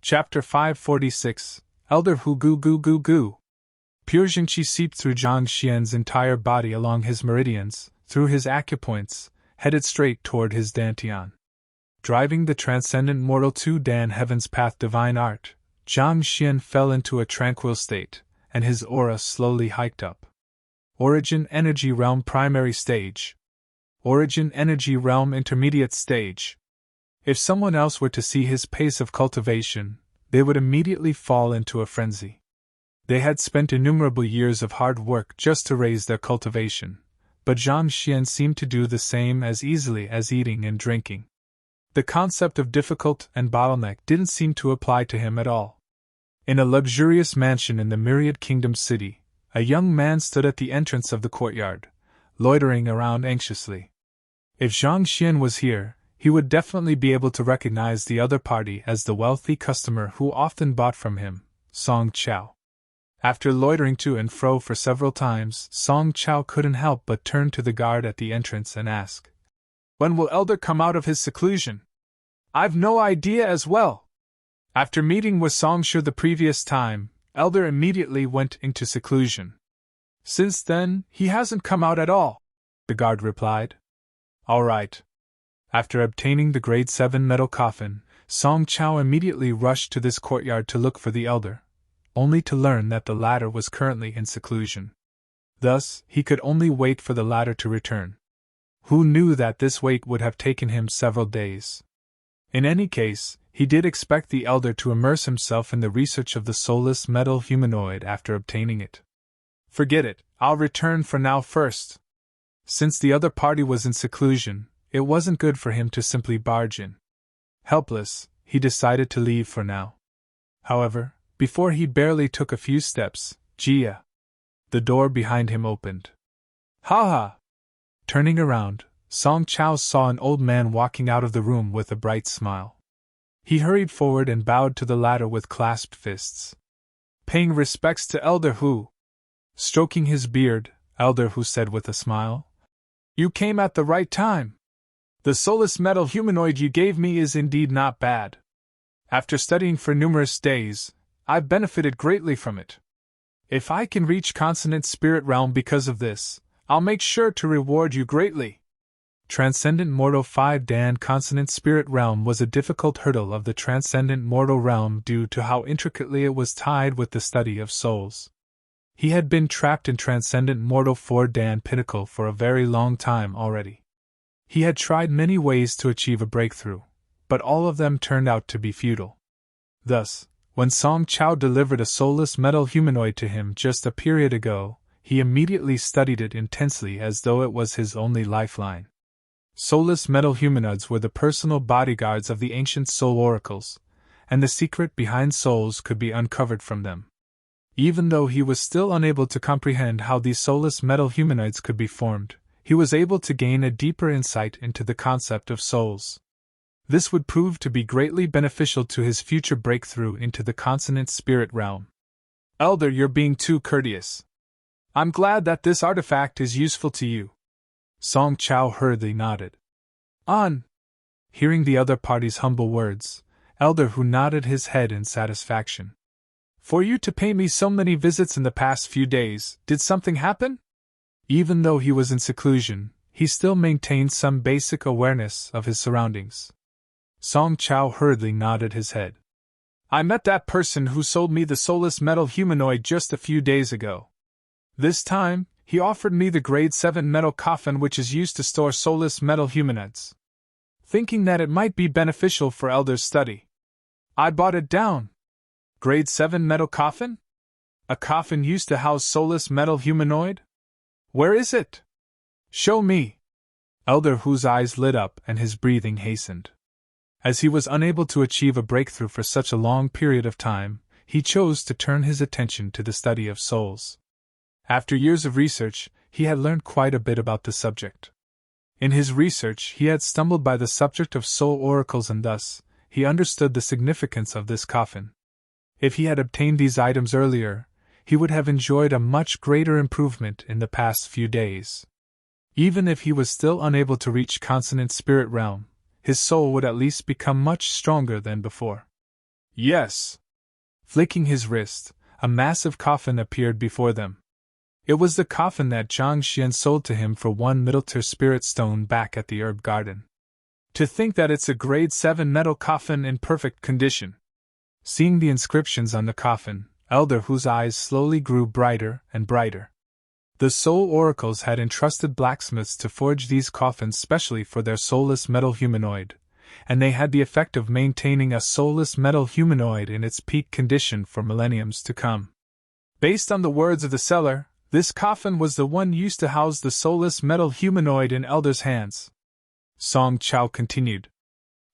Chapter 546, Elder Hu Gu Gu Gu Gu. Pure Jingqi seeped through Zhang Xian's entire body along his meridians, through his acupoints, headed straight toward his dantian. Driving the transcendent mortal to Dan Heaven's path divine art, Zhang Xian fell into a tranquil state, and his aura slowly hiked up. Origin Energy Realm Primary Stage. Origin Energy Realm Intermediate Stage. If someone else were to see his pace of cultivation, they would immediately fall into a frenzy. They had spent innumerable years of hard work just to raise their cultivation, but Zhang Xian seemed to do the same as easily as eating and drinking. The concept of difficult and bottleneck didn't seem to apply to him at all. In a luxurious mansion in the Myriad Kingdom city, a young man stood at the entrance of the courtyard, loitering around anxiously. If Zhang Xian was here, he would definitely be able to recognize the other party as the wealthy customer who often bought from him, Song Chao. After loitering to and fro for several times, Song Chao couldn't help but turn to the guard at the entrance and ask, "When will Elder come out of his seclusion? I've no idea as well." After meeting with Song Shi the previous time, Elder immediately went into seclusion. "Since then, he hasn't come out at all," the guard replied. "All right." After obtaining the grade 7 metal coffin, Song Chao immediately rushed to this courtyard to look for the elder, only to learn that the latter was currently in seclusion. Thus, he could only wait for the latter to return. Who knew that this wait would have taken him several days? In any case, he did expect the elder to immerse himself in the research of the soulless metal humanoid after obtaining it. "Forget it, I'll return for now first." Since the other party was in seclusion, it wasn't good for him to simply barge in. Helpless, he decided to leave for now. However, before he barely took a few steps, Jia. The door behind him opened. "Ha ha!" Turning around, Song Chao saw an old man walking out of the room with a bright smile. He hurried forward and bowed to the latter with clasped fists. "Paying respects to Elder Hu." Stroking his beard, Elder Hu said with a smile, "You came at the right time. The soulless metal humanoid you gave me is indeed not bad. After studying for numerous days, I've benefited greatly from it. If I can reach Consonant Spirit Realm because of this, I'll make sure to reward you greatly." Transcendent Mortal 5 Dan Consonant Spirit Realm was a difficult hurdle of the Transcendent Mortal Realm due to how intricately it was tied with the study of souls. He had been trapped in Transcendent Mortal 4 Dan Pinnacle for a very long time already. He had tried many ways to achieve a breakthrough, but all of them turned out to be futile. Thus, when Song Chao delivered a soulless metal humanoid to him just a period ago, he immediately studied it intensely as though it was his only lifeline. Soulless metal humanoids were the personal bodyguards of the ancient soul oracles, and the secret behind souls could be uncovered from them. Even though he was still unable to comprehend how these soulless metal humanoids could be formed, he was able to gain a deeper insight into the concept of souls. This would prove to be greatly beneficial to his future breakthrough into the Consonant Spirit Realm. "Elder, you're being too courteous. I'm glad that this artifact is useful to you." Song Chao hurriedly nodded. "On." Hearing the other party's humble words, Elder Hu nodded his head in satisfaction. "For you to pay me so many visits in the past few days, did something happen?" Even though he was in seclusion, he still maintained some basic awareness of his surroundings. Song Chao hurriedly nodded his head. "I met that person who sold me the soulless metal humanoid just a few days ago. This time, he offered me the grade 7 metal coffin which is used to store soulless metal humanoids. Thinking that it might be beneficial for Elder's study, I bought it down." "Grade 7 metal coffin? A coffin used to house soulless metal humanoid? Where is it? Show me." Elder Hu's eyes lit up and his breathing hastened. As he was unable to achieve a breakthrough for such a long period of time, he chose to turn his attention to the study of souls. After years of research, he had learned quite a bit about the subject. In his research, he had stumbled by the subject of soul oracles, and thus, he understood the significance of this coffin. If he had obtained these items earlier, he would have enjoyed a much greater improvement in the past few days. Even if he was still unable to reach Consonant Spirit Realm, his soul would at least become much stronger than before. Yes. Flicking his wrist, a massive coffin appeared before them. It was the coffin that Zhang Xian sold to him for 1 Middleter Spirit Stone back at the herb garden. To think that it's a grade 7 metal coffin in perfect condition. Seeing the inscriptions on the coffin, Elder Hu's eyes slowly grew brighter and brighter. The Soul Oracles had entrusted blacksmiths to forge these coffins specially for their soulless metal humanoid, and they had the effect of maintaining a soulless metal humanoid in its peak condition for millenniums to come. Based on the words of the seller, this coffin was the one used to house the soulless metal humanoid in Elder's hands. Song Chao continued.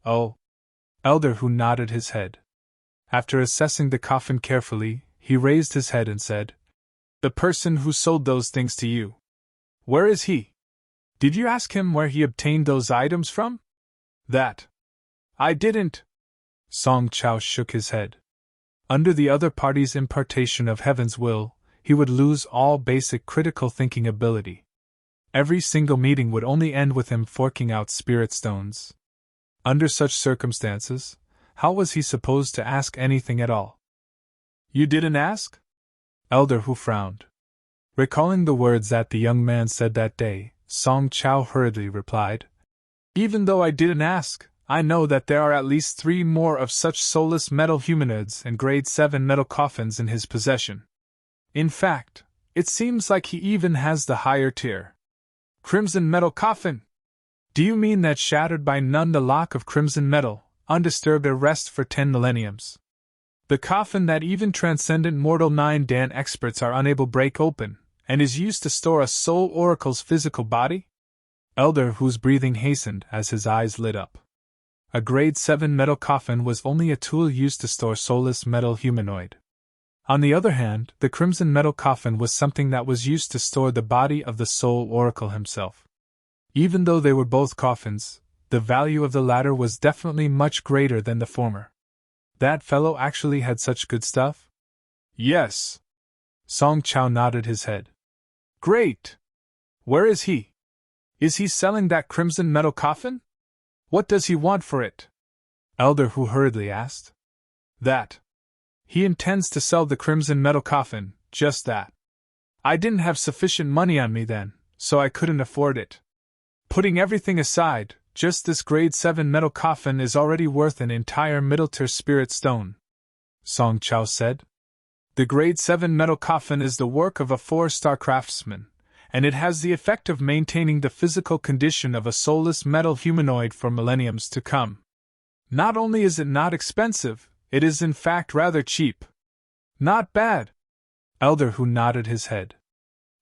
Oh. Elder Hu nodded his head. After assessing the coffin carefully, he raised his head and said, "The person who sold those things to you. Where is he? Did you ask him where he obtained those items from?" "That. I didn't." Song Chao shook his head. Under the other party's impartation of heaven's will, he would lose all basic critical thinking ability. Every single meeting would only end with him forking out spirit stones. Under such circumstances, how was he supposed to ask anything at all? "You didn't ask?" Elder Hu frowned. Recalling the words that the young man said that day, Song Chao hurriedly replied, "Even though I didn't ask, I know that there are at least 3 more of such soulless metal humanoids and grade 7 metal coffins in his possession. In fact, it seems like he even has the higher tier. Crimson metal coffin! Do you mean that shattered by none the lock of crimson metal, undisturbed at rest for 10 millenniums? The coffin that even transcendent mortal 9 Dan experts are unable to break open, and is used to store a soul oracle's physical body?" Elder Hu's breathing hastened as his eyes lit up. A grade 7 metal coffin was only a tool used to store soulless metal humanoid. On the other hand, the crimson metal coffin was something that was used to store the body of the soul oracle himself. Even though they were both coffins, the value of the latter was definitely much greater than the former. That fellow actually had such good stuff? Yes. Song Chao nodded his head. Great! Where is he? Is he selling that crimson metal coffin? What does he want for it? Elder Hu hurriedly asked. That. He intends to sell the crimson metal coffin, just that. I didn't have sufficient money on me then, so I couldn't afford it. Putting everything aside, just this grade 7 metal coffin is already worth an entire Middleter Spirit Stone, Song Chao said. The grade 7 metal coffin is the work of a 4-star craftsman, and it has the effect of maintaining the physical condition of a soulless metal humanoid for millenniums to come. Not only is it not expensive, it is in fact rather cheap. Not bad. Elder Hu nodded his head.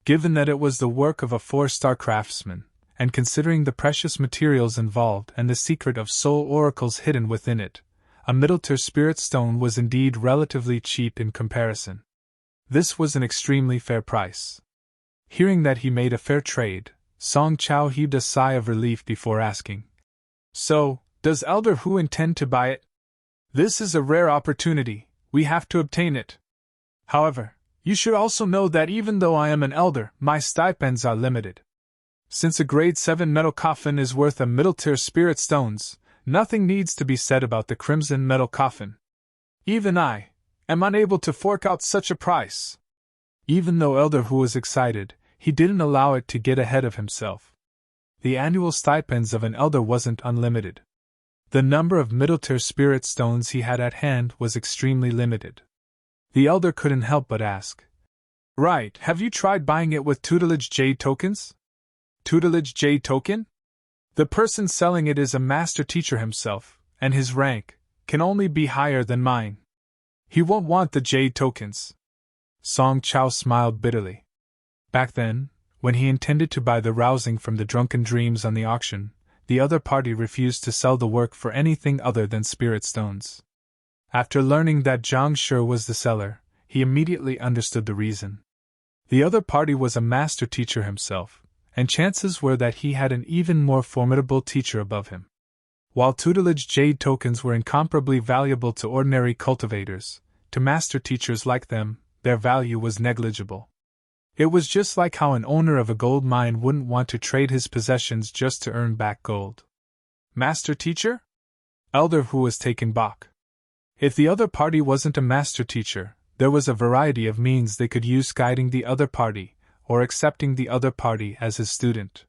Given that it was the work of a 4-star craftsman, and considering the precious materials involved and the secret of soul oracles hidden within it, a Middleter Spirit Stone was indeed relatively cheap in comparison. This was an extremely fair price. Hearing that he made a fair trade, Song Chao heaved a sigh of relief before asking, "So, does Elder Hu intend to buy it? This is a rare opportunity, we have to obtain it. However, you should also know that even though I am an elder, my stipends are limited. Since a grade 7 metal coffin is worth a Middleter Spirit Stones, nothing needs to be said about the crimson metal coffin. Even I am unable to fork out such a price." Even though Elder Hu was excited, he didn't allow it to get ahead of himself. The annual stipends of an elder wasn't unlimited. The number of Middleter Spirit Stones he had at hand was extremely limited. The elder couldn't help but ask, "Right, have you tried buying it with tutelage Jade tokens?" Tutelage Jade token? The person selling it is a master teacher himself, and his rank can only be higher than mine. He won't want the Jade tokens. Song Chao smiled bitterly. Back then, when he intended to buy the rousing from the drunken dreams on the auction, the other party refused to sell the work for anything other than spirit stones. After learning that Zhang Shi was the seller, he immediately understood the reason. The other party was a master teacher himself, and chances were that he had an even more formidable teacher above him. While tutelage Jade tokens were incomparably valuable to ordinary cultivators, to master teachers like them, their value was negligible. It was just like how an owner of a gold mine wouldn't want to trade his possessions just to earn back gold. Master teacher? Elder Hu was taken back. If the other party wasn't a master teacher, there was a variety of means they could use guiding the other party, or accepting the other party as his student.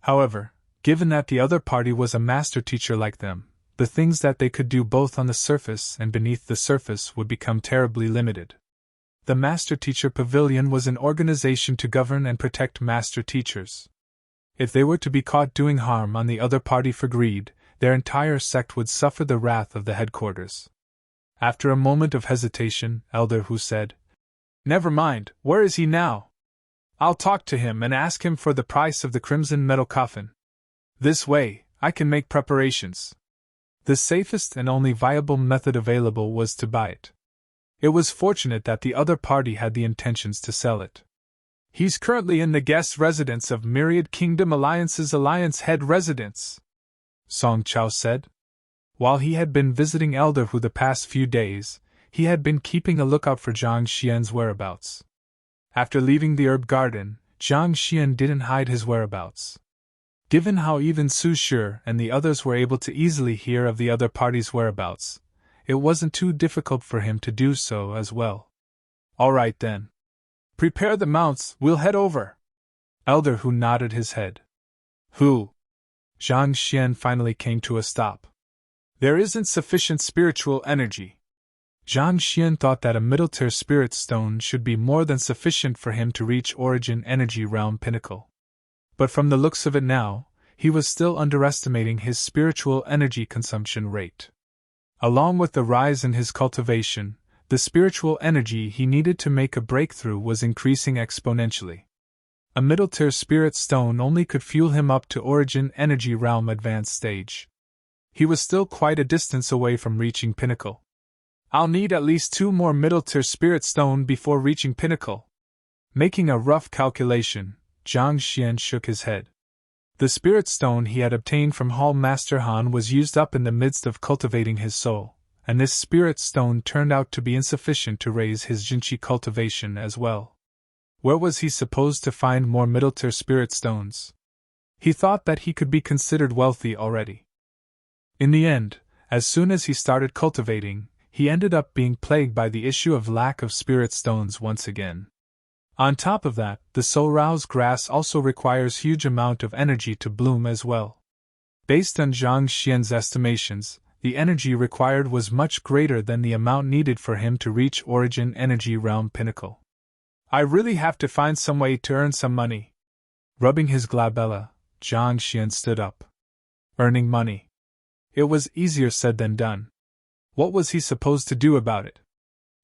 However, given that the other party was a master teacher like them, the things that they could do both on the surface and beneath the surface would become terribly limited. The Master Teacher Pavilion was an organization to govern and protect master teachers. If they were to be caught doing harm on the other party for greed, their entire sect would suffer the wrath of the headquarters. After a moment of hesitation, Elder Hu said, "Never mind, where is he now? I'll talk to him and ask him for the price of the crimson metal coffin. This way, I can make preparations." The safest and only viable method available was to buy it. It was fortunate that the other party had the intentions to sell it. "He's currently in the guest residence of Myriad Kingdom Alliance's Alliance Head Residence," Song Chao said. While he had been visiting Elder Hu the past few days, he had been keeping a lookout for Zhang Xian's whereabouts. After leaving the herb garden, Zhang Xian didn't hide his whereabouts. Given how even Su Shi and the others were able to easily hear of the other party's whereabouts, it wasn't too difficult for him to do so as well. "All right then. Prepare the mounts, we'll head over." Elder Hu nodded his head. "Who?" Zhang Xian finally came to a stop. "There isn't sufficient spiritual energy." Zhang Xian thought that a middle-tier spirit stone should be more than sufficient for him to reach Origin Energy Realm Pinnacle. But from the looks of it now, he was still underestimating his spiritual energy consumption rate. Along with the rise in his cultivation, the spiritual energy he needed to make a breakthrough was increasing exponentially. A middle-tier spirit stone only could fuel him up to Origin Energy Realm Advanced Stage. He was still quite a distance away from reaching Pinnacle. "I'll need at least 2 more middle-tier spirit stone before reaching Pinnacle." Making a rough calculation, Zhang Xian shook his head. The spirit stone he had obtained from Hall Master Han was used up in the midst of cultivating his soul, and this spirit stone turned out to be insufficient to raise his Jinqi cultivation as well. Where was he supposed to find more middle-tier spirit stones? He thought that he could be considered wealthy already. In the end, as soon as he started cultivating, he ended up being plagued by the issue of lack of spirit stones once again. On top of that, the soul-rouse grass also requires huge amount of energy to bloom as well. Based on Zhang Xian's estimations, the energy required was much greater than the amount needed for him to reach Origin Energy Realm Pinnacle. "I really have to find some way to earn some money." Rubbing his glabella, Zhang Xian stood up. Earning money. It was easier said than done. What was he supposed to do about it?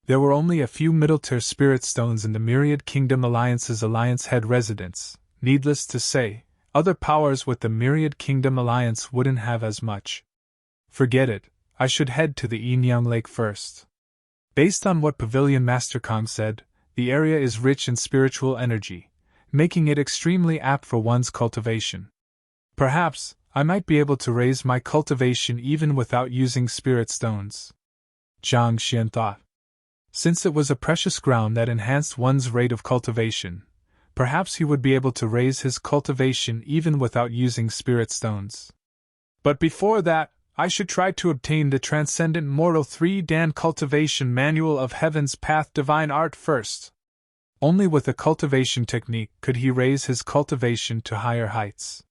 There were only a few middle-tier spirit stones in the Myriad Kingdom Alliance's Alliance Head Residence. Needless to say, other powers with the Myriad Kingdom Alliance wouldn't have as much. "Forget it, I should head to the Yinyang Lake first." Based on what Pavilion Master Kong said, the area is rich in spiritual energy, making it extremely apt for one's cultivation. "Perhaps, I might be able to raise my cultivation even without using spirit stones," Zhang Xian thought. Since it was a precious ground that enhanced one's rate of cultivation, perhaps he would be able to raise his cultivation even without using spirit stones. "But before that, I should try to obtain the Transcendent Mortal 3 Dan Cultivation Manual of Heaven's Path Divine Art first." Only with a cultivation technique could he raise his cultivation to higher heights.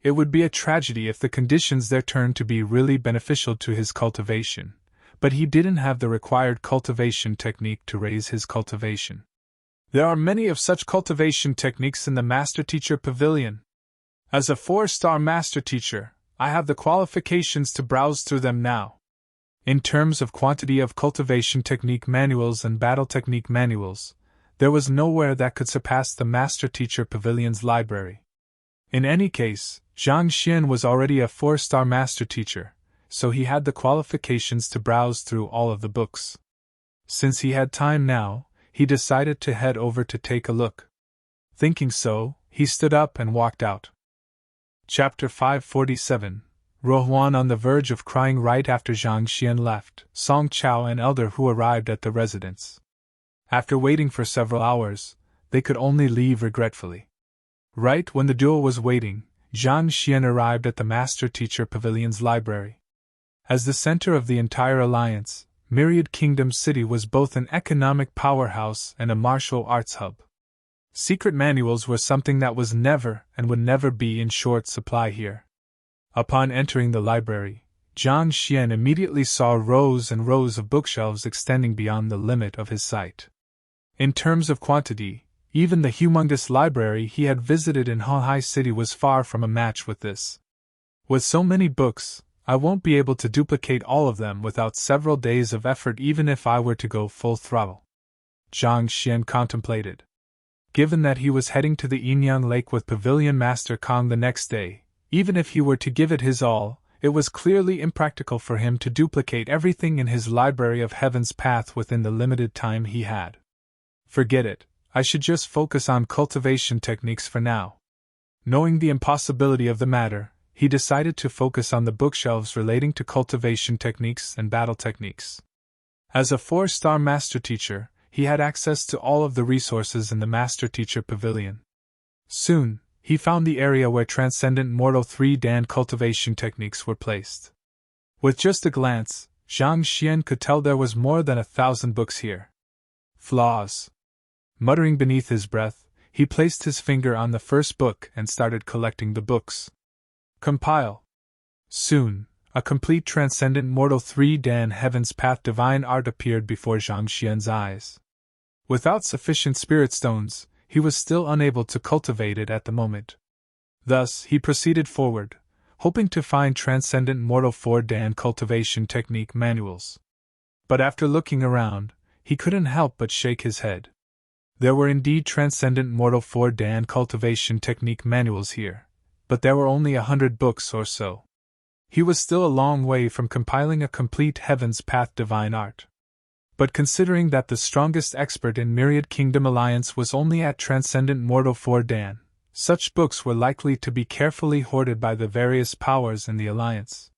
It would be a tragedy if the conditions there turned to be really beneficial to his cultivation, but he didn't have the required cultivation technique to raise his cultivation. There are many of such cultivation techniques in the Master Teacher Pavilion. As a 4-star Master Teacher, I have the qualifications to browse through them now. In terms of quantity of cultivation technique manuals and battle technique manuals, there was nowhere that could surpass the Master Teacher Pavilion's library. In any case, Zhang Xian was already a 4-star Master Teacher, so he had the qualifications to browse through all of the books. Since he had time now, he decided to head over to take a look. Thinking so, he stood up and walked out. Chapter 547. Rohuan on the verge of crying right after Zhang Xian left, Song Chao and Elder Hu arrived at the residence. After waiting for several hours, they could only leave regretfully. Right when the duo was waiting, Zhang Xian arrived at the Master Teacher Pavilion's library. As the center of the entire alliance, Myriad Kingdom City was both an economic powerhouse and a martial arts hub. Secret manuals were something that was never and would never be in short supply here. Upon entering the library, Jiang Xian immediately saw rows and rows of bookshelves extending beyond the limit of his sight. In terms of quantity, even the humongous library he had visited in Huahai City was far from a match with this. With so many books, I won't be able to duplicate all of them without several days of effort even if I were to go full throttle. Jiang Xian contemplated. Given that he was heading to the Yinyang Lake with Pavilion Master Kong the next day, even if he were to give it his all, it was clearly impractical for him to duplicate everything in his Library of Heaven's Path within the limited time he had. Forget it, I should just focus on cultivation techniques for now. Knowing the impossibility of the matter, he decided to focus on the bookshelves relating to cultivation techniques and battle techniques. As a 4-star master teacher, he had access to all of the resources in the Master Teacher Pavilion. Soon, he found the area where Transcendent Mortal 3 Dan cultivation techniques were placed. With just a glance, Jiang Xian could tell there was more than 1,000 books here. Flaws. Muttering beneath his breath, he placed his finger on the first book and started collecting the books. Compile. Soon, a complete Transcendent Mortal 3 Dan Heaven's Path Divine Art appeared before Jiang Xian's eyes. Without sufficient spirit stones, he was still unable to cultivate it at the moment. Thus, he proceeded forward, hoping to find Transcendent Mortal 4 Dan cultivation technique manuals. But after looking around, he couldn't help but shake his head. There were indeed Transcendent Mortal 4 Dan cultivation technique manuals here, but there were only 100 books or so. He was still a long way from compiling a complete Heaven's Path divine art. But considering that the strongest expert in Myriad Kingdom Alliance was only at Transcendent Mortal 4 Dan, such books were likely to be carefully hoarded by the various powers in the Alliance.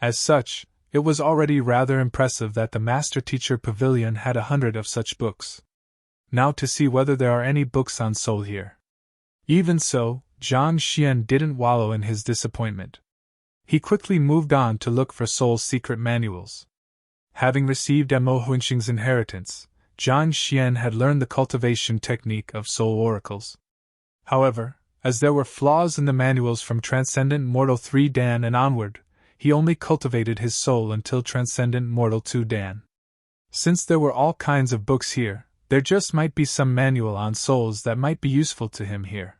As such, it was already rather impressive that the Master Teacher Pavilion had 100 of such books. Now to see whether there are any books on soul here. Even so, Jiang Xian didn't wallow in his disappointment. He quickly moved on to look for Soul's secret manuals. Having received Mo Huinxing's inheritance, Jiang Xian had learned the cultivation technique of Soul Oracles. However, as there were flaws in the manuals from Transcendent Mortal 3 Dan and onward, he only cultivated his soul until Transcendent Mortal 2 Dan. Since there were all kinds of books here, there just might be some manual on souls that might be useful to him here.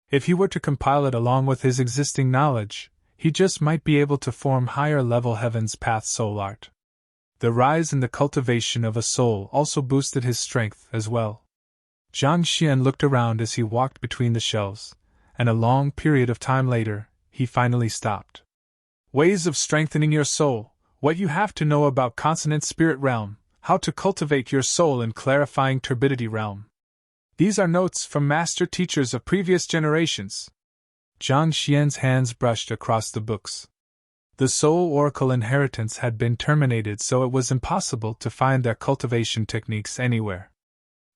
If he were to compile it along with his existing knowledge, he just might be able to form higher-level Heaven's Path soul art. The rise in the cultivation of a soul also boosted his strength as well. Jiang Xian looked around as he walked between the shelves, and a long period of time later, he finally stopped. Ways of strengthening your soul, what you have to know about Consonant Spirit Realm, how to cultivate your soul in Clarifying Turbidity Realm. These are notes from master teachers of previous generations. Jiang Xian's hands brushed across the books. The Soul Oracle inheritance had been terminated, so it was impossible to find their cultivation techniques anywhere.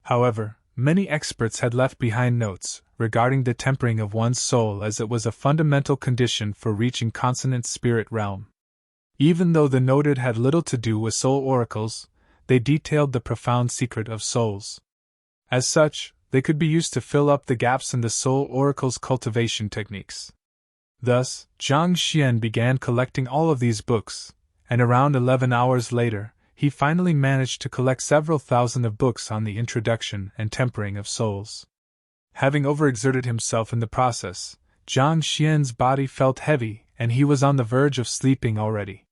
However, many experts had left behind notes regarding the tempering of one's soul, as it was a fundamental condition for reaching Consonant Spirit Realm. Even though the noted had little to do with soul oracles, they detailed the profound secret of souls. As such, they could be used to fill up the gaps in the Soul Oracle's cultivation techniques. Thus, Jiang Xian began collecting all of these books, and around 11 hours later, he finally managed to collect several thousand of books on the introduction and tempering of souls. Having overexerted himself in the process, Jiang Xian's body felt heavy and he was on the verge of sleeping already.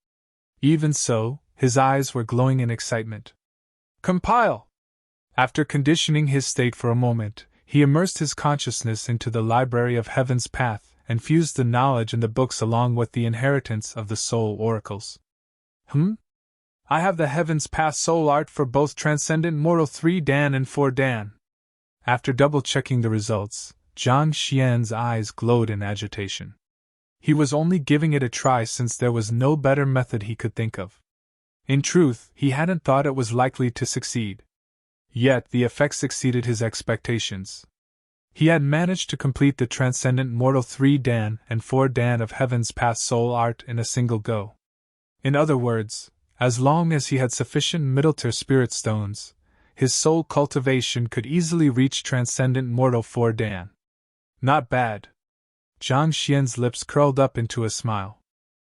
Even so, his eyes were glowing in excitement. Compile! After conditioning his state for a moment, he immersed his consciousness into the Library of Heaven's Path and fused the knowledge in the books along with the inheritance of the Soul Oracles. I have the Heaven's Path soul art for both Transcendent Mortal 3 Dan and 4 Dan. After double-checking the results, Jiang Xian's eyes glowed in agitation. He was only giving it a try since there was no better method he could think of. In truth, he hadn't thought it was likely to succeed. Yet the effects exceeded his expectations. He had managed to complete the Transcendent Mortal 3 Dan and 4 Dan of Heaven's Path soul art in a single go. In other words, As long as he had sufficient middle-tier spirit stones, his soul cultivation could easily reach transcendent mortal 4 Dan. Not bad. Zhang Xian's lips curled up into a smile.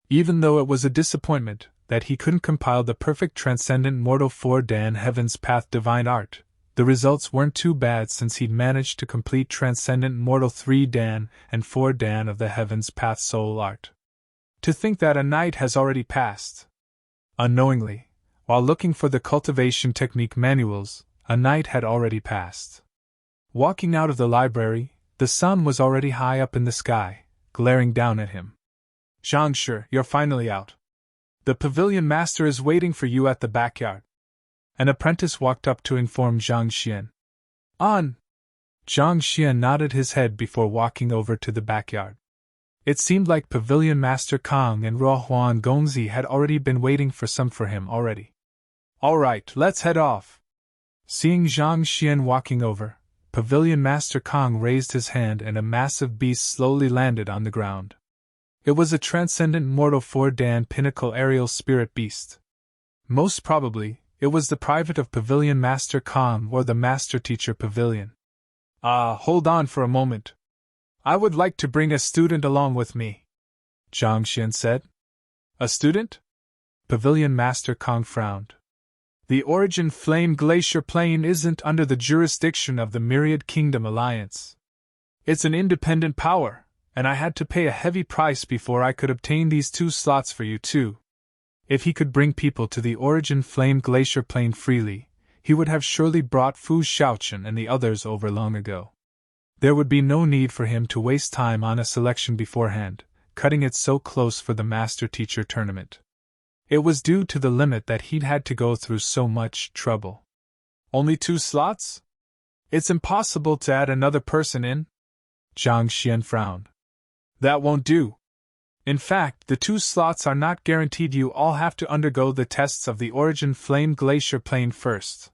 Even though it was a disappointment that he couldn't compile the perfect transcendent mortal 4 Dan Heaven's Path divine art, the results weren't too bad since he'd managed to complete transcendent mortal 3 Dan and 4 Dan of the Heaven's Path soul art. To think that a night has already passed. Unknowingly, while looking for the cultivation technique manuals, a night had already passed. Walking out of the library, the sun was already high up in the sky, glaring down at him. Zhang Shi, you're finally out. The pavilion master is waiting for you at the backyard. An apprentice walked up to inform Zhang Xian. On! Zhang Xian nodded his head before walking over to the backyard. It seemed like Pavilion Master Kang and Ruohuan Gongzi had already been waiting for him already. All right, let's head off. Seeing Zhang Xian walking over, Pavilion Master Kang raised his hand and a massive beast slowly landed on the ground. It was a transcendent mortal 4 Dan pinnacle aerial spirit beast. Most probably, it was the private of Pavilion Master Kang or the Master Teacher Pavilion. Hold on for a moment. I would like to bring a student along with me, Zhang Xian said. A student? Pavilion Master Kang frowned. The Origin Flame Glacier Plain isn't under the jurisdiction of the Myriad Kingdom Alliance. It's an independent power, and I had to pay a heavy price before I could obtain these 2 slots for you too. If he could bring people to the Origin Flame Glacier Plain freely, he would have surely brought Fu Shaochen and the others over long ago. There would be no need for him to waste time on a selection beforehand, cutting it so close for the Master-Teacher tournament. It was due to the limit that he'd had to go through so much trouble. Only 2 slots? It's impossible to add another person in? Zhang Xian frowned. That won't do. In fact, the 2 slots are not guaranteed. You all have to undergo the tests of the Origin Flame Glacier Plain first.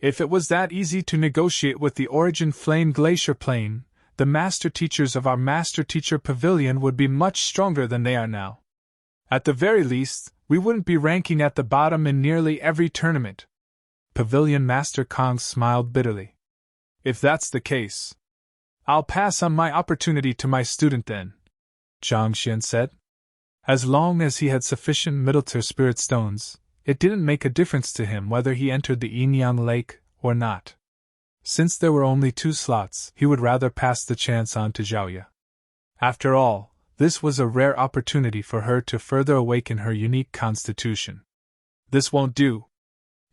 If it was that easy to negotiate with the Origin Flame Glacier Plain, the Master Teachers of our Master Teacher Pavilion would be much stronger than they are now. At the very least, we wouldn't be ranking at the bottom in nearly every tournament. Pavilion Master Kang smiled bitterly. If that's the case, I'll pass on my opportunity to my student then, Zhang Xian said. As long as he had sufficient middle-tier spirit stones, it didn't make a difference to him whether he entered the Yinyang Lake or not. Since there were only 2 slots, he would rather pass the chance on to Zhaoye. After all, this was a rare opportunity for her to further awaken her unique constitution. This won't do.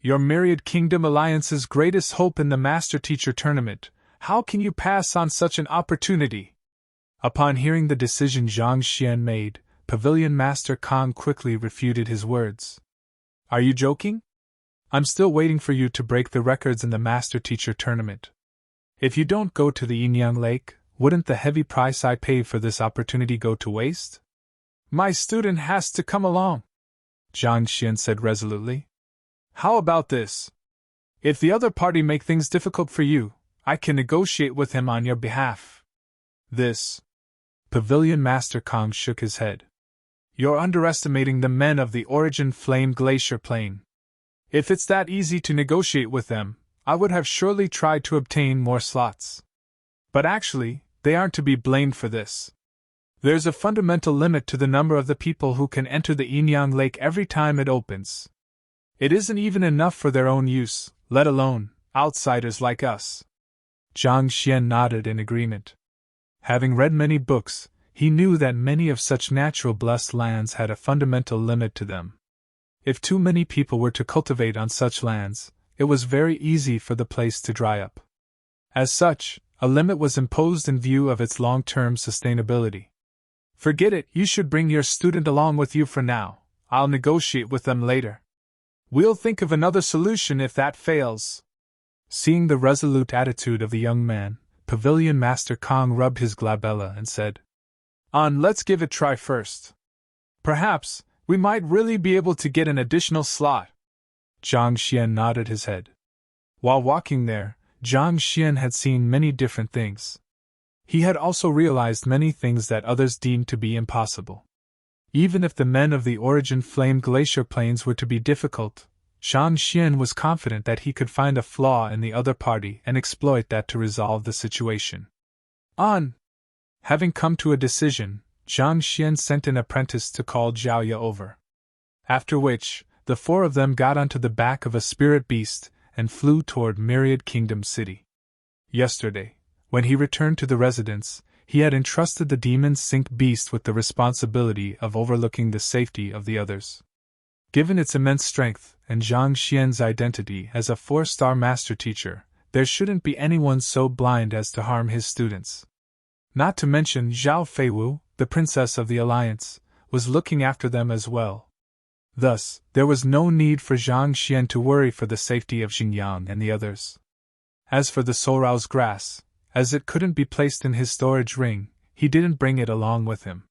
Your Myriad Kingdom Alliance's greatest hope in the Master Teacher Tournament, how can you pass on such an opportunity? Upon hearing the decision Zhang Xian made, Pavilion Master Kang quickly refuted his words. Are you joking? I'm still waiting for you to break the records in the Master Teacher Tournament. If you don't go to the Yinyang Lake, wouldn't the heavy price I paid for this opportunity go to waste? My student has to come along, Zhang Xian said resolutely. How about this? If the other party make things difficult for you, I can negotiate with him on your behalf. This. Pavilion Master Kang shook his head. You're underestimating the men of the Origin Flame Glacier Plain. If it's that easy to negotiate with them, I would have surely tried to obtain more slots. But actually, they aren't to be blamed for this. There's a fundamental limit to the number of the people who can enter the Yinyang Lake every time it opens. It isn't even enough for their own use, let alone outsiders like us. Zhang Xian nodded in agreement. Having read many books, he knew that many of such natural blessed lands had a fundamental limit to them. If too many people were to cultivate on such lands, it was very easy for the place to dry up. As such, a limit was imposed in view of its long-term sustainability. Forget it, you should bring your student along with you for now. I'll negotiate with them later. We'll think of another solution if that fails. Seeing the resolute attitude of the young man, Pavilion Master Kang rubbed his glabella and said, let's give it a try first. Perhaps, we might really be able to get an additional slot. Zhang Xian nodded his head. While walking there, Zhang Xian had seen many different things. He had also realized many things that others deemed to be impossible. Even if the men of the Origin Flame Glacier Plains were to be difficult, Zhang Xian was confident that he could find a flaw in the other party and exploit that to resolve the situation. Having come to a decision, Zhang Xian sent an apprentice to call Zhao Ye over. After which, the four of them got onto the back of a spirit beast and flew toward Myriad Kingdom City. Yesterday, when he returned to the residence, he had entrusted the demon sink beast with the responsibility of overlooking the safety of the others. Given its immense strength and Zhang Xian's identity as a 4-star master teacher, there shouldn't be anyone so blind as to harm his students. Not to mention Zhao Feiwu, the princess of the Alliance, was looking after them as well. Thus, there was no need for Zhang Xian to worry for the safety of Xingyang and the others. As for the Sorao's grass, as it couldn't be placed in his storage ring, he didn't bring it along with him.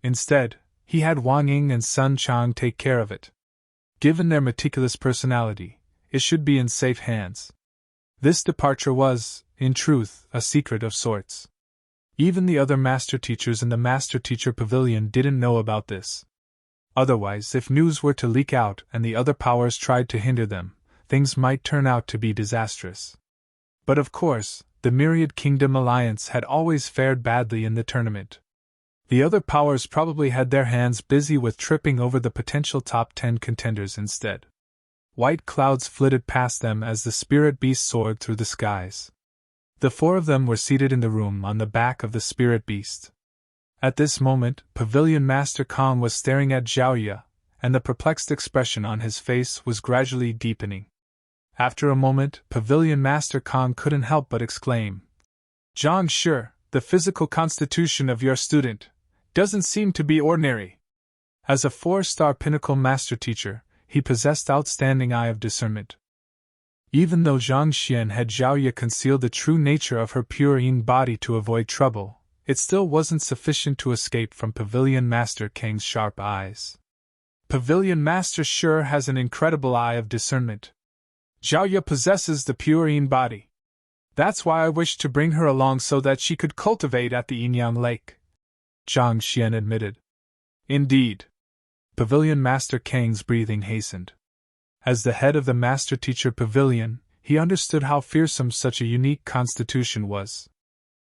Instead, he had Wang Ying and Sun Chang take care of it. Given their meticulous personality, it should be in safe hands. This departure was, in truth, a secret of sorts. Even the other master teachers in the Master Teacher Pavilion didn't know about this. Otherwise, if news were to leak out and the other powers tried to hinder them, things might turn out to be disastrous. But of course, the Myriad Kingdom Alliance had always fared badly in the tournament. The other powers probably had their hands busy with tripping over the potential top 10 contenders instead. White clouds flitted past them as the spirit beast soared through the skies. The four of them were seated in the room on the back of the spirit beast. At this moment, Pavilion Master Kong was staring at Zhao Ye, and the perplexed expression on his face was gradually deepening. After a moment, Pavilion Master Kong couldn't help but exclaim, "Zhang Shi, the physical constitution of your student doesn't seem to be ordinary." As a 4-star pinnacle master teacher, he possessed outstanding eye of discernment. Even though Zhang Xian had Zhao Ye conceal the true nature of her pure yin body to avoid trouble, it still wasn't sufficient to escape from Pavilion Master Kang's sharp eyes. Pavilion Master Shi has an incredible eye of discernment. Zhao Ye possesses the pure yin body. That's why I wished to bring her along so that she could cultivate at the Yinyang Lake, Zhang Xian admitted. Indeed. Pavilion Master Kang's breathing hastened. As the head of the Master Teacher Pavilion, he understood how fearsome such a unique constitution was.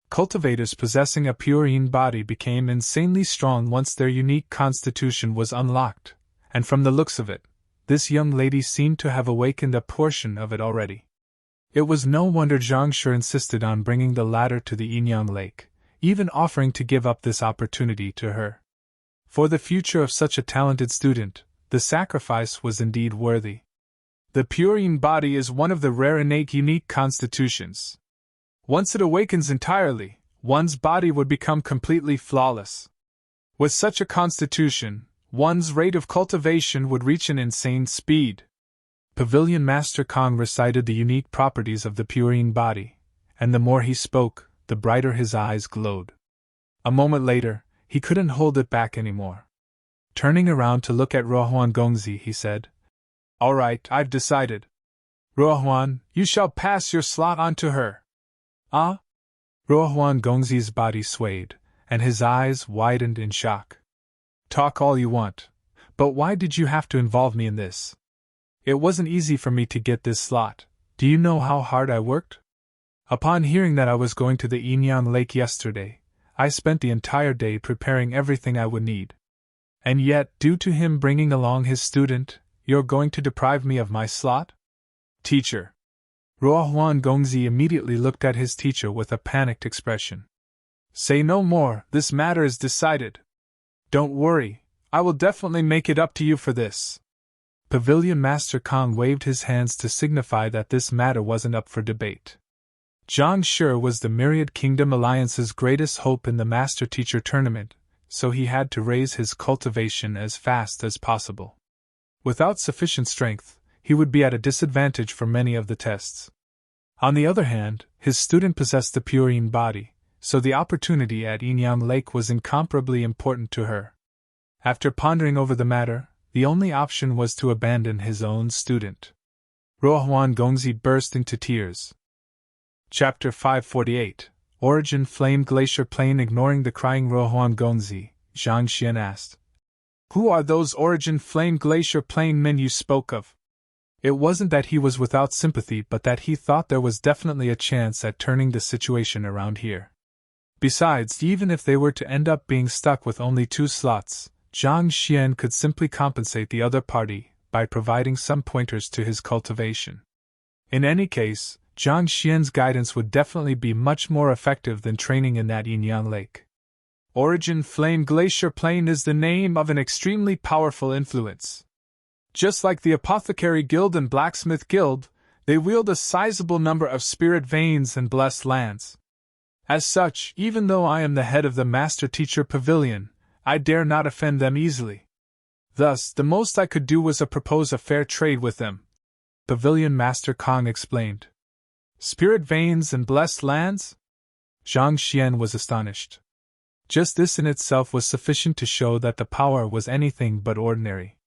Cultivators possessing a pure yin body became insanely strong once their unique constitution was unlocked, and from the looks of it, this young lady seemed to have awakened a portion of it already. It was no wonder Zhang Shi insisted on bringing the latter to the Yinyang Lake, even offering to give up this opportunity to her. For the future of such a talented student, the sacrifice was indeed worthy. The pure yin body is one of the rare innate unique constitutions. Once it awakens entirely, one's body would become completely flawless. With such a constitution, one's rate of cultivation would reach an insane speed. Pavilion Master Kong recited the unique properties of the pure yin body, and the more he spoke, the brighter his eyes glowed. A moment later, he couldn't hold it back anymore. Turning around to look at Ruohuan Gongzi, he said, "All right, I've decided. Ruohuan, you shall pass your slot on to her." Ah? Ruohuan Gongzi's body swayed, and his eyes widened in shock. "Talk all you want, but why did you have to involve me in this? It wasn't easy for me to get this slot. Do you know how hard I worked? Upon hearing that I was going to the Yinyang Lake yesterday, I spent the entire day preparing everything I would need. And yet, due to him bringing along his student, you're going to deprive me of my slot? Teacher." Ruohuan Gongzi immediately looked at his teacher with a panicked expression. "Say no more, this matter is decided. Don't worry, I will definitely make it up to you for this." Pavilion Master Kong waved his hands to signify that this matter wasn't up for debate. Zhang Shi was the Myriad Kingdom Alliance's greatest hope in the Master Teacher Tournament, so he had to raise his cultivation as fast as possible. Without sufficient strength, he would be at a disadvantage for many of the tests. On the other hand, his student possessed the pure yin body, so the opportunity at Yinyang Lake was incomparably important to her. After pondering over the matter, the only option was to abandon his own student. Ruohuan Gongzi burst into tears. Chapter 548, Origin Flame Glacier Plain. Ignoring the crying Ruohuan Gongzi, Zhang Xian asked, Who are those Origin Flame Glacier Plain men you spoke of? It wasn't that he was without sympathy, but that he thought there was definitely a chance at turning the situation around here. Besides, even if they were to end up being stuck with only 2 slots, Zhang Xian could simply compensate the other party by providing some pointers to his cultivation. In any case, Zhang Xian's guidance would definitely be much more effective than training in that Yinyang Lake. Origin Flame Glacier Plain is the name of an extremely powerful influence. Just like the Apothecary Guild and Blacksmith Guild, they wield a sizable number of spirit veins and blessed lands. As such, even though I am the head of the Master Teacher Pavilion, I dare not offend them easily. Thus, the most I could do was propose a fair trade with them, Pavilion Master Kong explained. Spirit veins and blessed lands? Zhang Xian was astonished. Just this in itself was sufficient to show that the power was anything but ordinary.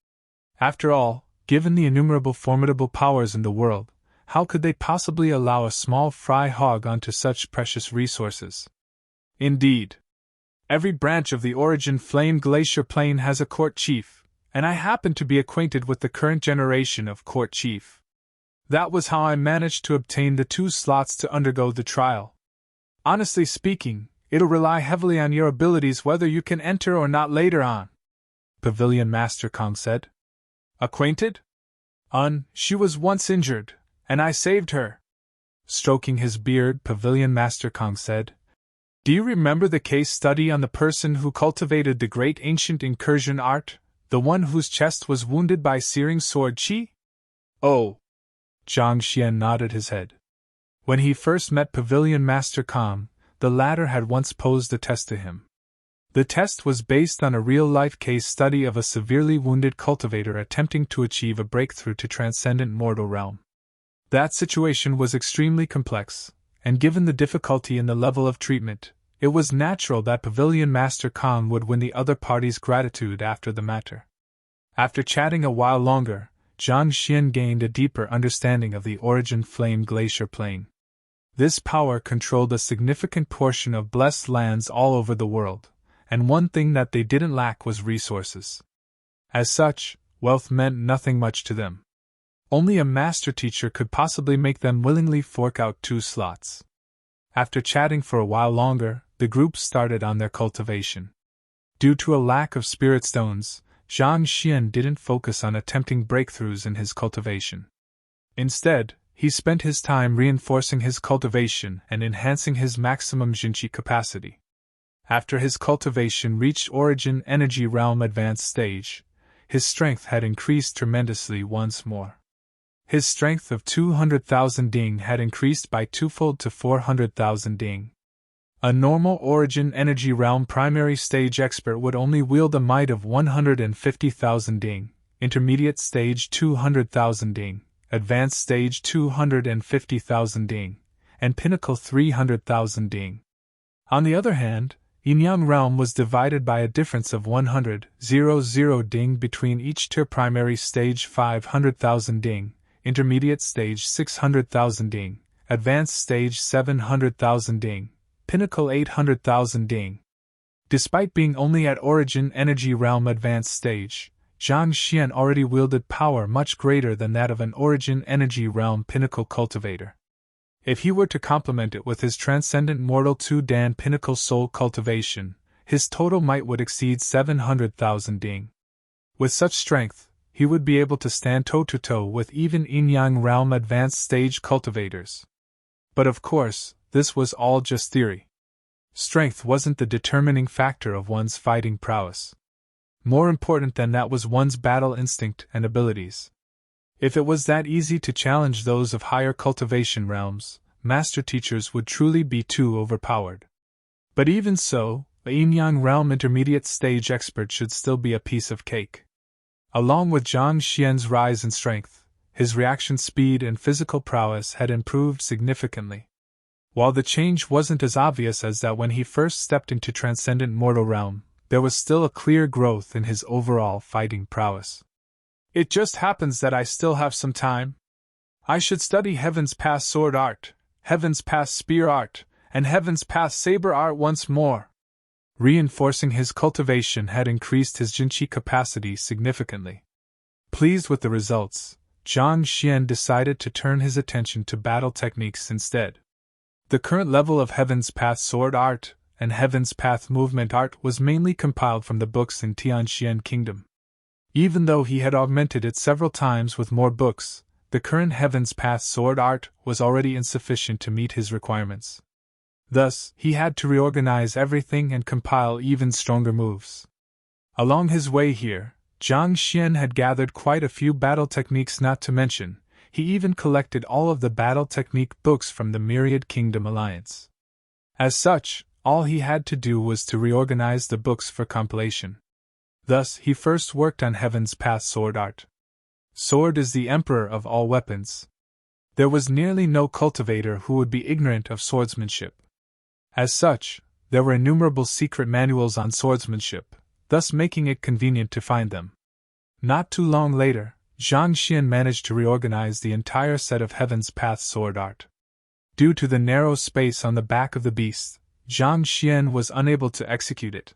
After all, given the innumerable formidable powers in the world, how could they possibly allow a small fry hog onto such precious resources? Indeed, every branch of the Origin Flame Glacier Plain has a court chief, and I happen to be acquainted with the current generation of court chief. That was how I managed to obtain the 2 slots to undergo the trial. Honestly speaking, it'll rely heavily on your abilities whether you can enter or not later on, Pavilion Master Kong said. Acquainted? She was once injured, and I saved her. Stroking his beard, Pavilion Master Kong said. Do you remember the case study on the person who cultivated the great ancient incursion art, the one whose chest was wounded by searing sword qi? Oh. Zhang Xian nodded his head. When he first met Pavilion Master Kong, the latter had once posed a test to him. The test was based on a real-life case study of a severely wounded cultivator attempting to achieve a breakthrough to transcendent mortal realm. That situation was extremely complex, and given the difficulty in the level of treatment, it was natural that Pavilion Master Kong would win the other party's gratitude after the matter. After chatting a while longer, Zhang Xian gained a deeper understanding of the Origin Flame Glacier Plain. This power controlled a significant portion of blessed lands all over the world, and one thing that they didn't lack was resources. As such, wealth meant nothing much to them. Only a master teacher could possibly make them willingly fork out 2 slots. After chatting for a while longer, the group started on their cultivation. Due to a lack of spirit stones, Zhang Xian didn't focus on attempting breakthroughs in his cultivation. Instead, he spent his time reinforcing his cultivation and enhancing his maximum Jinqi capacity. After his cultivation reached Origin Energy Realm Advanced Stage, his strength had increased tremendously once more. His strength of 200,000 ding had increased by 2-fold to 400,000 ding. A normal Origin Energy Realm Primary Stage expert would only wield a might of 150,000 ding, Intermediate Stage 200,000 ding, Advanced Stage 250,000 ding, and Pinnacle 300,000 ding. On the other hand, Yinyang Realm was divided by a difference of 100,000 ding between each tier. Primary Stage 500,000 ding, Intermediate Stage 600,000 ding, Advanced Stage 700,000 ding, Pinnacle 800,000 ding. Despite being only at Origin Energy Realm Advanced Stage, Zhang Xian already wielded power much greater than that of an Origin Energy Realm Pinnacle cultivator. If he were to complement it with his Transcendent Mortal 2 Dan Pinnacle Soul cultivation, his total might would exceed 700,000 ding. With such strength, he would be able to stand toe-to-toe with even Yinyang Realm Advanced Stage cultivators. But of course, this was all just theory. Strength wasn't the determining factor of one's fighting prowess. More important than that was one's battle instinct and abilities. If it was that easy to challenge those of higher cultivation realms, master teachers would truly be too overpowered. But even so, a Yinyang Realm Intermediate Stage expert should still be a piece of cake. Along with Zhang Xian's rise in strength, his reaction speed and physical prowess had improved significantly. While the change wasn't as obvious as that when he first stepped into Transcendent Mortal Realm, there was still a clear growth in his overall fighting prowess. It just happens that I still have some time. I should study Heaven's Path Sword Art, Heaven's Path Spear Art, and Heaven's Path Saber Art once more. Reinforcing his cultivation had increased his Jinqi capacity significantly. Pleased with the results, Zhang Xian decided to turn his attention to battle techniques instead. The current level of Heaven's Path Sword Art and Heaven's Path Movement Art was mainly compiled from the books in Tianxian Kingdom. Even though he had augmented it several times with more books, the current Heaven's Path Sword Art was already insufficient to meet his requirements. Thus, he had to reorganize everything and compile even stronger moves. Along his way here, Zhang Xian had gathered quite a few battle techniques, not to mention, he even collected all of the battle technique books from the Myriad Kingdom Alliance. As such, all he had to do was to reorganize the books for compilation. Thus, he first worked on Heaven's Path Sword Art. Sword is the emperor of all weapons. There was nearly no cultivator who would be ignorant of swordsmanship. As such, there were innumerable secret manuals on swordsmanship, thus making it convenient to find them. Not too long later, Zhang Xian managed to reorganize the entire set of Heaven's Path Sword Art. Due to the narrow space on the back of the beast, Zhang Xian was unable to execute it.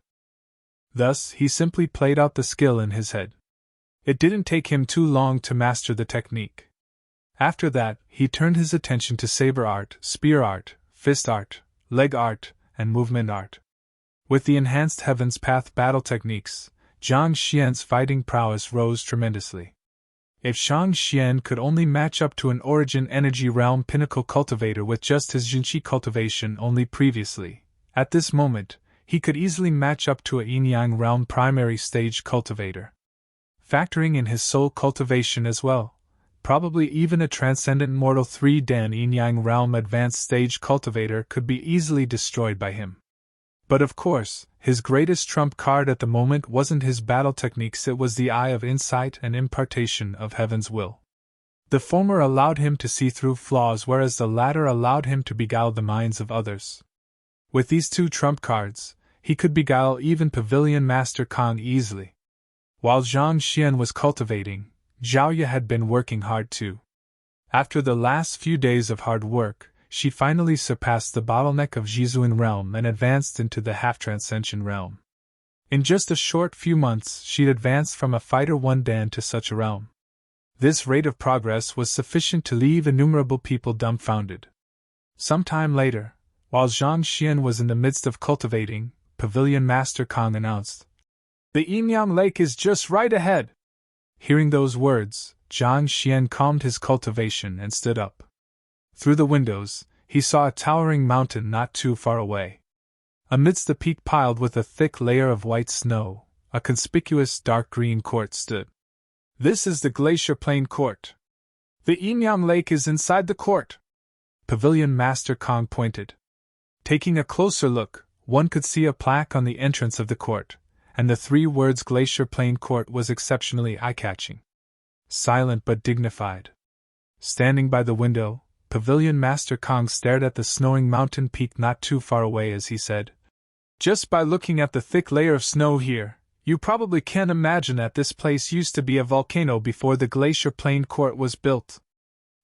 Thus, he simply played out the skill in his head. It didn't take him too long to master the technique. After that, he turned his attention to saber art, spear art, fist art, leg art, and movement art. With the enhanced Heaven's Path battle techniques, Zhang Xian's fighting prowess rose tremendously. If Zhang Xian could only match up to an Origin Energy Realm Pinnacle cultivator with just his Jinqi cultivation only previously, at this moment, he could easily match up to a Yin-Yang Realm Primary Stage cultivator. Factoring in his soul cultivation as well, probably even a Transcendent Mortal 3-Dan Yin-Yang Realm Advanced Stage cultivator could be easily destroyed by him. But of course, his greatest trump card at the moment wasn't his battle techniques, it was the Eye of Insight and Impartation of Heaven's Will. The former allowed him to see through flaws, whereas the latter allowed him to beguile the minds of others. With these two trump cards, he could beguile even Pavilion Master Kong easily. While Zhang Xian was cultivating, Zhao Ye had been working hard too. After the last few days of hard work, she finally surpassed the bottleneck of Jizuan realm and advanced into the half-transcension realm. In just a short few months, she'd advanced from a fighter 1-Dan to such a realm. This rate of progress was sufficient to leave innumerable people dumbfounded. Some time later, while Zhang Xian was in the midst of cultivating, Pavilion Master Kong announced, "The Yinyang Lake is just right ahead." Hearing those words, Zhang Xian calmed his cultivation and stood up. Through the windows, he saw a towering mountain not too far away. Amidst the peak piled with a thick layer of white snow, a conspicuous dark green court stood. "This is the Glacier Plain Court. The Yinyang Lake is inside the court." Pavilion Master Kong pointed. Taking a closer look, one could see a plaque on the entrance of the court, and the 3 words Glacier Plain Court was exceptionally eye-catching. Silent but dignified. Standing by the window, Pavilion Master Kong stared at the snowing mountain peak not too far away as he said, "Just by looking at the thick layer of snow here, you probably can imagine that this place used to be a volcano before the Glacier Plain Court was built.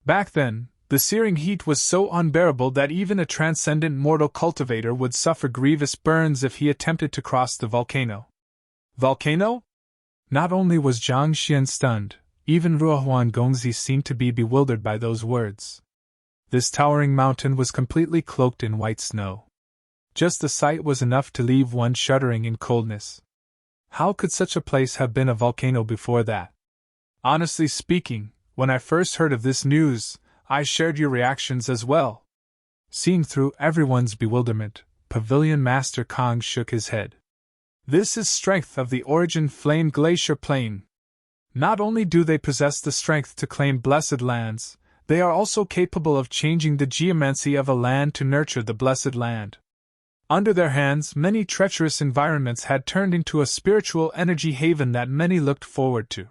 Back then, the searing heat was so unbearable that even a transcendent mortal cultivator would suffer grievous burns if he attempted to cross the volcano." Volcano? Not only was Zhang Xian stunned, even Ruohuan Gongzi seemed to be bewildered by those words. This towering mountain was completely cloaked in white snow. Just the sight was enough to leave one shuddering in coldness. How could such a place have been a volcano before that? Honestly speaking, when I first heard of this news, I shared your reactions as well. Seeing through everyone's bewilderment, Pavilion Master Kong shook his head. This is strength of the Origin Flame Glacier Plain. Not only do they possess the strength to claim blessed lands, they are also capable of changing the geomancy of a land to nurture the blessed land. Under their hands, many treacherous environments had turned into a spiritual energy haven that many looked forward to.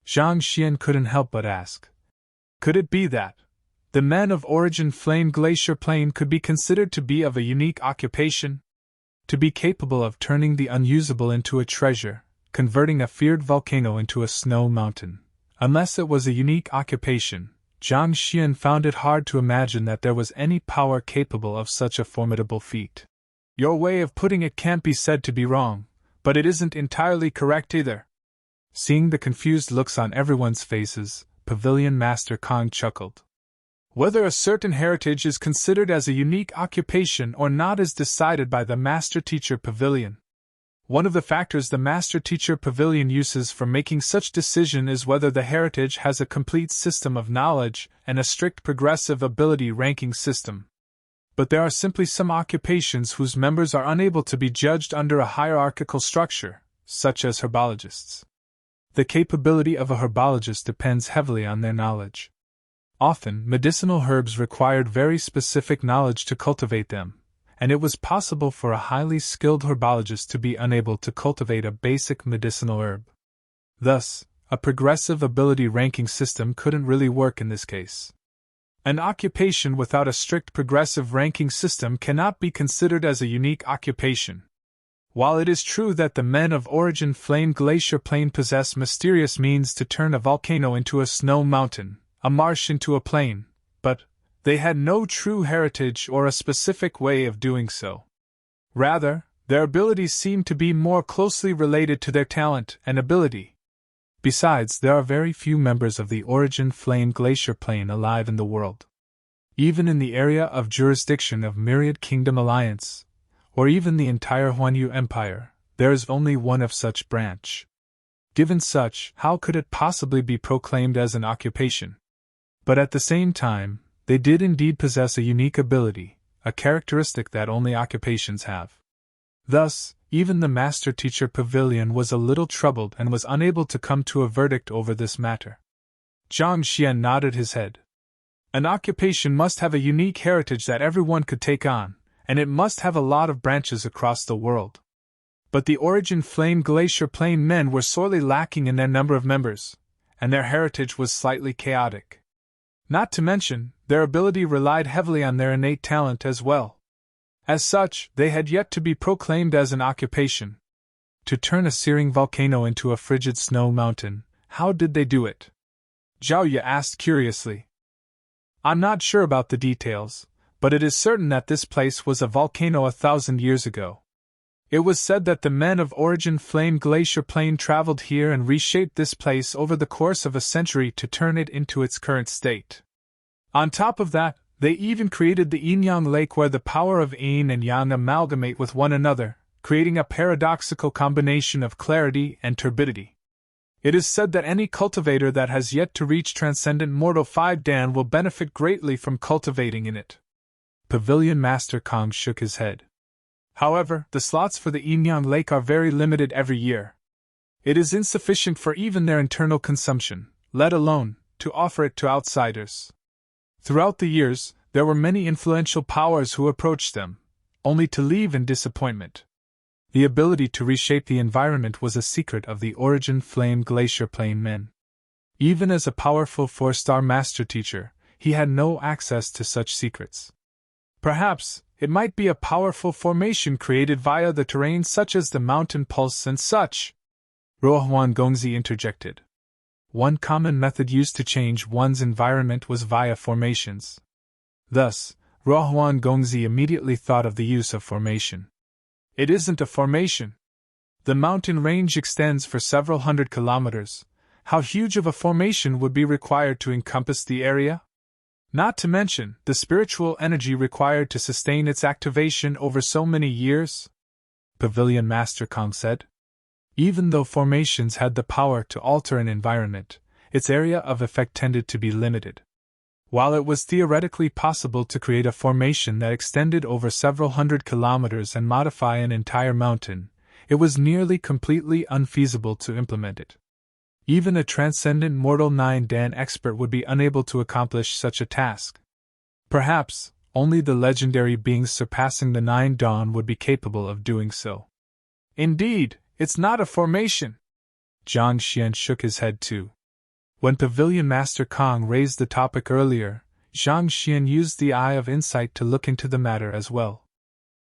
Zhang Xian couldn't help but ask, could it be that the men of Origin Flame Glacier Plain could be considered to be of a unique occupation? To be capable of turning the unusable into a treasure, converting a feared volcano into a snow mountain. Unless it was a unique occupation, Zhang Xian found it hard to imagine that there was any power capable of such a formidable feat. Your way of putting it can't be said to be wrong, but it isn't entirely correct either. Seeing the confused looks on everyone's faces, Pavilion Master Kong chuckled. Whether a certain heritage is considered as a unique occupation or not is decided by the Master Teacher Pavilion. One of the factors the Master Teacher Pavilion uses for making such decision is whether the heritage has a complete system of knowledge and a strict progressive ability ranking system. But there are simply some occupations whose members are unable to be judged under a hierarchical structure, such as herbologists. The capability of a herbologist depends heavily on their knowledge. Often, medicinal herbs required very specific knowledge to cultivate them, and it was possible for a highly skilled herbologist to be unable to cultivate a basic medicinal herb. Thus, a progressive ability ranking system couldn't really work in this case. An occupation without a strict progressive ranking system cannot be considered as a unique occupation. While it is true that the men of Origin Flame Glacier Plain possess mysterious means to turn a volcano into a snow mountain, a marsh into a plain, but they had no true heritage or a specific way of doing so. Rather, their abilities seem to be more closely related to their talent and ability. Besides, there are very few members of the Origin Flame Glacier Plain alive in the world. Even in the area of jurisdiction of Myriad Kingdom Alliance, or even the entire Huanyu Empire, there is only one of such branch. Given such, how could it possibly be proclaimed as an occupation? But at the same time, they did indeed possess a unique ability, a characteristic that only occupations have. Thus, even the Master Teacher Pavilion was a little troubled and was unable to come to a verdict over this matter. Zhang Xian nodded his head. An occupation must have a unique heritage that everyone could take on, and it must have a lot of branches across the world. But the Origin Flame Glacier Plain men were sorely lacking in their number of members, and their heritage was slightly chaotic. Not to mention, their ability relied heavily on their innate talent as well. As such, they had yet to be proclaimed as an occupation. To turn a searing volcano into a frigid snow mountain, how did they do it? Zhao Ye asked curiously. I'm not sure about the details, but it is certain that this place was a volcano 1,000 years ago. It was said that the men of Origin Flame Glacier Plain traveled here and reshaped this place over the course of a century to turn it into its current state. On top of that, they even created the Yin-Yang Lake where the power of Yin and Yang amalgamate with one another, creating a paradoxical combination of clarity and turbidity. It is said that any cultivator that has yet to reach Transcendent Mortal 5 Dan will benefit greatly from cultivating in it. Pavilion Master Kong shook his head. However, the slots for the Yin-Yang Lake are very limited every year. It is insufficient for even their internal consumption, let alone to offer it to outsiders. Throughout the years, there were many influential powers who approached them, only to leave in disappointment. The ability to reshape the environment was a secret of the Origin Flame Glacier Plain men. Even as a powerful 4-star master teacher, he had no access to such secrets. Perhaps, it might be a powerful formation created via the terrain such as the mountain pulse and such. Rohuan Gongzi interjected. One common method used to change one's environment was via formations. Thus, Rohuan Gongzi immediately thought of the use of formation. It isn't a formation. The mountain range extends for several hundred kilometers. How huge of a formation would be required to encompass the area? Not to mention the spiritual energy required to sustain its activation over so many years? Pavilion Master Kong said. Even though formations had the power to alter an environment, its area of effect tended to be limited. While it was theoretically possible to create a formation that extended over several hundred kilometers and modify an entire mountain, it was nearly completely unfeasible to implement it. Even a Transcendent Mortal 9 Dan expert would be unable to accomplish such a task. Perhaps, only the legendary beings surpassing the 9 Dawn would be capable of doing so. Indeed, it's not a formation. Zhang Xian shook his head too. When Pavilion Master Kong raised the topic earlier, Zhang Xian used the eye of insight to look into the matter as well.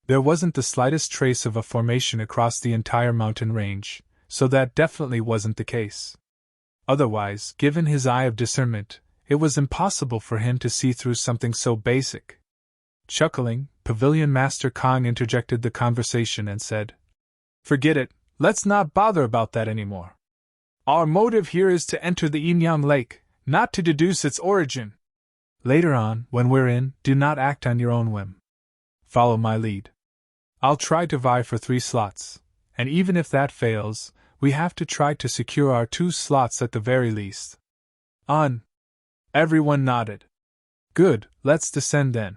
There wasn't the slightest trace of a formation across the entire mountain range, so that definitely wasn't the case. Otherwise, given his eye of discernment, it was impossible for him to see through something so basic. Chuckling, Pavilion Master Kong interjected the conversation and said, "Forget it, let's not bother about that anymore. Our motive here is to enter the Yinyang Lake, not to deduce its origin. Later on, when we're in, do not act on your own whim. Follow my lead. I'll try to vie for 3 slots, and even if that fails, we have to try to secure our 2 slots at the very least." Everyone nodded. "Good, let's descend then."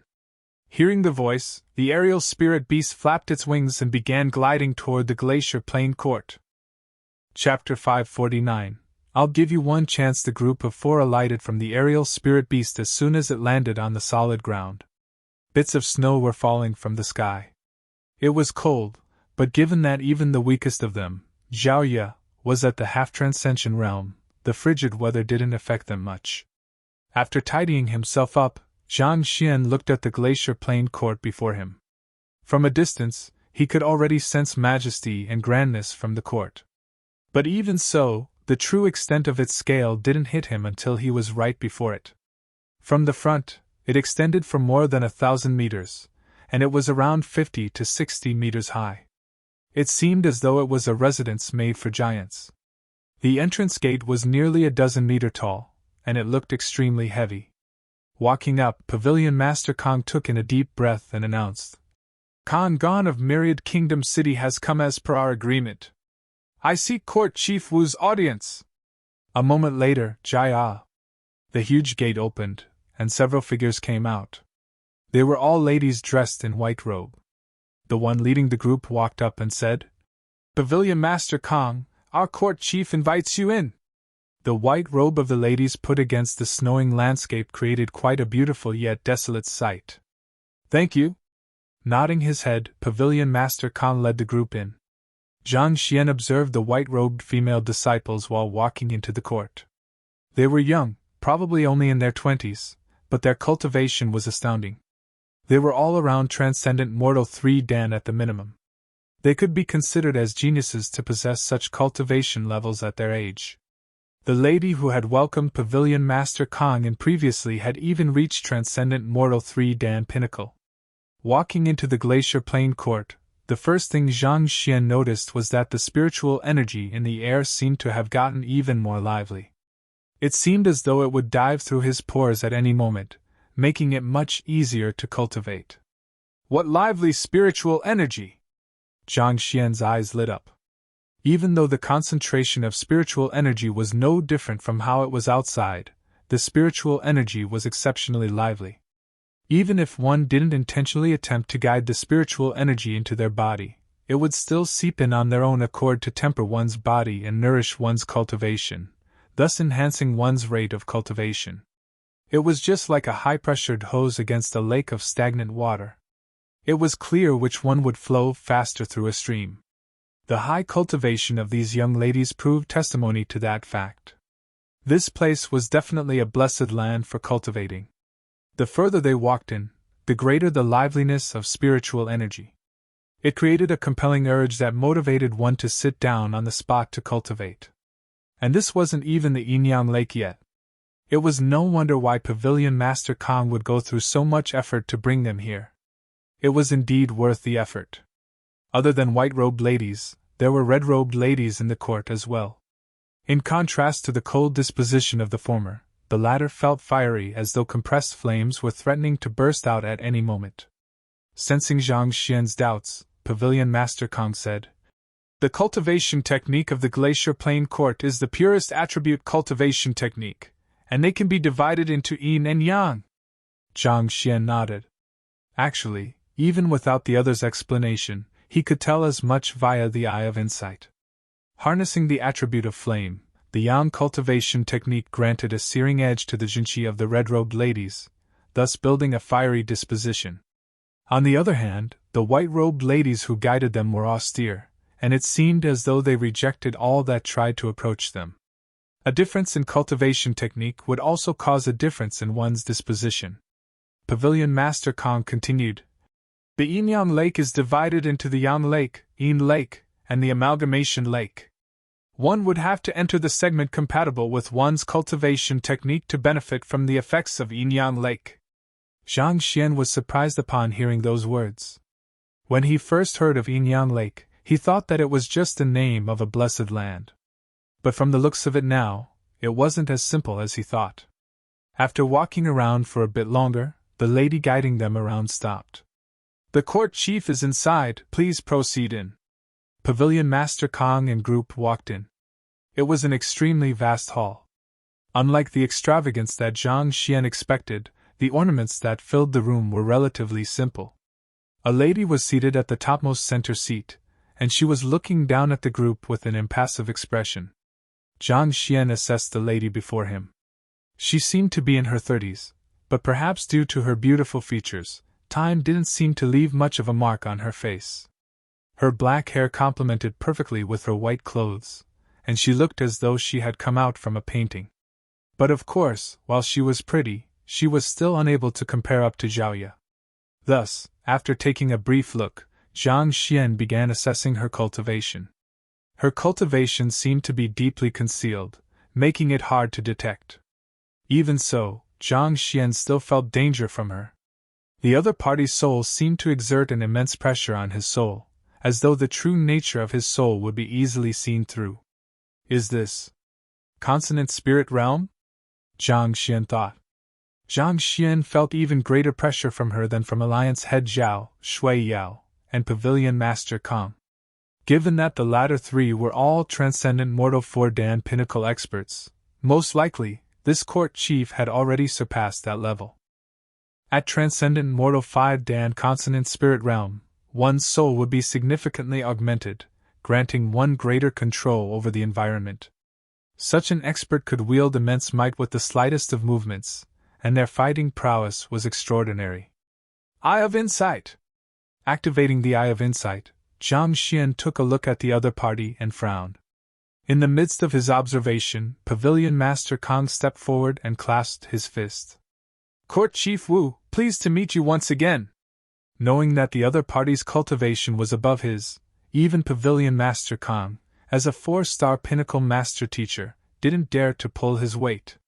Hearing the voice, the aerial spirit beast flapped its wings and began gliding toward the Glacier Plain Court. Chapter 549. I'll give you one chance. The group of 4 alighted from the aerial spirit beast as soon as it landed on the solid ground. Bits of snow were falling from the sky. It was cold, but given that even the weakest of them, Zhao Ye, was at the half-transcension realm, the frigid weather didn't affect them much. After tidying himself up, Zhang Xian looked at the Glacier Plain Court before him. From a distance, he could already sense majesty and grandness from the court. But even so, the true extent of its scale didn't hit him until he was right before it. From the front, it extended for more than 1,000 meters, and it was around 50 to 60 meters high. It seemed as though it was a residence made for giants. The entrance gate was nearly 12 meters tall, and it looked extremely heavy. Walking up, Pavilion Master Kong took in a deep breath and announced, "Kong Gon of Myriad Kingdom City has come as per our agreement. I seek Court Chief Wu's audience." A moment later, Jia. The huge gate opened, and several figures came out. They were all ladies dressed in white robe. The one leading the group walked up and said, "Pavilion Master Kong, our court chief invites you in." The white robe of the ladies put against the snowing landscape created quite a beautiful yet desolate sight. "Thank you." Nodding his head, Pavilion Master Kong led the group in. Zhang Xian observed the white-robed female disciples while walking into the court. They were young, probably only in their 20s, but their cultivation was astounding. They were all around Transcendent Mortal 3 Dan at the minimum. They could be considered as geniuses to possess such cultivation levels at their age. The lady who had welcomed Pavilion Master Kong in previously had even reached Transcendent Mortal 3 Dan pinnacle. Walking into the Glacier Plain Court, the first thing Zhang Xian noticed was that the spiritual energy in the air seemed to have gotten even more lively. It seemed as though it would dive through his pores at any moment, making it much easier to cultivate. "What lively spiritual energy!" Zhang Xian's eyes lit up. Even though the concentration of spiritual energy was no different from how it was outside, the spiritual energy was exceptionally lively. Even if one didn't intentionally attempt to guide the spiritual energy into their body, it would still seep in on their own accord to temper one's body and nourish one's cultivation, thus enhancing one's rate of cultivation. It was just like a high-pressured hose against a lake of stagnant water. It was clear which one would flow faster through a stream. The high cultivation of these young ladies proved testimony to that fact. This place was definitely a blessed land for cultivating. The further they walked in, the greater the liveliness of spiritual energy. It created a compelling urge that motivated one to sit down on the spot to cultivate. And this wasn't even the Yinyang Lake yet. It was no wonder why Pavilion Master Kong would go through so much effort to bring them here. It was indeed worth the effort. Other than white-robed ladies, there were red-robed ladies in the court as well. In contrast to the cold disposition of the former, the latter felt fiery as though compressed flames were threatening to burst out at any moment. Sensing Zhang Xian's doubts, Pavilion Master Kong said, "The cultivation technique of the Glacier Plain Court is the purest attribute cultivation technique, and they can be divided into yin and yang." Zhang Xian nodded. Actually, even without the other's explanation, he could tell as much via the eye of insight. Harnessing the attribute of flame, the yang cultivation technique granted a searing edge to the jinqi of the red-robed ladies, thus building a fiery disposition. On the other hand, the white-robed ladies who guided them were austere, and it seemed as though they rejected all that tried to approach them. A difference in cultivation technique would also cause a difference in one's disposition. Pavilion Master Kong continued, "The Yinyang Lake is divided into the Yang Lake, Yin Lake, and the Amalgamation Lake. One would have to enter the segment compatible with one's cultivation technique to benefit from the effects of Yinyang Lake." Zhang Xian was surprised upon hearing those words. When he first heard of Yinyang Lake, he thought that it was just the name of a blessed land. But from the looks of it now, it wasn't as simple as he thought. After walking around for a bit longer, the lady guiding them around stopped. "The court chief is inside, please proceed in." Pavilion Master Kong and group walked in. It was an extremely vast hall. Unlike the extravagance that Zhang Xian expected, the ornaments that filled the room were relatively simple. A lady was seated at the topmost center seat, and she was looking down at the group with an impassive expression. Zhang Xian assessed the lady before him. She seemed to be in her 30s, but perhaps due to her beautiful features, time didn't seem to leave much of a mark on her face. Her black hair complemented perfectly with her white clothes, and she looked as though she had come out from a painting. But of course, while she was pretty, she was still unable to compare up to Zhaoye. Thus, after taking a brief look, Zhang Xian began assessing her cultivation. Her cultivation seemed to be deeply concealed, making it hard to detect. Even so, Zhang Xian still felt danger from her. The other party's soul seemed to exert an immense pressure on his soul, as though the true nature of his soul would be easily seen through. Is this consonant spirit realm? Zhang Xian thought. Zhang Xian felt even greater pressure from her than from Alliance Head Zhao, Shui Yao, and Pavilion Master Kong. Given that the latter three were all Transcendent Mortal 4 Dan Pinnacle experts, most likely, this court chief had already surpassed that level. At Transcendent Mortal 5 Dan Consonant Spirit Realm, one's soul would be significantly augmented, granting one greater control over the environment. Such an expert could wield immense might with the slightest of movements, and their fighting prowess was extraordinary. Eye of Insight! Activating the Eye of Insight, Zhang Xian took a look at the other party and frowned. In the midst of his observation, Pavilion Master Kong stepped forward and clasped his fist. "Court Chief Wu, pleased to meet you once again." Knowing that the other party's cultivation was above his, even Pavilion Master Kong, as a 4-star Pinnacle Master Teacher, didn't dare to pull his weight.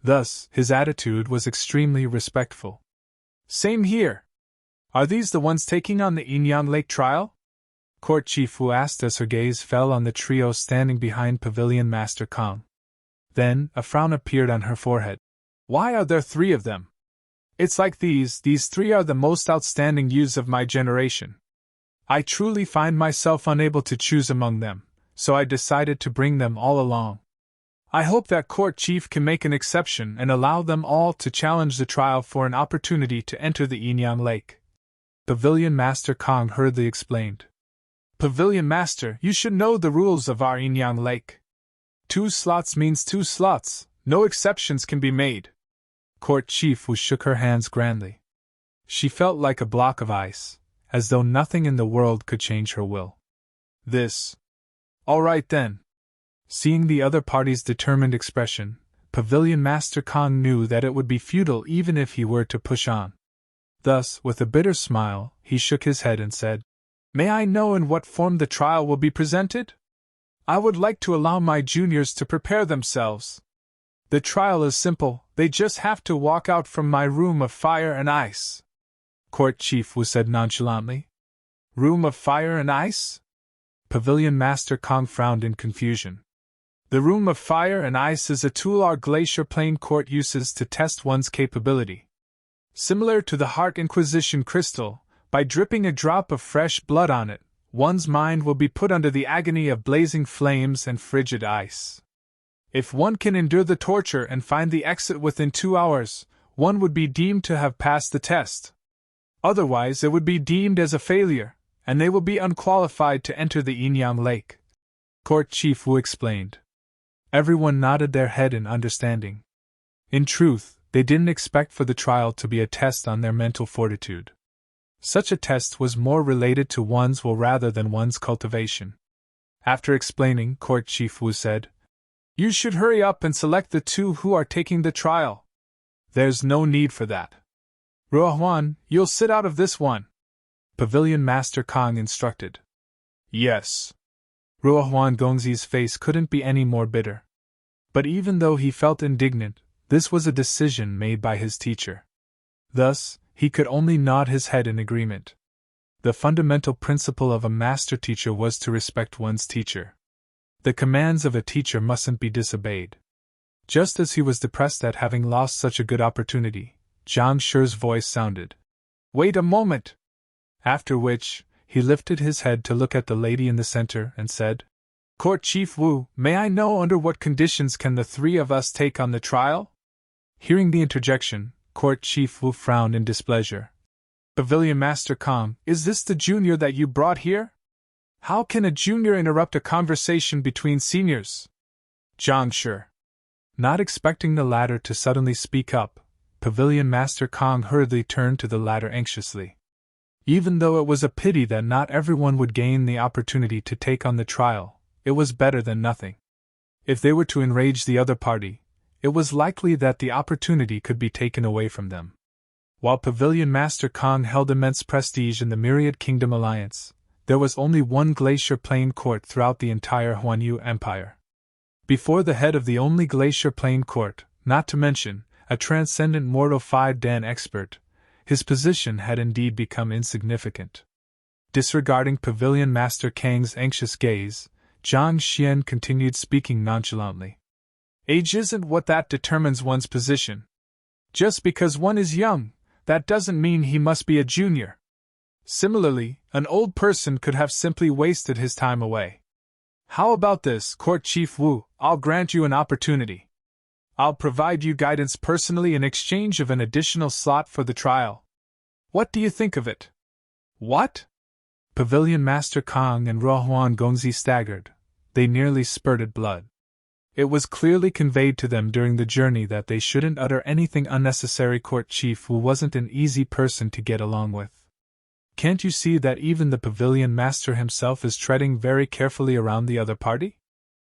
Thus, his attitude was extremely respectful. "Same here. Are these the ones taking on the Yinyang Lake trial?" Court Chief Wu asked as her gaze fell on the trio standing behind Pavilion Master Kong. Then, a frown appeared on her forehead. "Why are there 3 of them? It's like these 3 are the most outstanding youths of my generation. I truly find myself unable to choose among them, so I decided to bring them all along. I hope that Court Chief can make an exception and allow them all to challenge the trial for an opportunity to enter the Yinyang Lake." Pavilion Master Kong hurriedly explained. "Pavilion Master, you should know the rules of our Yinyang Lake. 2 slots means 2 slots, no exceptions can be made." Court Chief Wu shook her hands grandly. She felt like a block of ice, as though nothing in the world could change her will. "This. All right then." Seeing the other party's determined expression, Pavilion Master Kong knew that it would be futile even if he were to push on. Thus, with a bitter smile, he shook his head and said, "May I know in what form the trial will be presented? I would like to allow my juniors to prepare themselves. The trial is simple, they just have to walk out from my room of fire and ice." Court Chief Wu said nonchalantly. "Room of fire and ice?" Pavilion Master Kong frowned in confusion. "The Room of Fire and Ice is a tool our Glacier Plain Court uses to test one's capability. Similar to the Heart Inquisition crystal, by dripping a drop of fresh blood on it, one's mind will be put under the agony of blazing flames and frigid ice. If one can endure the torture and find the exit within 2 hours, one would be deemed to have passed the test. Otherwise, it would be deemed as a failure, and they will be unqualified to enter the Yinyang Lake." Court Chief Wu explained. Everyone nodded their head in understanding. In truth, they didn't expect for the trial to be a test on their mental fortitude. Such a test was more related to one's will rather than one's cultivation. After explaining, Court Chief Wu said, "You should hurry up and select the 2 who are taking the trial." "There's no need for that. Ruohuan, you'll sit out of this one," Pavilion Master Kong instructed. "Yes." Ruohuan Gongzi's face couldn't be any more bitter. But even though he felt indignant, this was a decision made by his teacher. Thus, he could only nod his head in agreement. The fundamental principle of a master teacher was to respect one's teacher. The commands of a teacher mustn't be disobeyed. Just as he was depressed at having lost such a good opportunity, Zhang Shi's voice sounded. "Wait a moment!" After which, he lifted his head to look at the lady in the center and said, "Court Chief Wu, may I know under what conditions can the three of us take on the trial?" Hearing the interjection, Court Chief Wu frowned in displeasure. "Pavilion Master Kong, is this the junior that you brought here? How can a junior interrupt a conversation between seniors?" Zhang Shi. Not expecting the latter to suddenly speak up, Pavilion Master Kong hurriedly turned to the latter anxiously. Even though it was a pity that not everyone would gain the opportunity to take on the trial, it was better than nothing. If they were to enrage the other party, it was likely that the opportunity could be taken away from them. While Pavilion Master Kong held immense prestige in the Myriad Kingdom Alliance, there was only one Glacier Plain court throughout the entire Huanyu Empire. Before the head of the only Glacier Plain court, not to mention a transcendent mortal 5-dan expert, his position had indeed become insignificant. Disregarding Pavilion Master Kang's anxious gaze, Zhang Xian continued speaking nonchalantly. "Age isn't what that determines one's position. Just because one is young, that doesn't mean he must be a junior. Similarly, an old person could have simply wasted his time away. How about this, Court Chief Wu? I'll grant you an opportunity. I'll provide you guidance personally in exchange of an additional slot for the trial. What do you think of it?" "What?" Pavilion Master Kong and Ruohuan Gongzi staggered. They nearly spurted blood. It was clearly conveyed to them during the journey that they shouldn't utter anything unnecessary. Court Chief Wu wasn't an easy person to get along with. Can't you see that even the Pavilion Master himself is treading very carefully around the other party?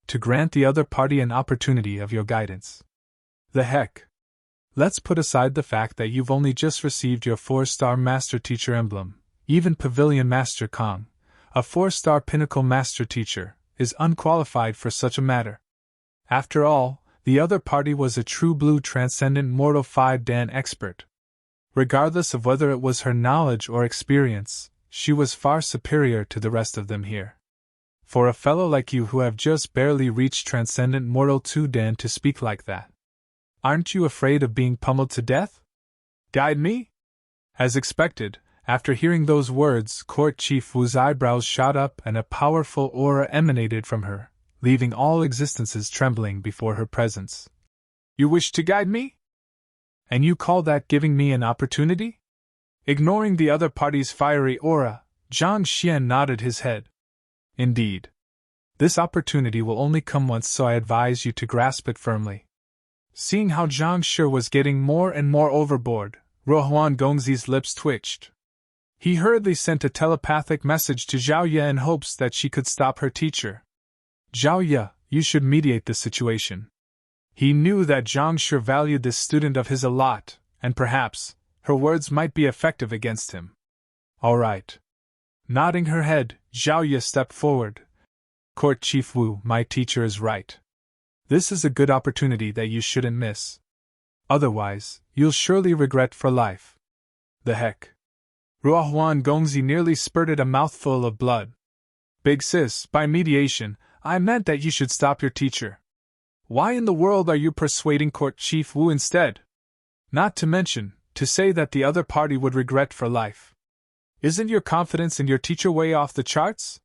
To grant the other party an opportunity of your guidance. The heck? Let's put aside the fact that you've only just received your 4-star Master Teacher emblem. Even Pavilion Master Kong, a 4-star Pinnacle Master Teacher, is unqualified for such a matter. After all, the other party was a true blue transcendent mortal 5-dan expert. Regardless of whether it was her knowledge or experience, she was far superior to the rest of them here. For a fellow like you who have just barely reached transcendent mortal 2-dan to speak like that. Aren't you afraid of being pummeled to death? Guide me? As expected, after hearing those words, Court Chief Wu's eyebrows shot up and a powerful aura emanated from her, leaving all existences trembling before her presence. You wish to guide me? And you call that giving me an opportunity? Ignoring the other party's fiery aura, Zhang Xian nodded his head. Indeed. This opportunity will only come once, so I advise you to grasp it firmly. Seeing how Zhang Shi was getting more and more overboard, Ruohuan Gongzi's lips twitched. He hurriedly sent a telepathic message to Zhao Ye in hopes that she could stop her teacher. Zhao Ye, you should mediate the situation. He knew that Zhang Shi valued this student of his a lot, and perhaps her words might be effective against him. All right. Nodding her head, Zhao Ye stepped forward. Court Chief Wu, my teacher is right. This is a good opportunity that you shouldn't miss. Otherwise, you'll surely regret for life. The heck? Ruohuan Gongzi nearly spurted a mouthful of blood. Big sis, by mediation, I meant that you should stop your teacher. Why in the world are you persuading Court Chief Wu instead? Not to mention, to say that the other party would regret for life. Isn't your confidence in your teacher way off the charts?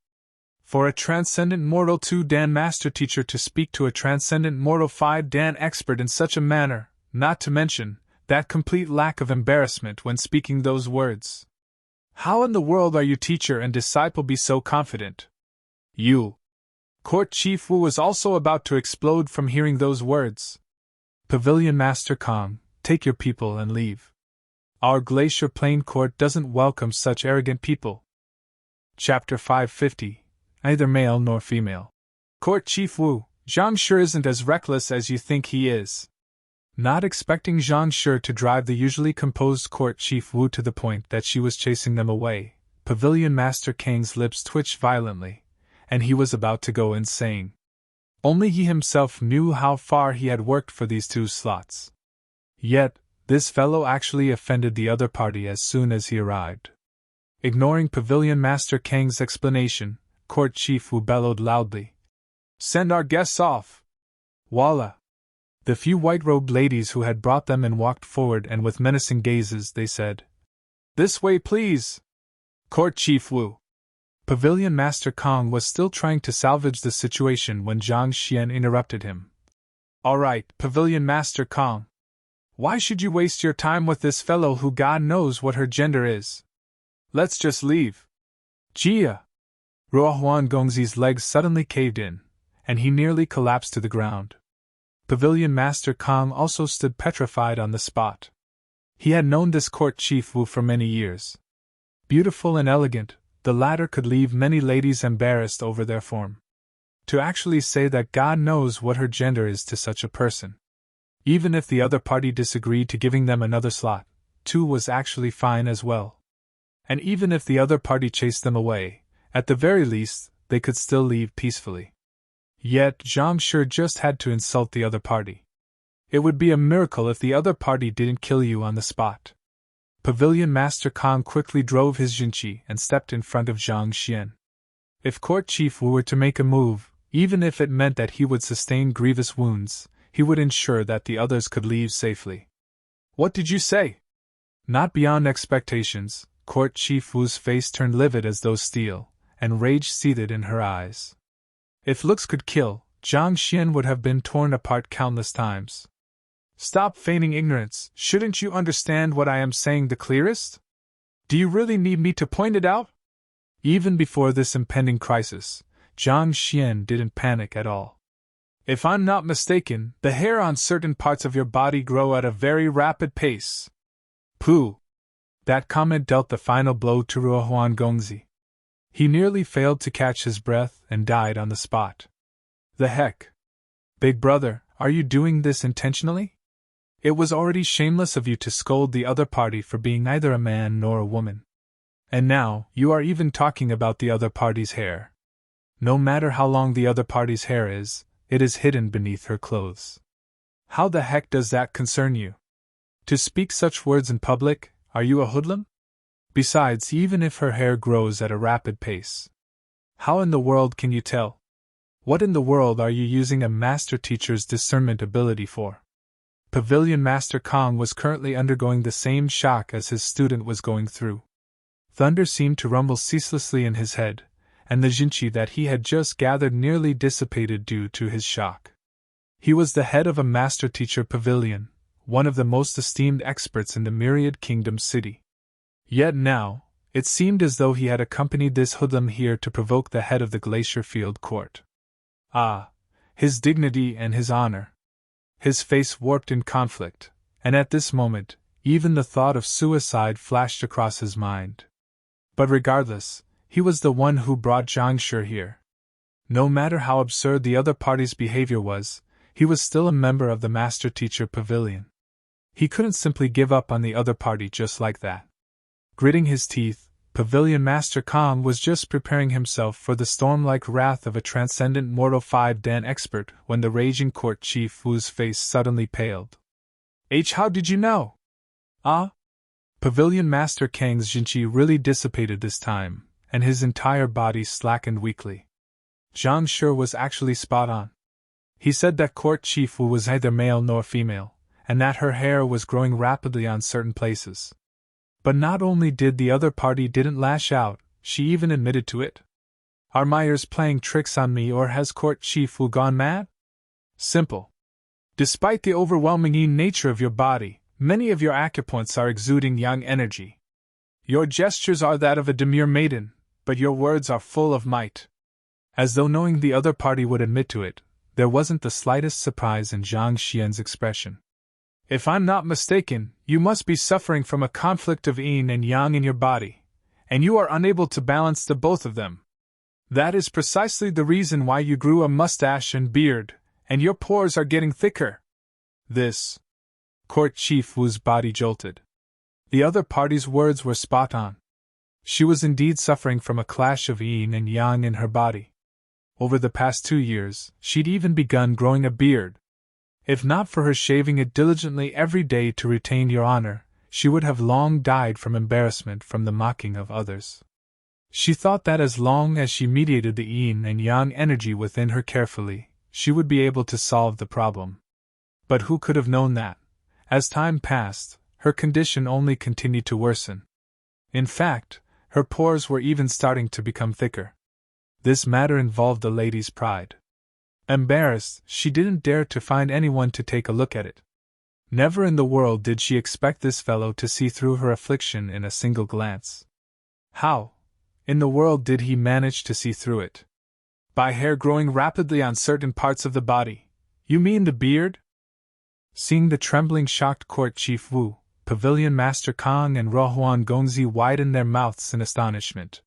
For a transcendent mortal 2-dan master teacher to speak to a transcendent mortal 5-dan expert in such a manner, not to mention that complete lack of embarrassment when speaking those words. How in the world are you teacher and disciple be so confident? You. Court Chief Wu was also about to explode from hearing those words. Pavilion Master Kong, take your people and leave. Our Glacier Plain Court doesn't welcome such arrogant people. Chapter 550. Neither male nor female. Court Chief Wu, Zhang Shi isn't as reckless as you think he is. Not expecting Zhang Shi to drive the usually composed Court Chief Wu to the point that she was chasing them away, Pavilion Master Kang's lips twitched violently, and he was about to go insane. Only he himself knew how far he had worked for these 2 slots. Yet, This fellow actually offended the other party as soon as he arrived. Ignoring Pavilion Master Kang's explanation, Court Chief Wu bellowed loudly. Send our guests off! Voila! The few white-robed ladies who had brought them in walked forward, and with menacing gazes they said, This way, please! Court Chief Wu. Pavilion Master Kang was still trying to salvage the situation when Zhang Xian interrupted him. All right, Pavilion Master Kang. Why should you waste your time with this fellow who God knows what her gender is? Let's just leave. Jia! Ruo Huan Gongzi's legs suddenly caved in, and he nearly collapsed to the ground. Pavilion Master Kang also stood petrified on the spot. He had known this court chief Wu for many years. Beautiful and elegant, the latter could leave many ladies embarrassed over their form. To actually say that God knows what her gender is to such a person. Even if the other party disagreed to giving them another slot, 2 was actually fine as well. And even if the other party chased them away, at the very least, they could still leave peacefully. Yet Zhang Shi just had to insult the other party. It would be a miracle if the other party didn't kill you on the spot. Pavilion Master Kang quickly drove his Jinqi and stepped in front of Zhang Xian. If Court Chief Wu were to make a move, even if it meant that he would sustain grievous wounds, he would ensure that the others could leave safely. What did you say? Not beyond expectations, Court Chief Wu's face turned livid as though steel, and rage seethed in her eyes. If looks could kill, Zhang Xian would have been torn apart countless times. Stop feigning ignorance, shouldn't you understand what I am saying the clearest? Do you really need me to point it out? Even before this impending crisis, Zhang Xian didn't panic at all. If I'm not mistaken, the hair on certain parts of your body grow at a very rapid pace. Pooh! That comment dealt the final blow to Ruo Huan Gongzi. He nearly failed to catch his breath and died on the spot. The heck? Big brother, are you doing this intentionally? It was already shameless of you to scold the other party for being neither a man nor a woman. And now, you are even talking about the other party's hair. No matter how long the other party's hair is, it is hidden beneath her clothes. How the heck does that concern you? To speak such words in public, are you a hoodlum? Besides, even if her hair grows at a rapid pace, how in the world can you tell? What in the world are you using a master teacher's discernment ability for? Pavilion Master Kang was currently undergoing the same shock as his student was going through. Thunder seemed to rumble ceaselessly in his head, and the Jinqi that he had just gathered nearly dissipated due to his shock. He was the head of a master teacher pavilion, one of the most esteemed experts in the Myriad Kingdom city. Yet now, it seemed as though he had accompanied this hoodlum here to provoke the head of the Glacier Field Court. Ah, his dignity and his honor. His face warped in conflict, and at this moment, even the thought of suicide flashed across his mind. But regardless, he was the one who brought Zhang Shi here. No matter how absurd the other party's behavior was, he was still a member of the Master Teacher Pavilion. He couldn't simply give up on the other party just like that. Gritting his teeth, Pavilion Master Kang was just preparing himself for the storm-like wrath of a transcendent mortal 5-dan expert when the raging court chief Wu's face suddenly paled. How did you know? Ah? Pavilion Master Kang's Jinqi really dissipated this time, and his entire body slackened weakly. Zhang Shi was actually spot on. He said that court chief Wu was neither male nor female, and that her hair was growing rapidly on certain places. But not only did the other party didn't lash out, she even admitted to it. Are Myers playing tricks on me, or has Court Chief Wu gone mad? Simple. Despite the overwhelming yin nature of your body, many of your acupoints are exuding yang energy. Your gestures are that of a demure maiden, but your words are full of might. As though knowing the other party would admit to it, there wasn't the slightest surprise in Zhang Xian's expression. If I'm not mistaken, you must be suffering from a conflict of yin and yang in your body, and you are unable to balance the both of them. That is precisely the reason why you grew a mustache and beard, and your pores are getting thicker. This. Court Chief Wu's body jolted. The other party's words were spot on. She was indeed suffering from a clash of yin and yang in her body. Over the past 2 years, she'd even begun growing a beard. If not for her shaving it diligently every day to retain your honor, she would have long died from embarrassment from the mocking of others. She thought that as long as she mediated the yin and yang energy within her carefully, she would be able to solve the problem. But who could have known that, as time passed, her condition only continued to worsen? In fact, her pores were even starting to become thicker. This matter involved the lady's pride. Embarrassed, she didn't dare to find anyone to take a look at it. Never in the world did she expect this fellow to see through her affliction in a single glance. How, in the world, did he manage to see through it? By hair growing rapidly on certain parts of the body. You mean the beard? Seeing the trembling, shocked court chief Wu, Pavilion Master Kang and Rohuan Gongzi widened their mouths in astonishment.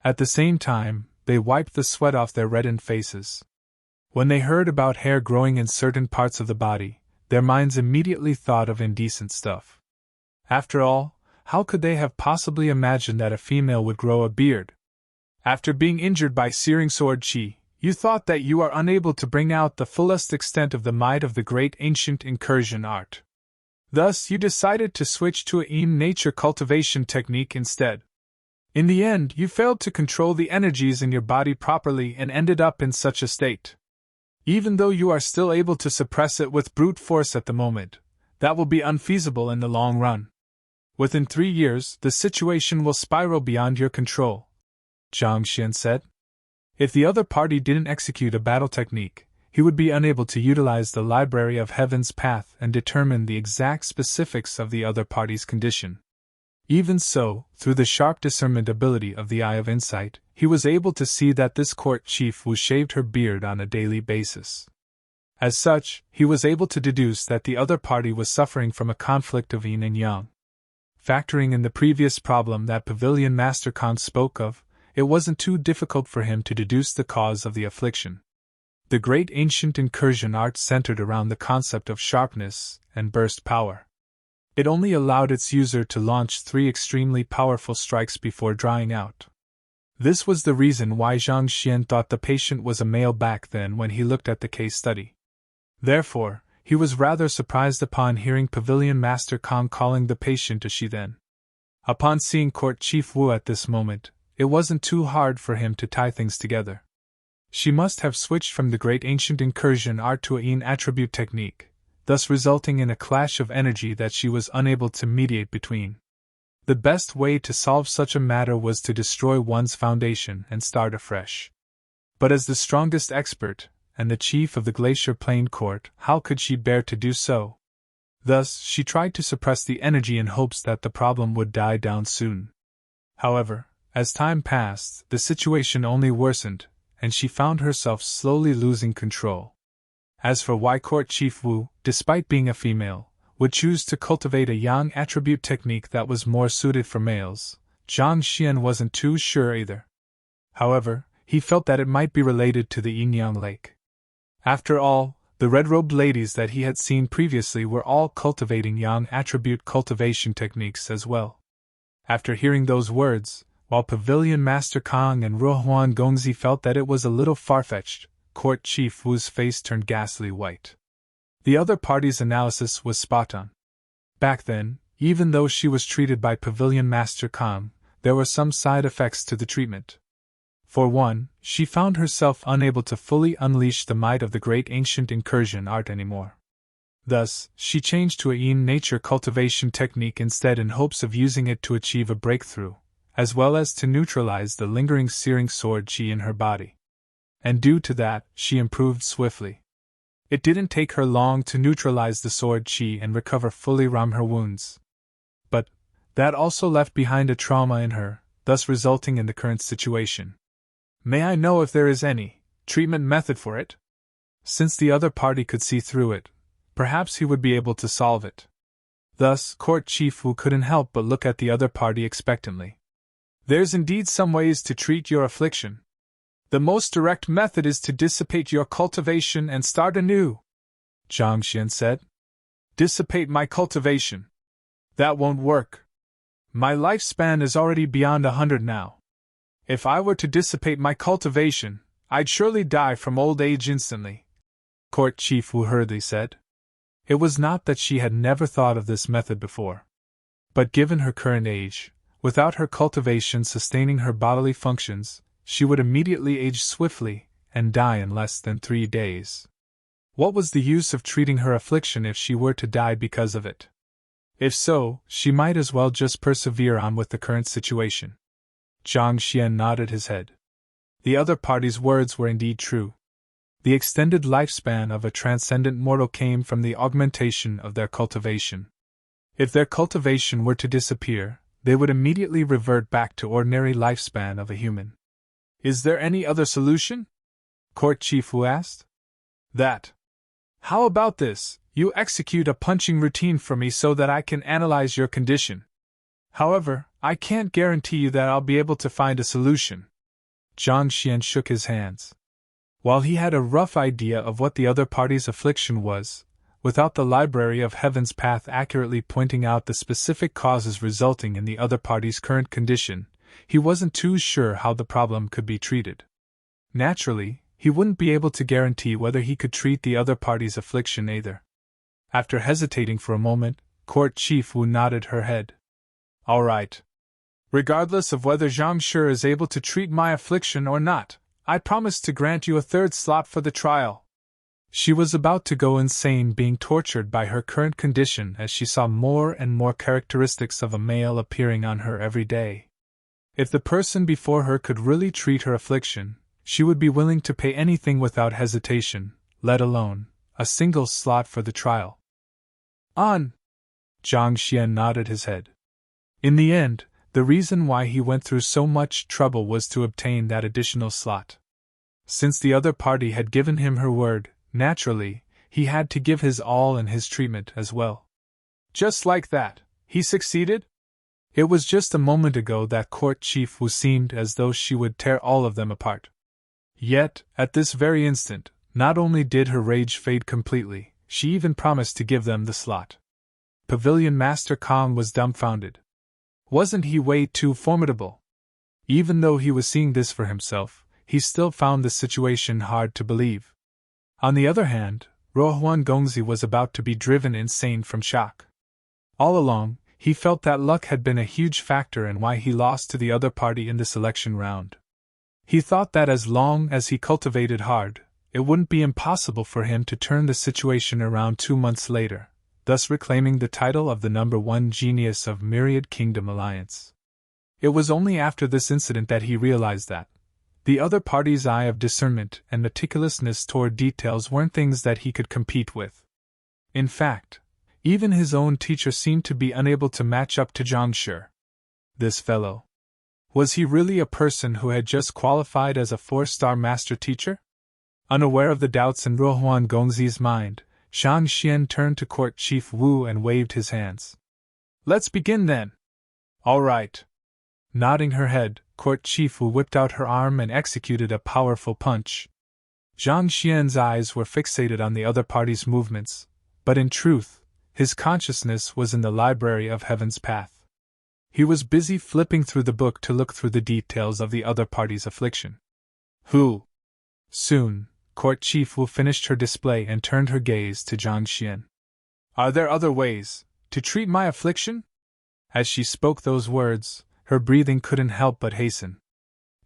At the same time, they wiped the sweat off their reddened faces. When they heard about hair growing in certain parts of the body, their minds immediately thought of indecent stuff. After all, how could they have possibly imagined that a female would grow a beard? After being injured by searing sword chi, you thought that you are unable to bring out the fullest extent of the might of the great ancient incursion art. Thus, you decided to switch to a yin nature cultivation technique instead. In the end, you failed to control the energies in your body properly and ended up in such a state. Even though you are still able to suppress it with brute force at the moment, that will be unfeasible in the long run. Within 3 years, the situation will spiral beyond your control, Zhang Xian said. If the other party didn't execute a battle technique, he would be unable to utilize the Library of Heaven's path and determine the exact specifics of the other party's condition. Even so, through the sharp discernment ability of the Eye of Insight, he was able to see that this court chief Wu shaved her beard on a daily basis. As such, he was able to deduce that the other party was suffering from a conflict of yin and yang. Factoring in the previous problem that Pavilion Master Khan spoke of, it wasn't too difficult for him to deduce the cause of the affliction. The great ancient incursion art centered around the concept of sharpness and burst power. It only allowed its user to launch 3 extremely powerful strikes before drying out. This was the reason why Zhang Xian thought the patient was a male back then when he looked at the case study. Therefore, he was rather surprised upon hearing Pavilion Master Kang calling the patient a she then. Upon seeing Court Chief Wu at this moment, it wasn't too hard for him to tie things together. She must have switched from the great ancient incursion art to a yin attribute technique, thus resulting in a clash of energy that she was unable to mediate between. The best way to solve such a matter was to destroy one's foundation and start afresh. But as the strongest expert, and the chief of the Glacier Plain Court, how could she bear to do so? Thus, she tried to suppress the energy in hopes that the problem would die down soon. However, as time passed, the situation only worsened, and she found herself slowly losing control. As for why Court Chief Wu, despite being a female, would choose to cultivate a yang attribute technique that was more suited for males, Zhang Xian wasn't too sure either. However, he felt that it might be related to the yin-yang lake. After all, the red-robed ladies that he had seen previously were all cultivating yang attribute cultivation techniques as well. After hearing those words, while Pavilion Master Kang and Rohuan Gongzi felt that it was a little far-fetched, Court Chief Wu's face turned ghastly white. The other party's analysis was spot on. Back then, even though she was treated by Pavilion Master Kang, there were some side effects to the treatment. For one, she found herself unable to fully unleash the might of the great ancient incursion art anymore. Thus, she changed to a yin nature cultivation technique instead in hopes of using it to achieve a breakthrough, as well as to neutralize the lingering searing sword chi in her body. And due to that, she improved swiftly. It didn't take her long to neutralize the sword chi and recover fully from her wounds. But that also left behind a trauma in her, thus resulting in the current situation. May I know if there is any treatment method for it? Since the other party could see through it, perhaps he would be able to solve it. Thus, Court Chief Wu couldn't help but look at the other party expectantly. There's indeed some ways to treat your affliction. The most direct method is to dissipate your cultivation and start anew, Zhang Xian said. Dissipate my cultivation. That won't work. My lifespan is already beyond 100 now. If I were to dissipate my cultivation, I'd surely die from old age instantly, Court Chief Wu hurriedly said. It was not that she had never thought of this method before. But given her current age, without her cultivation sustaining her bodily functions, she would immediately age swiftly and die in less than 3 days. What was the use of treating her affliction if she were to die because of it? If so, she might as well just persevere on with the current situation. Zhang Xian nodded his head. The other party's words were indeed true. The extended lifespan of a transcendent mortal came from the augmentation of their cultivation. If their cultivation were to disappear, they would immediately revert back to ordinary lifespan of a human. Is there any other solution? Court Chief Wu asked. That. How about this? You execute a punching routine for me so that I can analyze your condition. However, I can't guarantee you that I'll be able to find a solution. Zhang Xian shook his hands. While he had a rough idea of what the other party's affliction was, without the Library of Heaven's path accurately pointing out the specific causes resulting in the other party's current condition, he wasn't too sure how the problem could be treated. Naturally, he wouldn't be able to guarantee whether he could treat the other party's affliction either. After hesitating for a moment, Court Chief Wu nodded her head. All right. Regardless of whether Zhang Shi is able to treat my affliction or not, I promise to grant you a 3rd slot for the trial. She was about to go insane being tortured by her current condition as she saw more and more characteristics of a male appearing on her every day. If the person before her could really treat her affliction, she would be willing to pay anything without hesitation, let alone a single slot for the trial. On! Zhang Xian nodded his head. In the end, the reason why he went through so much trouble was to obtain that additional slot. Since the other party had given him her word, naturally, he had to give his all in his treatment as well. Just like that, he succeeded? It was just a moment ago that Court Chief Wu seemed as though she would tear all of them apart. Yet, at this very instant, not only did her rage fade completely, she even promised to give them the slot. Pavilion Master Kong was dumbfounded. Wasn't he way too formidable? Even though he was seeing this for himself, he still found the situation hard to believe. On the other hand, Rohuan Gongzi was about to be driven insane from shock. All along, he felt that luck had been a huge factor in why he lost to the other party in the selection round. He thought that as long as he cultivated hard, it wouldn't be impossible for him to turn the situation around 2 months later, thus reclaiming the title of the #1 genius of Myriad Kingdom Alliance. It was only after this incident that he realized that the other party's eye of discernment and meticulousness toward details weren't things that he could compete with. In fact, even his own teacher seemed to be unable to match up to Zhang Shi. This fellow. Was he really a person who had just qualified as a 4-star master teacher? Unaware of the doubts in Rohuan Gongzi's mind, Zhang Xian turned to Court Chief Wu and waved his hands. Let's begin then. All right. Nodding her head, Court Chief Wu whipped out her arm and executed a powerful punch. Zhang Xian's eyes were fixated on the other party's movements, but in truth, his consciousness was in the Library of Heaven's path. He was busy flipping through the book to look through the details of the other party's affliction. Who? Soon, Court Chief Wu finished her display and turned her gaze to Zhang Xian. Are there other ways to treat my affliction? As she spoke those words, her breathing couldn't help but hasten.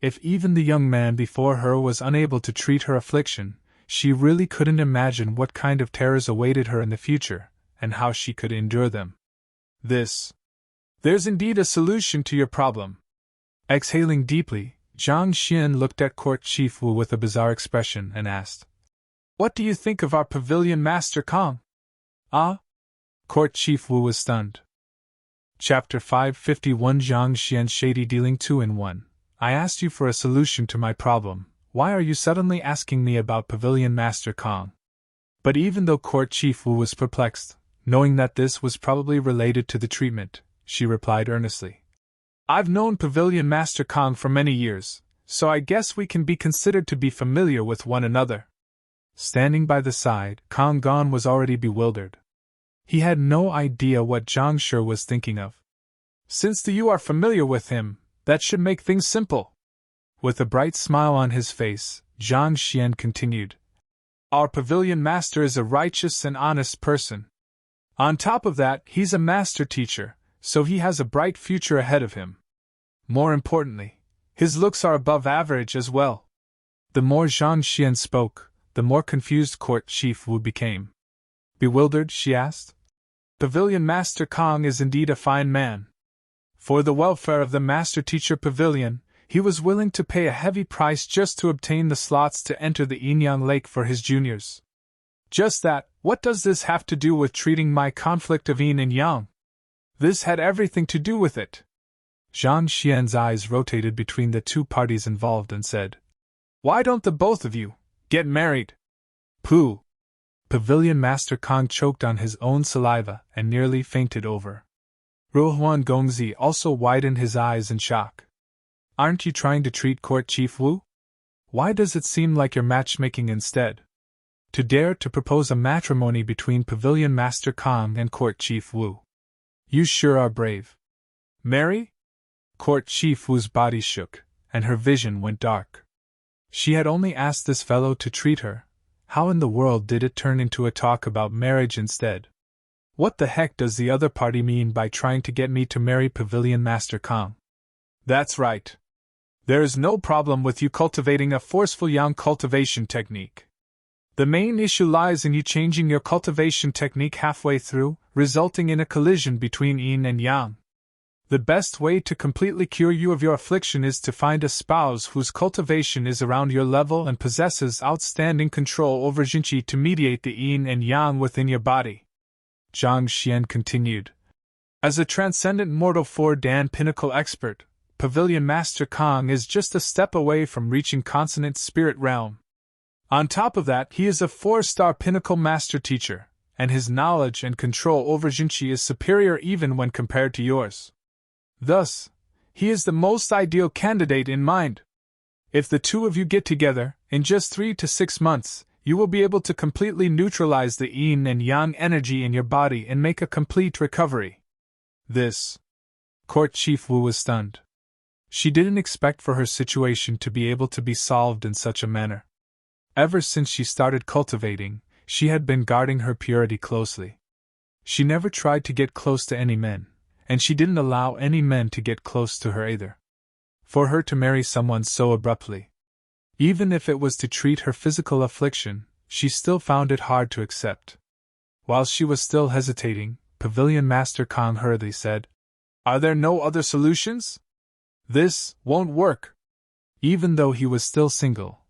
If even the young man before her was unable to treat her affliction, she really couldn't imagine what kind of terrors awaited her in the future, and how she could endure them. There's indeed a solution to your problem. Exhaling deeply, Zhang Xian looked at Court Chief Wu with a bizarre expression and asked, What do you think of our Pavilion Master Kong? Ah? Court Chief Wu was stunned. Chapter 551 Zhang Xian Shady Dealing 2-in-1. I asked you for a solution to my problem. Why are you suddenly asking me about Pavilion Master Kong? But even though Court Chief Wu was perplexed, knowing that this was probably related to the treatment, she replied earnestly. I've known Pavilion Master Kong for many years, so I guess we can be considered to be familiar with one another. Standing by the side, Kong Gon was already bewildered. He had no idea what Zhang Shi was thinking of. Since you are familiar with him, that should make things simple. With a bright smile on his face, Zhang Xian continued. Our Pavilion Master is a righteous and honest person, On top of that, he's a master teacher, so he has a bright future ahead of him. More importantly, his looks are above average as well. The more Zhang Xian spoke, the more confused Court Chief Wu became. Bewildered, she asked. Pavilion Master Kong is indeed a fine man. For the welfare of the Master Teacher Pavilion, he was willing to pay a heavy price just to obtain the slots to enter the Yinyang Lake for his juniors. Just that, what does this have to do with treating my conflict of yin and yang? This had everything to do with it. Zhang Xian's eyes rotated between the two parties involved and said, Why don't the both of you get married? Pooh! Pavilion Master Kong choked on his own saliva and nearly fainted over. Ruohuan Gongzi also widened his eyes in shock. Aren't you trying to treat Court Chief Wu? Why does it seem like you're matchmaking instead? To dare to propose a matrimony between Pavilion Master Kong and Court Chief Wu. You sure are brave. Marry? Court Chief Wu's body shook, and her vision went dark. She had only asked this fellow to treat her. How in the world did it turn into a talk about marriage instead? What the heck does the other party mean by trying to get me to marry Pavilion Master Kong? That's right. There is no problem with you cultivating a forceful yang cultivation technique. The main issue lies in you changing your cultivation technique halfway through, resulting in a collision between yin and yang. The best way to completely cure you of your affliction is to find a spouse whose cultivation is around your level and possesses outstanding control over Jinqi to mediate the yin and yang within your body. Zhang Xian continued. As a transcendent mortal 4-Dan pinnacle expert, Pavilion Master Kong is just a step away from reaching consonant spirit realm. On top of that, he is a 4-star pinnacle master teacher, and his knowledge and control over Jinqi is superior even when compared to yours. Thus, he is the most ideal candidate in mind. If the two of you get together, in just 3 to 6 months, you will be able to completely neutralize the yin and yang energy in your body and make a complete recovery. This. Court Chief Wu was stunned. She didn't expect for her situation to be able to be solved in such a manner. Ever since she started cultivating, she had been guarding her purity closely. She never tried to get close to any men, and she didn't allow any men to get close to her either. For her to marry someone so abruptly, even if it was to treat her physical affliction, she still found it hard to accept. While she was still hesitating, Pavilion Master Kong hurriedly said, Are there no other solutions? This won't work. Even though he was still single,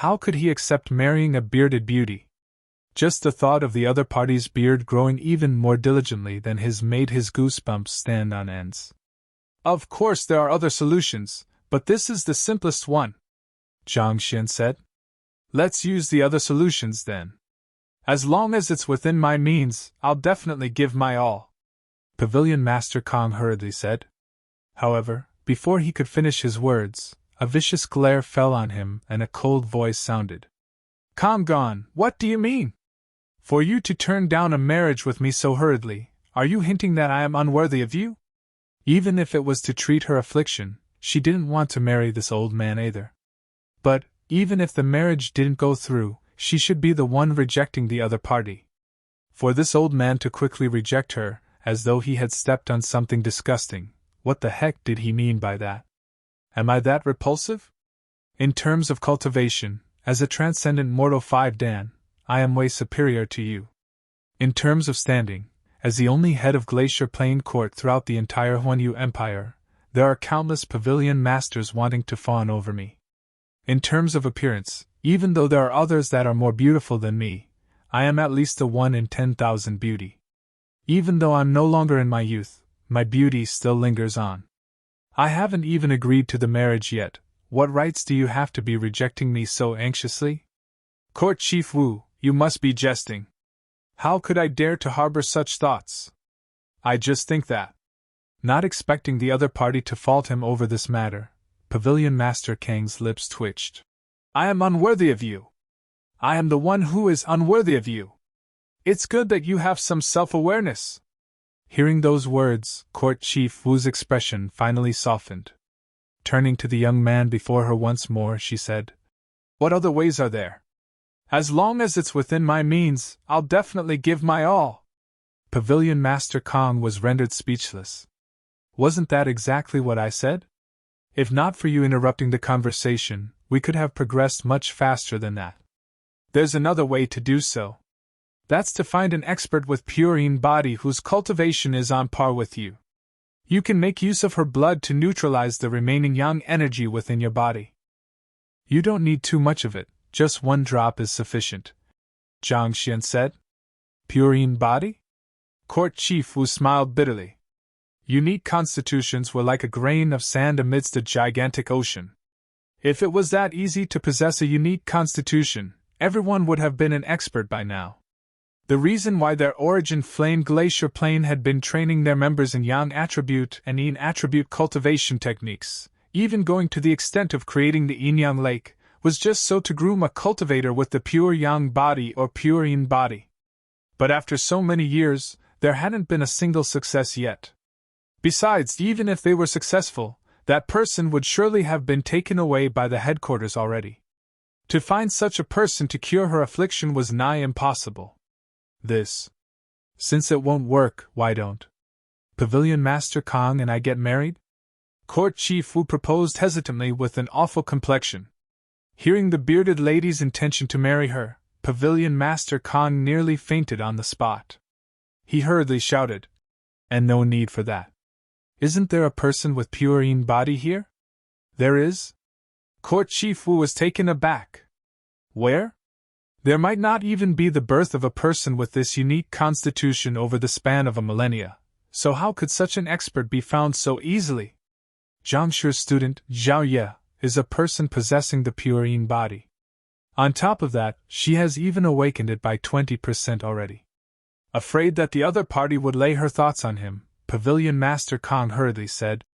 how could he accept marrying a bearded beauty? Just the thought of the other party's beard growing even more diligently than his made his goosebumps stand on ends. Of course there are other solutions, but this is the simplest one, Zhang Xian said. Let's use the other solutions then. As long as it's within my means, I'll definitely give my all, Pavilion Master Kong hurriedly said. However, before he could finish his words, a vicious glare fell on him and a cold voice sounded. Kong Gon, what do you mean? For you to turn down a marriage with me so hurriedly, are you hinting that I am unworthy of you? Even if it was to treat her affliction, she didn't want to marry this old man either. But, even if the marriage didn't go through, she should be the one rejecting the other party. For this old man to quickly reject her, as though he had stepped on something disgusting, what the heck did he mean by that? Am I that repulsive? In terms of cultivation, as a transcendent mortal 5-Dan, I am way superior to you. In terms of standing, as the only head of Glacier Plain Court throughout the entire Huanyu Empire, there are countless pavilion masters wanting to fawn over me. In terms of appearance, even though there are others that are more beautiful than me, I am at least a 1 in 10,000 beauty. Even though I'm no longer in my youth, my beauty still lingers on. I haven't even agreed to the marriage yet. What rights do you have to be rejecting me so anxiously? Court Chief Wu, you must be jesting. How could I dare to harbor such thoughts? I just think that. Not expecting the other party to fault him over this matter, Pavilion Master Kang's lips twitched. I am unworthy of you. I am the one who is unworthy of you. It's good that you have some self-awareness. Hearing those words, Court Chief Wu's expression finally softened. Turning to the young man before her once more, she said, What other ways are there? As long as it's within my means, I'll definitely give my all. Pavilion Master Kong was rendered speechless. Wasn't that exactly what I said? If not for you interrupting the conversation, we could have progressed much faster than that. There's another way to do so. That's to find an expert with pure yin body whose cultivation is on par with you. You can make use of her blood to neutralize the remaining yang energy within your body. You don't need too much of it, just 1 drop is sufficient, Zhang Xian said. Pure yin body? Court Chief Wu smiled bitterly. Unique constitutions were like a grain of sand amidst a gigantic ocean. If it was that easy to possess a unique constitution, everyone would have been an expert by now. The reason why their origin Flame Glacier Plain had been training their members in Yang attribute and Yin attribute cultivation techniques, even going to the extent of creating the Yin-Yang Lake, was just so to groom a cultivator with the pure Yang body or pure Yin body. But after so many years, there hadn't been a single success yet. Besides, even if they were successful, that person would surely have been taken away by the headquarters already. To find such a person to cure her affliction was nigh impossible. Since it won't work, why don't Pavilion Master Kong and I get married? Court Chief Wu proposed hesitantly with an awful complexion. Hearing the bearded lady's intention to marry her, Pavilion Master Kong nearly fainted on the spot. He hurriedly shouted, "And no need for that. Isn't there a person with pure yin body here?" "There is?" Court Chief Wu was taken aback. "Where?" "There might not even be the birth of a person with this unique constitution over the span of a millennia, so how could such an expert be found so easily? Zhangshu's student, Zhao Ye, is a person possessing the pure yin body. On top of that, she has even awakened it by 20% already." Afraid that the other party would lay her thoughts on him, Pavilion Master Kong hurriedly said,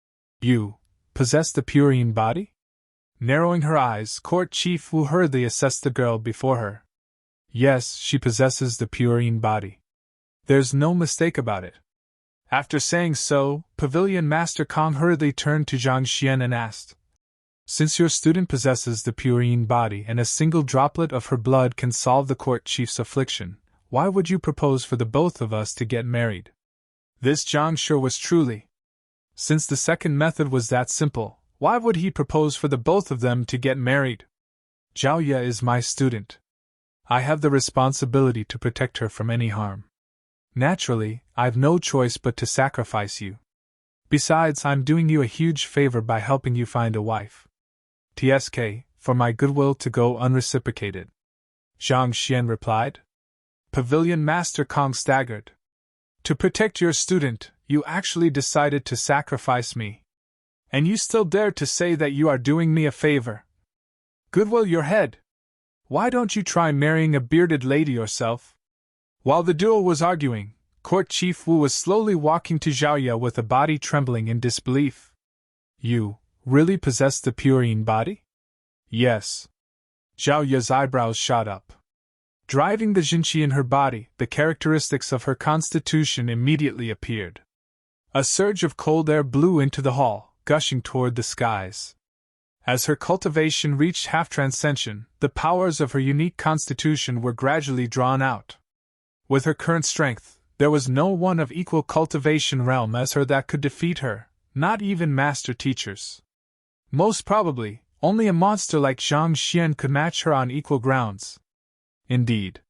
"You possess the pure yin body?" Narrowing her eyes, Court Chief Wu hurriedly assessed the girl before her. Yes, she possesses the pure yin body. There's no mistake about it. After saying so, Pavilion Master Kong hurriedly turned to Zhang Xian and asked, "Since your student possesses the pure yin body and a single droplet of her blood can solve the court chief's affliction, why would you propose for the both of us to get married?" This Zhang Shi was truly. Since the second method was that simple, why would he propose for the both of them to get married? Zhao Ye is my student. I have the responsibility to protect her from any harm. Naturally, I've no choice but to sacrifice you. Besides, I'm doing you a huge favor by helping you find a wife. TSK, for my goodwill to go unreciprocated. Zhang Xian replied. Pavilion Master Kong staggered. To protect your student, you actually decided to sacrifice me. And you still dare to say that you are doing me a favor. Goodwill your head. Why don't you try marrying a bearded lady yourself? While the duo was arguing, Court Chief Wu was slowly walking to Zhao Ye with a body trembling in disbelief. You really possess the pure yin body? Yes. Zhao Ye's eyebrows shot up. Driving the Jinqi in her body, the characteristics of her constitution immediately appeared. A surge of cold air blew into the hall, gushing toward the skies. As her cultivation reached half-transcension, the powers of her unique constitution were gradually drawn out. With her current strength, there was no one of equal cultivation realm as her that could defeat her, not even master teachers. Most probably, only a monster like Zhang Xian could match her on equal grounds. Indeed,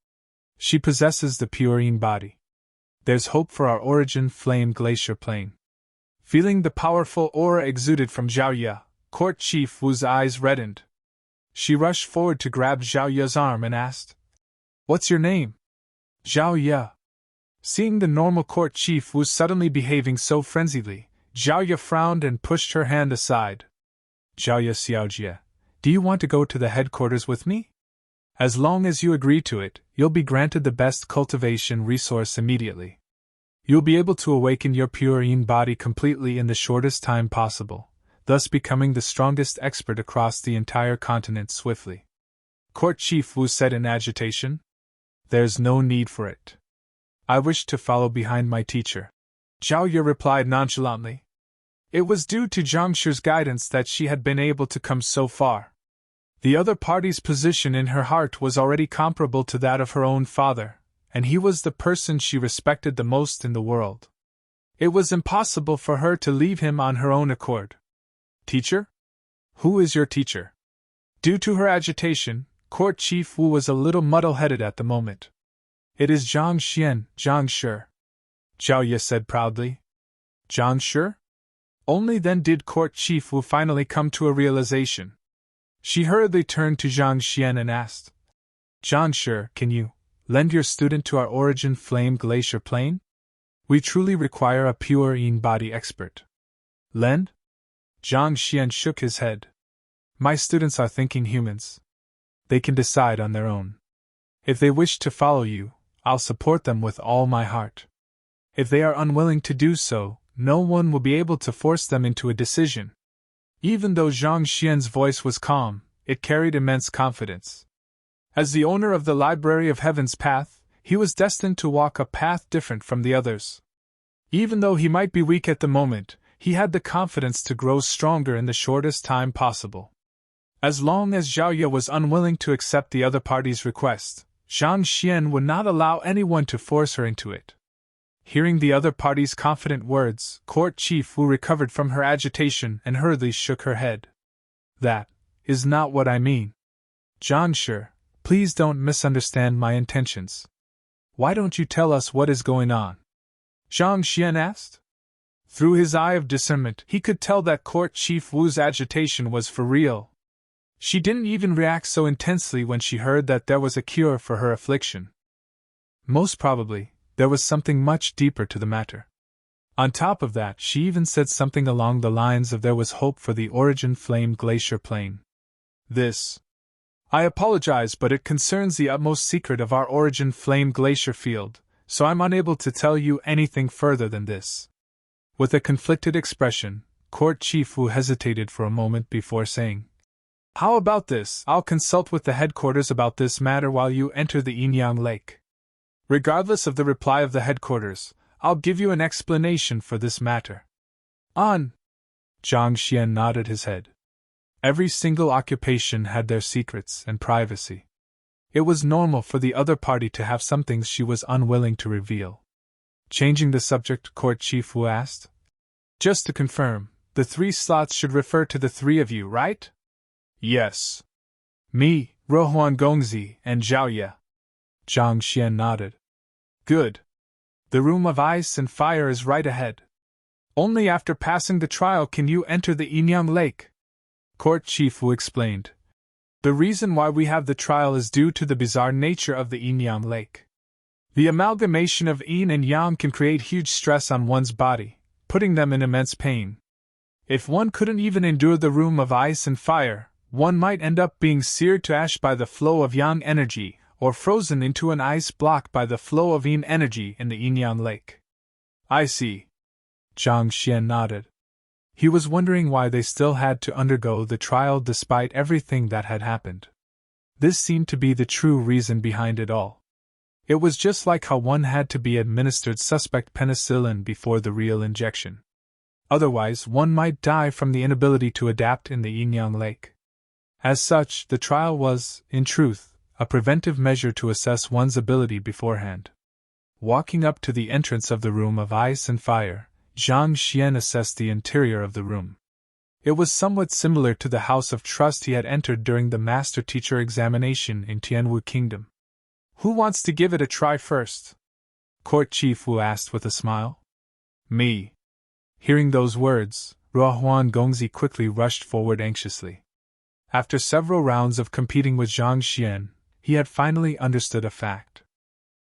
she possesses the pure yin body. There's hope for our origin Flame Glacier Plain. Feeling the powerful aura exuded from Zhao Ye, Court Chief Wu's eyes reddened. She rushed forward to grab Zhao Ye's arm and asked, "What's your name?" Zhao Ye. Seeing the normal Court Chief Wu suddenly behaving so frenziedly, Zhao Ye frowned and pushed her hand aside. Zhao Ye Xiaojie, do you want to go to the headquarters with me? As long as you agree to it, you'll be granted the best cultivation resource immediately. You'll be able to awaken your pure yin body completely in the shortest time possible, thus becoming the strongest expert across the entire continent swiftly. Court Chief Wu said in agitation. There's no need for it. I wish to follow behind my teacher. Zhao Ye replied nonchalantly. It was due to Zhang Shi's guidance that she had been able to come so far. The other party's position in her heart was already comparable to that of her own father, and he was the person she respected the most in the world. It was impossible for her to leave him on her own accord. Teacher? Who is your teacher? Due to her agitation, Court Chief Wu was a little muddle-headed at the moment. It is Zhang Xian, Zhang Shi, Zhao Ye said proudly. Zhang Shi? Only then did Court Chief Wu finally come to a realization. She hurriedly turned to Zhang Xian and asked, Zhang Shi, can you lend your student to our Origin Flame Glacier Plane? We truly require a pure Yin body expert. Lend? Zhang Xian shook his head. My students are thinking humans. They can decide on their own. If they wish to follow you, I'll support them with all my heart. If they are unwilling to do so, no one will be able to force them into a decision. Even though Zhang Xian's voice was calm, it carried immense confidence. As the owner of the Library of Heaven's Path, he was destined to walk a path different from the others. Even though he might be weak at the moment, he had the confidence to grow stronger in the shortest time possible. As long as Zhao Ye was unwilling to accept the other party's request, Zhang Xian would not allow anyone to force her into it. Hearing the other party's confident words, Court Chief Wu recovered from her agitation and hurriedly shook her head. That is not what I mean. Zhang Shi, please don't misunderstand my intentions. Why don't you tell us what is going on? Zhang Xian asked. Through his eye of discernment, he could tell that Court Chief Wu's agitation was for real. She didn't even react so intensely when she heard that there was a cure for her affliction. Most probably, there was something much deeper to the matter. On top of that, she even said something along the lines of there was hope for the Origin Flame Glacier Plane. I apologize, but it concerns the utmost secret of our Origin Flame Glacier field, so I'm unable to tell you anything further than this. With a conflicted expression, Court Chief Wu hesitated for a moment before saying, How about this? I'll consult with the headquarters about this matter while you enter the Yinyang Lake. Regardless of the reply of the headquarters, I'll give you an explanation for this matter. On. Zhang Xian nodded his head. Every single occupation had their secrets and privacy. It was normal for the other party to have some things she was unwilling to reveal. Changing the subject, Court Chief Wu asked. Just to confirm, the 3 slots should refer to the 3 of you, right? Yes. Me, Rohuan Gongzi, and Zhao Ye. Zhang Xian nodded. Good. The Room of Ice and Fire is right ahead. Only after passing the trial can you enter the Yinyang Lake. Court Chief Wu explained. The reason why we have the trial is due to the bizarre nature of the Yinyang Lake. The amalgamation of yin and yang can create huge stress on one's body, putting them in immense pain. If one couldn't even endure the Room of Ice and Fire, one might end up being seared to ash by the flow of yang energy, or frozen into an ice block by the flow of yin energy in the Yinyang Lake. I see. Zhang Xian nodded. He was wondering why they still had to undergo the trial despite everything that had happened. This seemed to be the true reason behind it all. It was just like how one had to be administered suspect penicillin before the real injection. Otherwise, one might die from the inability to adapt in the Yinyang Lake. As such, the trial was, in truth, a preventive measure to assess one's ability beforehand. Walking up to the entrance of the Room of Ice and Fire, Zhang Xian assessed the interior of the room. It was somewhat similar to the house of trust he had entered during the master-teacher examination in Tianwu Kingdom. Who wants to give it a try first? Court Chief Wu asked with a smile. Me. Hearing those words, Rohuan Gongzi quickly rushed forward anxiously. After several rounds of competing with Zhang Xian, he had finally understood a fact.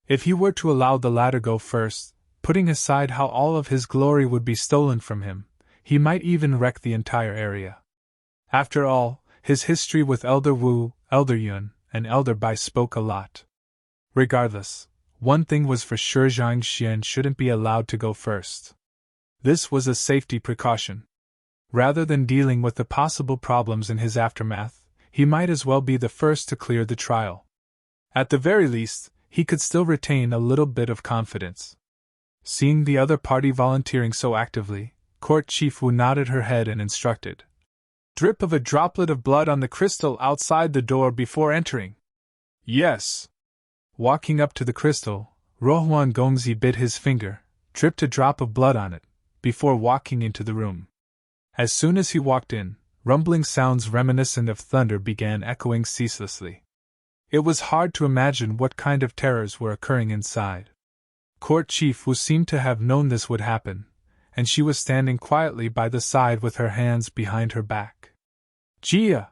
If he were to allow the latter go first, putting aside how all of his glory would be stolen from him, he might even wreck the entire area. After all, his history with Elder Wu, Elder Yun, and Elder Bai spoke a lot. Regardless, one thing was for sure: Zhang Xian shouldn't be allowed to go first. This was a safety precaution. Rather than dealing with the possible problems in his aftermath, he might as well be the first to clear the trial. At the very least, he could still retain a little bit of confidence. Seeing the other party volunteering so actively, Court Chief Wu nodded her head and instructed. Drip of a droplet of blood on the crystal outside the door before entering. Yes. Walking up to the crystal, Rohuan Gongzi bit his finger, dripped a drop of blood on it, before walking into the room. As soon as he walked in, rumbling sounds reminiscent of thunder began echoing ceaselessly. It was hard to imagine what kind of terrors were occurring inside. Court Chief Wu seemed to have known this would happen, and she was standing quietly by the side with her hands behind her back. Jia!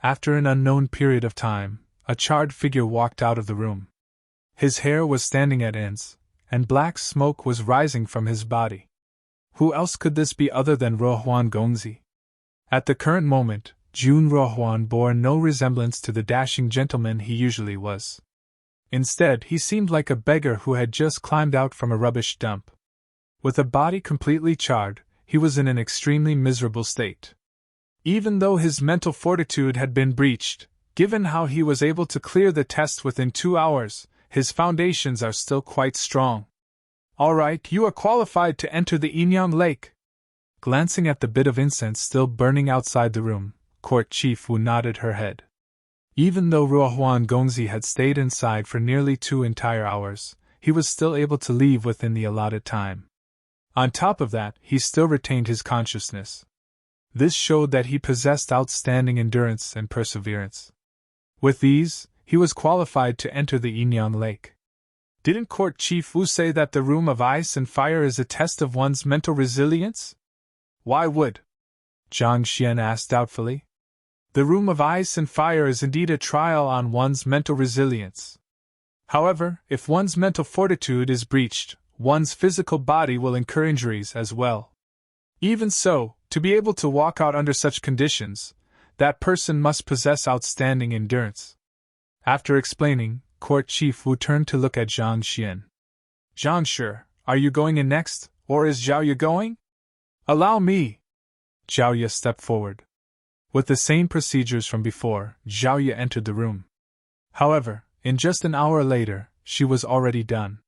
After an unknown period of time, a charred figure walked out of the room. His hair was standing at ends, and black smoke was rising from his body. Who else could this be other than Rohuan Gongzi? At the current moment, Jun Rohuan bore no resemblance to the dashing gentleman he usually was. Instead, he seemed like a beggar who had just climbed out from a rubbish dump. With a body completely charred, he was in an extremely miserable state. Even though his mental fortitude had been breached, given how he was able to clear the test within 2 hours, his foundations are still quite strong. All right, you are qualified to enter the Yinyang Lake. Glancing at the bit of incense still burning outside the room, Court Chief Wu nodded her head. Even though Rohuan Gongzi had stayed inside for nearly 2 entire hours, he was still able to leave within the allotted time. On top of that, he still retained his consciousness. This showed that he possessed outstanding endurance and perseverance. With these, he was qualified to enter the Yinyang Lake. Didn't Court Chief Wu say that the Room of Ice and Fire is a test of one's mental resilience? Why would? Zhang Xian asked doubtfully. The Room of Ice and Fire is indeed a trial on one's mental resilience. However, if one's mental fortitude is breached, one's physical body will incur injuries as well. Even so, to be able to walk out under such conditions, that person must possess outstanding endurance. After explaining, Court Chief Wu turned to look at Zhang Xian. Zhang Shi, are you going in next, or is Zhao Ye going? Allow me. Zhao Ye stepped forward. With the same procedures from before, Zhao Ye entered the room. However, in just an hour later, she was already done.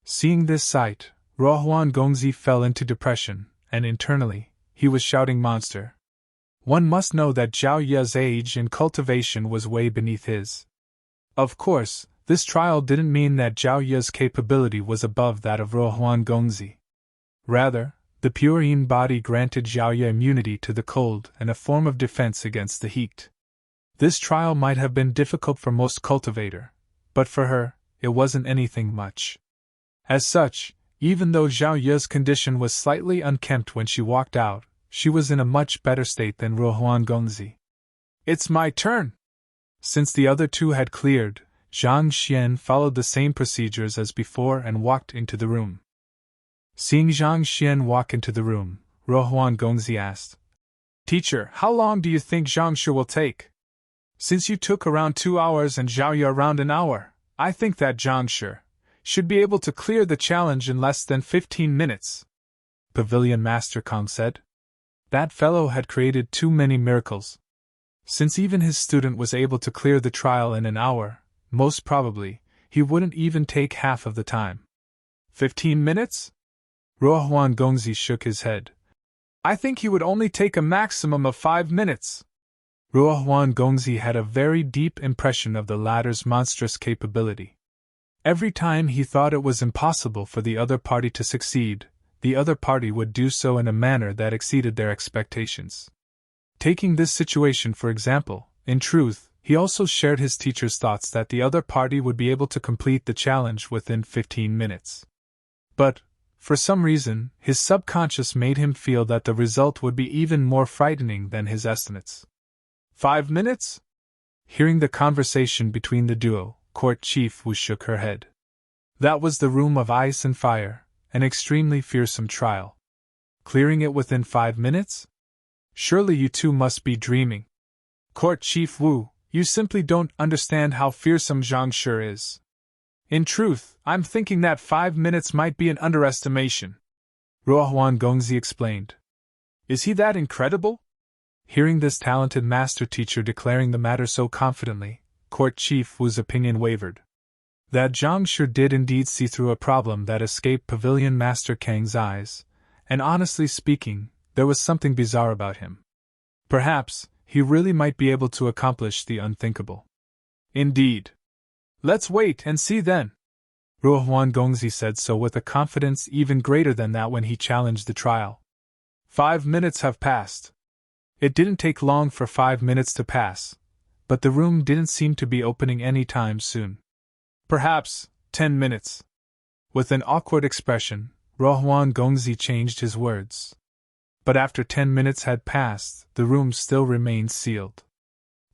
Seeing this sight, Rohuan Gongzi fell into depression, and internally, he was shouting monster. One must know that Zhao Ye's age and cultivation was way beneath his. Of course, this trial didn't mean that Zhao Ye's capability was above that of Rohuan Gongzi. Rather, the pure Yin body granted Zhao Ye immunity to the cold and a form of defense against the heat. This trial might have been difficult for most cultivator, but for her, it wasn't anything much. As such, even though Zhao Ye's condition was slightly unkempt when she walked out, she was in a much better state than Rohuan Gongzi. It's my turn! Since the other two had cleared, Zhang Xian followed the same procedures as before and walked into the room. Seeing Zhang Xian walk into the room, Rohuan Gongzi asked, Teacher, how long do you think Zhang Shi will take? Since you took around 2 hours and Zhao Ye around an hour, I think that Zhang Shi should be able to clear the challenge in less than 15 minutes. Pavilion Master Kong said. That fellow had created too many miracles. Since even his student was able to clear the trial in an hour, most probably, he wouldn't even take half of the time. 15 minutes? Rohuan Gongzi shook his head. I think he would only take a maximum of 5 minutes. Rohuan Gongzi had a very deep impression of the latter's monstrous capability. Every time he thought it was impossible for the other party to succeed, the other party would do so in a manner that exceeded their expectations. Taking this situation for example, in truth, he also shared his teacher's thoughts that the other party would be able to complete the challenge within 15 minutes. But, for some reason, his subconscious made him feel that the result would be even more frightening than his estimates. 5 minutes? Hearing the conversation between the duo, Court Chief Wu shook her head. That was the Room of Ice and Fire, an extremely fearsome trial. Clearing it within 5 minutes? Surely you two must be dreaming. Court Chief Wu, you simply don't understand how fearsome Zhang Shi is. In truth, I'm thinking that 5 minutes might be an underestimation. Rohuan Gongzi explained. Is he that incredible? Hearing this talented master teacher declaring the matter so confidently, Court Chief Wu's opinion wavered. That Zhang Shi did indeed see through a problem that escaped Pavilion Master Kang's eyes, and honestly speaking, there was something bizarre about him. Perhaps, he really might be able to accomplish the unthinkable. Indeed. Let's wait and see then. Ruohuan Gongzi said so with a confidence even greater than that when he challenged the trial. 5 minutes have passed. It didn't take long for 5 minutes to pass, but the room didn't seem to be opening any time soon. Perhaps 10 minutes. With an awkward expression, Ruohuan Gongzi changed his words. But after 10 minutes had passed, the room still remained sealed.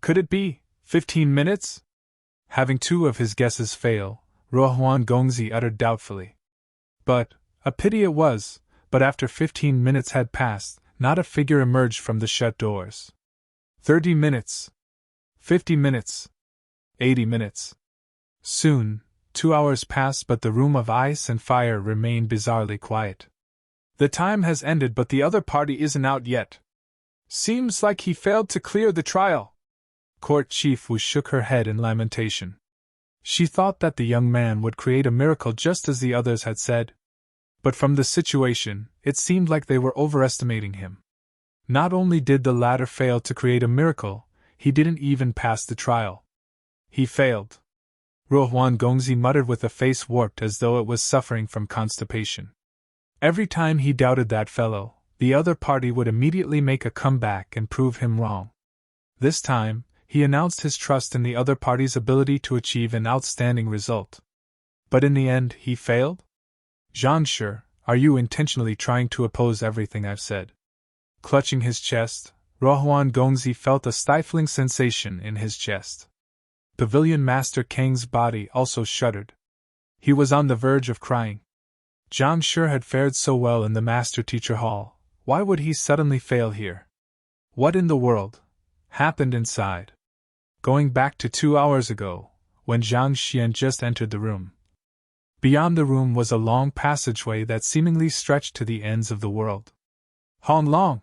Could it be 15 minutes? Having 2 of his guesses fail, Ruohuan Gongzi uttered doubtfully. But, a pity it was, but after 15 minutes had passed, not a figure emerged from the shut doors. 30 minutes. 50 minutes. 80 minutes. Soon, 2 hours passed, but the room of ice and fire remained bizarrely quiet. The time has ended, but the other party isn't out yet. Seems like he failed to clear the trial. Court Chief Wu shook her head in lamentation. She thought that the young man would create a miracle just as the others had said. But from the situation, it seemed like they were overestimating him. Not only did the latter fail to create a miracle, he didn't even pass the trial. He failed. Ruohuan Gongzi muttered with a face warped as though it was suffering from constipation. Every time he doubted that fellow, the other party would immediately make a comeback and prove him wrong. This time, he announced his trust in the other party's ability to achieve an outstanding result. But in the end, he failed? Zhang Shi, are you intentionally trying to oppose everything I've said? Clutching his chest, Ruohuan Gongzi felt a stifling sensation in his chest. Pavilion Master Kang's body also shuddered. He was on the verge of crying. Zhang Shi had fared so well in the Master-Teacher Hall, why would he suddenly fail here? What in the world happened inside? Going back to 2 hours ago, when Zhang Xian just entered the room. Beyond the room was a long passageway that seemingly stretched to the ends of the world. Hong Long!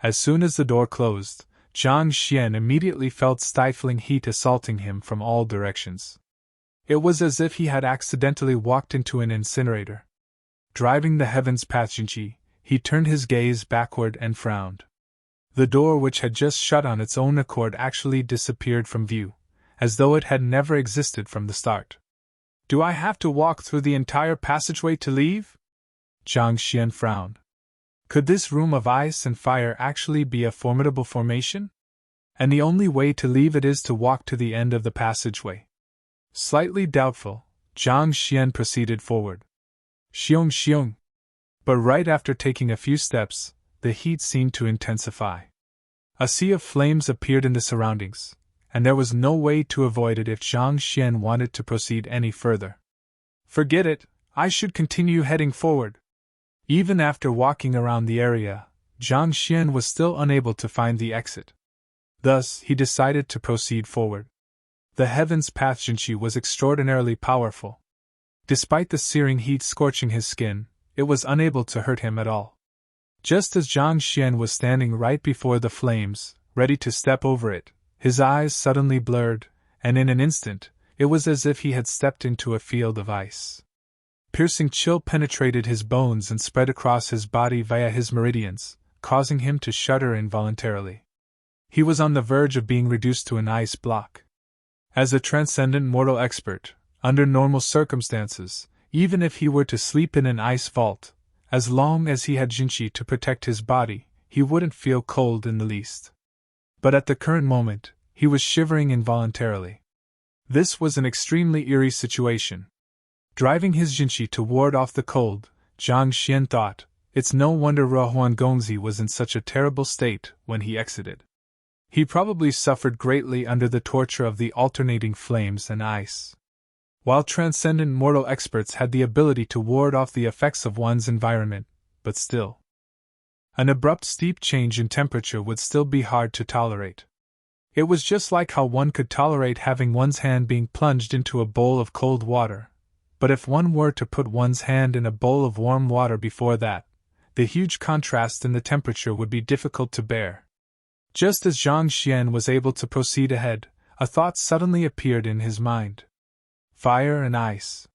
As soon as the door closed, Zhang Xian immediately felt stifling heat assaulting him from all directions. It was as if he had accidentally walked into an incinerator. Driving the heavens past Jinqi, he turned his gaze backward and frowned. The door, which had just shut on its own accord, actually disappeared from view, as though it had never existed from the start. Do I have to walk through the entire passageway to leave? Zhang Xian frowned. Could this room of ice and fire actually be a formidable formation? And the only way to leave it is to walk to the end of the passageway. Slightly doubtful, Zhang Xian proceeded forward. Xiong xiong. But right after taking a few steps, the heat seemed to intensify. A sea of flames appeared in the surroundings, and there was no way to avoid it if Zhang Xian wanted to proceed any further. Forget it, I should continue heading forward. Even after walking around the area, Zhang Xian was still unable to find the exit. Thus, he decided to proceed forward. The heavens path Jinqi was extraordinarily powerful. Despite the searing heat scorching his skin, it was unable to hurt him at all. Just as Zhang Xian was standing right before the flames, ready to step over it, his eyes suddenly blurred, and in an instant, it was as if he had stepped into a field of ice. Piercing chill penetrated his bones and spread across his body via his meridians, causing him to shudder involuntarily. He was on the verge of being reduced to an ice block. As a transcendent mortal expert, under normal circumstances, even if he were to sleep in an ice vault, as long as he had Jinqi to protect his body, he wouldn't feel cold in the least. But at the current moment, he was shivering involuntarily. This was an extremely eerie situation. Driving his Jinqi to ward off the cold, Zhang Xian thought, it's no wonder Ruohuan Gongzi was in such a terrible state when he exited. He probably suffered greatly under the torture of the alternating flames and ice. While transcendent mortal experts had the ability to ward off the effects of one's environment, but still, an abrupt steep change in temperature would still be hard to tolerate. It was just like how one could tolerate having one's hand being plunged into a bowl of cold water, but if one were to put one's hand in a bowl of warm water before that, the huge contrast in the temperature would be difficult to bear. Just as Zhang Xian was able to proceed ahead, a thought suddenly appeared in his mind. Fire and ice.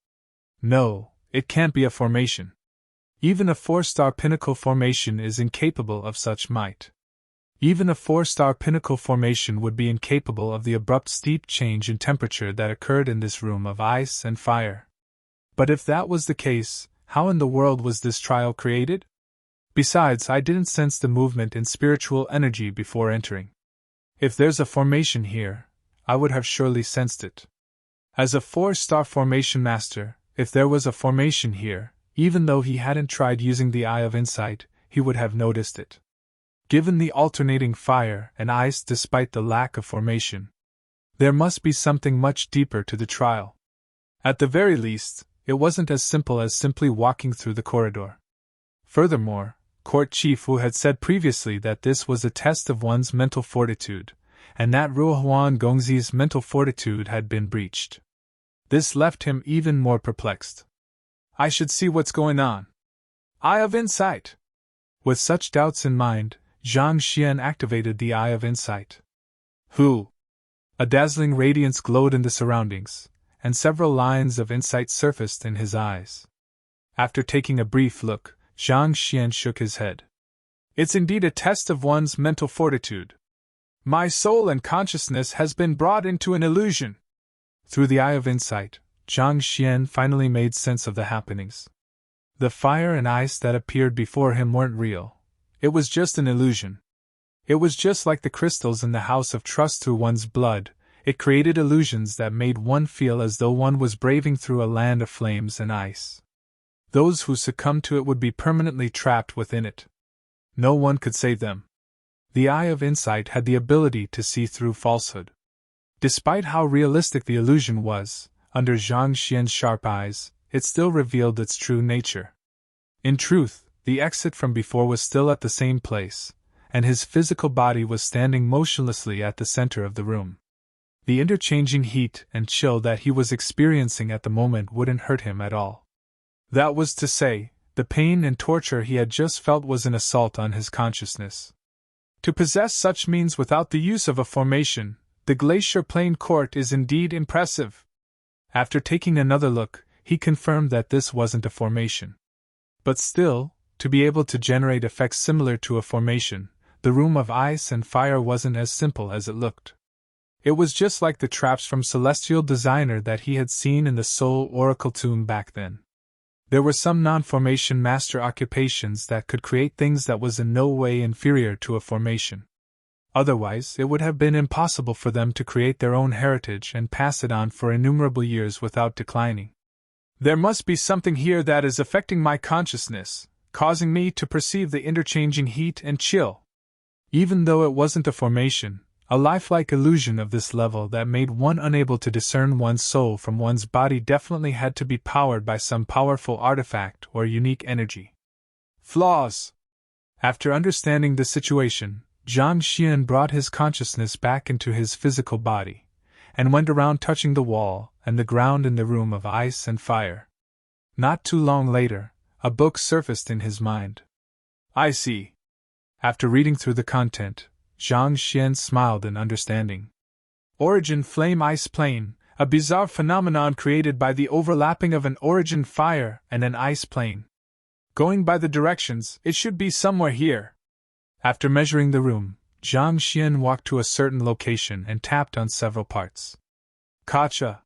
No, it can't be a formation. Even a 4-star pinnacle formation is incapable of such might. Even a 4-star pinnacle formation would be incapable of the abrupt steep change in temperature that occurred in this room of ice and fire. But if that was the case, how in the world was this trial created? Besides, I didn't sense the movement in spiritual energy before entering. If there's a formation here, I would have surely sensed it. As a 4-star formation master, if there was a formation here, even though he hadn't tried using the Eye of Insight, he would have noticed it. Given the alternating fire and ice despite the lack of formation, there must be something much deeper to the trial. At the very least, it wasn't as simple as simply walking through the corridor. Furthermore, Court Chief Wu had said previously that this was a test of one's mental fortitude, and that Ruohuan Gongzi's mental fortitude had been breached. This left him even more perplexed. I should see what's going on. Eye of Insight! With such doubts in mind, Zhang Xian activated the Eye of Insight. Who? A dazzling radiance glowed in the surroundings, and several lines of insight surfaced in his eyes. After taking a brief look, Zhang Xian shook his head. It's indeed a test of one's mental fortitude. My soul and consciousness has been brought into an illusion. Through the Eye of Insight, Zhang Xian finally made sense of the happenings. The fire and ice that appeared before him weren't real. It was just an illusion. It was just like the crystals in the House of Trust through one's blood. It created illusions that made one feel as though one was braving through a land of flames and ice. Those who succumbed to it would be permanently trapped within it. No one could save them. The Eye of Insight had the ability to see through falsehood. Despite how realistic the illusion was, under Zhang Xian's sharp eyes, it still revealed its true nature. In truth, the exit from before was still at the same place, and his physical body was standing motionlessly at the center of the room. The interchanging heat and chill that he was experiencing at the moment wouldn't hurt him at all. That was to say, the pain and torture he had just felt was an assault on his consciousness. To possess such means without the use of a formation, the Glacier Plain Court is indeed impressive. After taking another look, he confirmed that this wasn't a formation. But still, to be able to generate effects similar to a formation, the room of ice and fire wasn't as simple as it looked. It was just like the traps from Celestial Designer that he had seen in the Soul Oracle tomb back then. There were some non-formation master occupations that could create things that was in no way inferior to a formation. Otherwise, it would have been impossible for them to create their own heritage and pass it on for innumerable years without declining. There must be something here that is affecting my consciousness, causing me to perceive the interchanging heat and chill. Even though it wasn't a formation, a lifelike illusion of this level that made one unable to discern one's soul from one's body definitely had to be powered by some powerful artifact or unique energy. Flaws! After understanding the situation, Zhang Xian brought his consciousness back into his physical body, and went around touching the wall and the ground in the room of ice and fire. Not too long later, a book surfaced in his mind. I see. After reading through the content, Zhang Xian smiled in understanding. Origin Flame Ice Plane, a bizarre phenomenon created by the overlapping of an origin fire and an ice plane. Going by the directions, it should be somewhere here. After measuring the room, Zhang Xian walked to a certain location and tapped on several parts. Gotcha!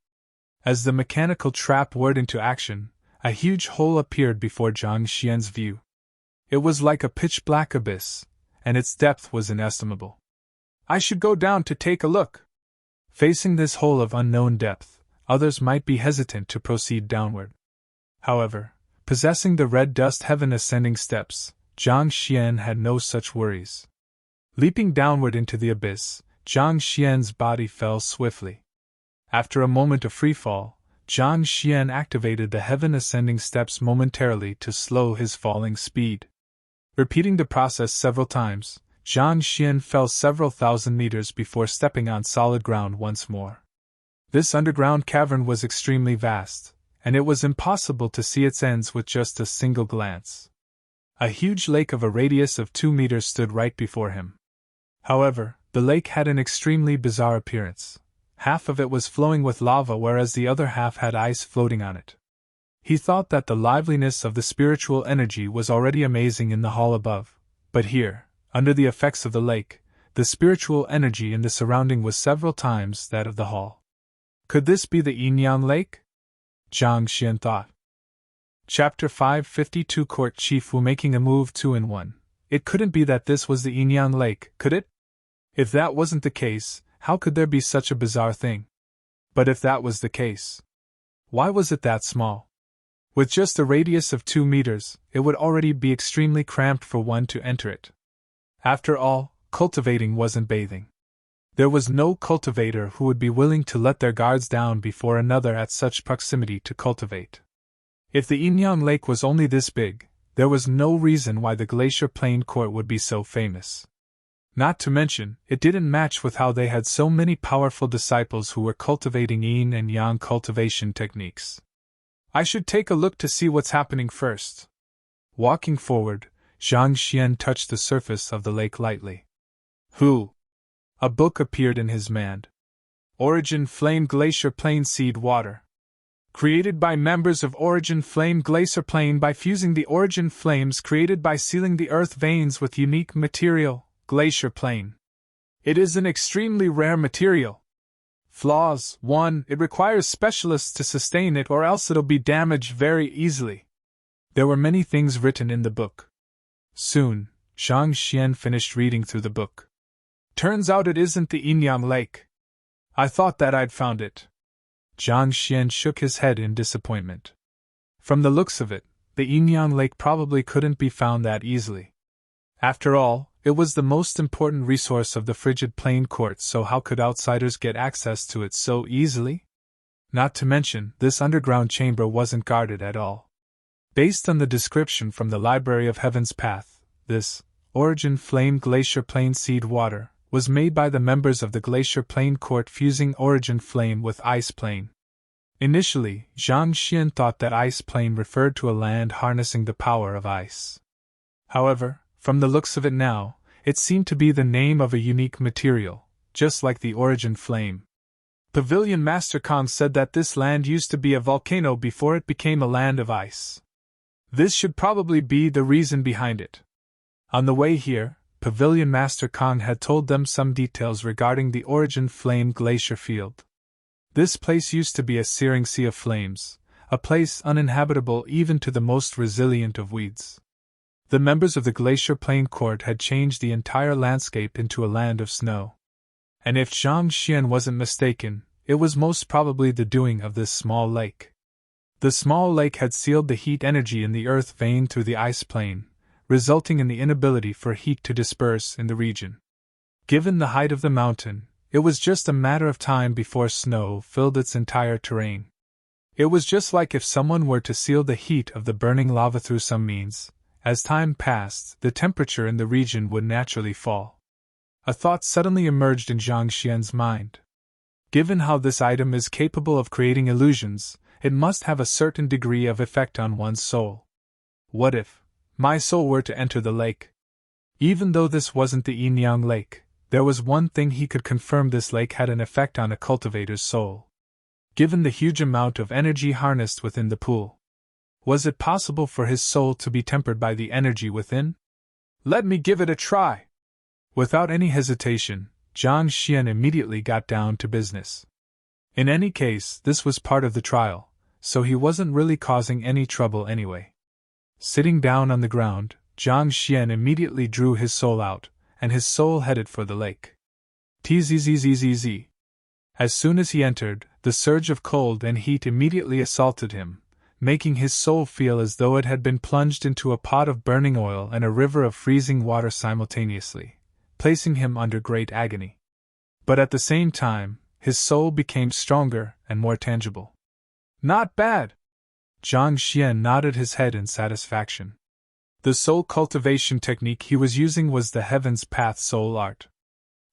As the mechanical trap whirred into action, a huge hole appeared before Zhang Xian's view. It was like a pitch-black abyss, and its depth was inestimable. I should go down to take a look. Facing this hole of unknown depth, others might be hesitant to proceed downward. However, possessing the red dust heaven ascending steps, Zhang Xian had no such worries. Leaping downward into the abyss, Zhang Xian's body fell swiftly. After a moment of freefall, Zhang Xian activated the heaven ascending steps momentarily to slow his falling speed. Repeating the process several times, Zhang Xian fell several thousand meters before stepping on solid ground once more. This underground cavern was extremely vast, and it was impossible to see its ends with just a single glance. A huge lake of a radius of 2 meters stood right before him. However, the lake had an extremely bizarre appearance. Half of it was flowing with lava, whereas the other half had ice floating on it. He thought that the liveliness of the spiritual energy was already amazing in the hall above, but here, under the effects of the lake, the spiritual energy in the surrounding was several times that of the hall. Could this be the Yinyang Lake? Zhang Xian thought. Chapter 552 Court Chief Wu making a move 2-in-1. It couldn't be that this was the Inyan Lake, could it? If that wasn't the case, how could there be such a bizarre thing? But if that was the case, why was it that small? With just a radius of 2 meters, it would already be extremely cramped for one to enter it. After all, cultivating wasn't bathing. There was no cultivator who would be willing to let their guards down before another at such proximity to cultivate. If the Inyan Lake was only this big, there was no reason why the Glacier Plain Court would be so famous. Not to mention, it didn't match with how they had so many powerful disciples who were cultivating yin and yang cultivation techniques. I should take a look to see what's happening first. Walking forward, Zhang Xian touched the surface of the lake lightly. Who? A book appeared in his hand. Origin Flame Glacier Plain Seed Water. Created by members of Origin Flame Glacier Plain by fusing the origin flames created by sealing the earth veins with unique material, Glacier Plain. It is an extremely rare material. Flaws: 1. It requires specialists to sustain it or else it'll be damaged very easily. There were many things written in the book. Soon, Zhang Xian finished reading through the book. Turns out it isn't the Inyan Lake. I thought that I'd found it. Zhang Xian shook his head in disappointment. From the looks of it, the Inyan Lake probably couldn't be found that easily. After all, it was the most important resource of the Frigid Plain Court, so how could outsiders get access to it so easily? Not to mention, this underground chamber wasn't guarded at all. Based on the description from the Library of Heaven's Path, this Origin Flame Glacier Plain Seed Water was made by the members of the Glacier Plain Court fusing Origin Flame with Ice Plain. Initially, Zhang Xian thought that Ice Plain referred to a land harnessing the power of ice. However, from the looks of it now, it seemed to be the name of a unique material, just like the Origin Flame. Pavilion Master Kong said that this land used to be a volcano before it became a land of ice. This should probably be the reason behind it. On the way here, Pavilion Master Kong had told them some details regarding the Origin Flame Glacier Field. This place used to be a searing sea of flames, a place uninhabitable even to the most resilient of weeds. The members of the Glacier Plain Court had changed the entire landscape into a land of snow. And if Zhang Xian wasn't mistaken, it was most probably the doing of this small lake. The small lake had sealed the heat energy in the earth vein through the ice plain, resulting in the inability for heat to disperse in the region. Given the height of the mountain, it was just a matter of time before snow filled its entire terrain. It was just like if someone were to seal the heat of the burning lava through some means. As time passed, the temperature in the region would naturally fall. A thought suddenly emerged in Zhang Xian's mind. Given how this item is capable of creating illusions, it must have a certain degree of effect on one's soul. What if my soul were to enter the lake? Even though this wasn't the Inyan Lake, there was one thing he could confirm: this lake had an effect on a cultivator's soul. Given the huge amount of energy harnessed within the pool, was it possible for his soul to be tempered by the energy within? Let me give it a try! Without any hesitation, Zhang Xian immediately got down to business. In any case, this was part of the trial, so he wasn't really causing any trouble anyway. Sitting down on the ground, Zhang Xian immediately drew his soul out, and his soul headed for the lake. Tzzzzzz. As soon as he entered, the surge of cold and heat immediately assaulted him, making his soul feel as though it had been plunged into a pot of burning oil and a river of freezing water simultaneously, placing him under great agony. But at the same time, his soul became stronger and more tangible. Not bad! Zhang Xian nodded his head in satisfaction. The soul cultivation technique he was using was the Heaven's Path Soul Art.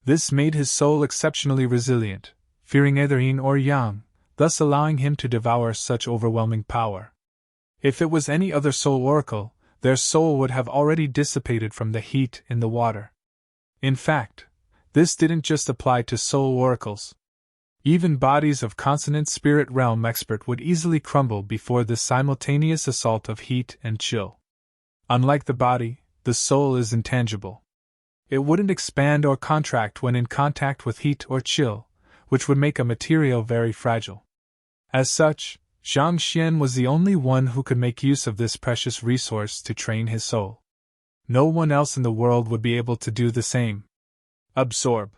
This made his soul exceptionally resilient, fearing either yin or yang, thus allowing him to devour such overwhelming power. If it was any other soul oracle, their soul would have already dissipated from the heat in the water. In fact, this didn't just apply to soul oracles. Even bodies of consonant spirit realm expert would easily crumble before the simultaneous assault of heat and chill. Unlike the body, the soul is intangible. It wouldn't expand or contract when in contact with heat or chill, which would make a material very fragile. As such, Zhang Xian was the only one who could make use of this precious resource to train his soul. No one else in the world would be able to do the same. Absorb.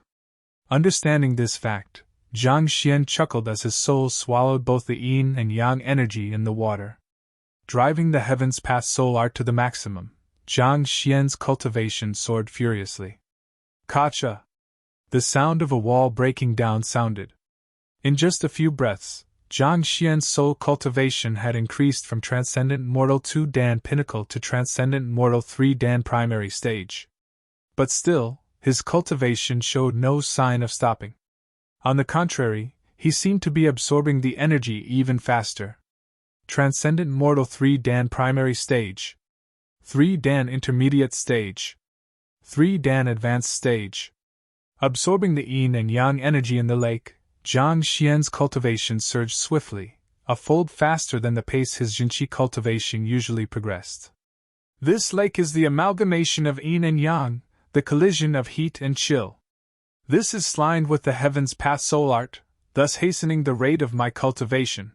Understanding this fact, Zhang Xian chuckled as his soul swallowed both the yin and yang energy in the water. Driving the heavens path soul art to the maximum, Zhang Xian's cultivation soared furiously. Kacha! The sound of a wall breaking down sounded. In just a few breaths, Zhang Xian's soul cultivation had increased from Transcendent Mortal 2 Dan Pinnacle to Transcendent Mortal 3 Dan Primary Stage. But still, his cultivation showed no sign of stopping. On the contrary, he seemed to be absorbing the energy even faster. Transcendent Mortal 3 Dan Primary Stage, 3 Dan Intermediate Stage, 3 Dan Advanced Stage. Absorbing the yin and yang energy in the lake, Zhang Xian's cultivation surged swiftly, a fold faster than the pace his Jinqi cultivation usually progressed. This lake is the amalgamation of yin and yang, the collision of heat and chill. This is lined with the heavens path soul art, thus hastening the rate of my cultivation.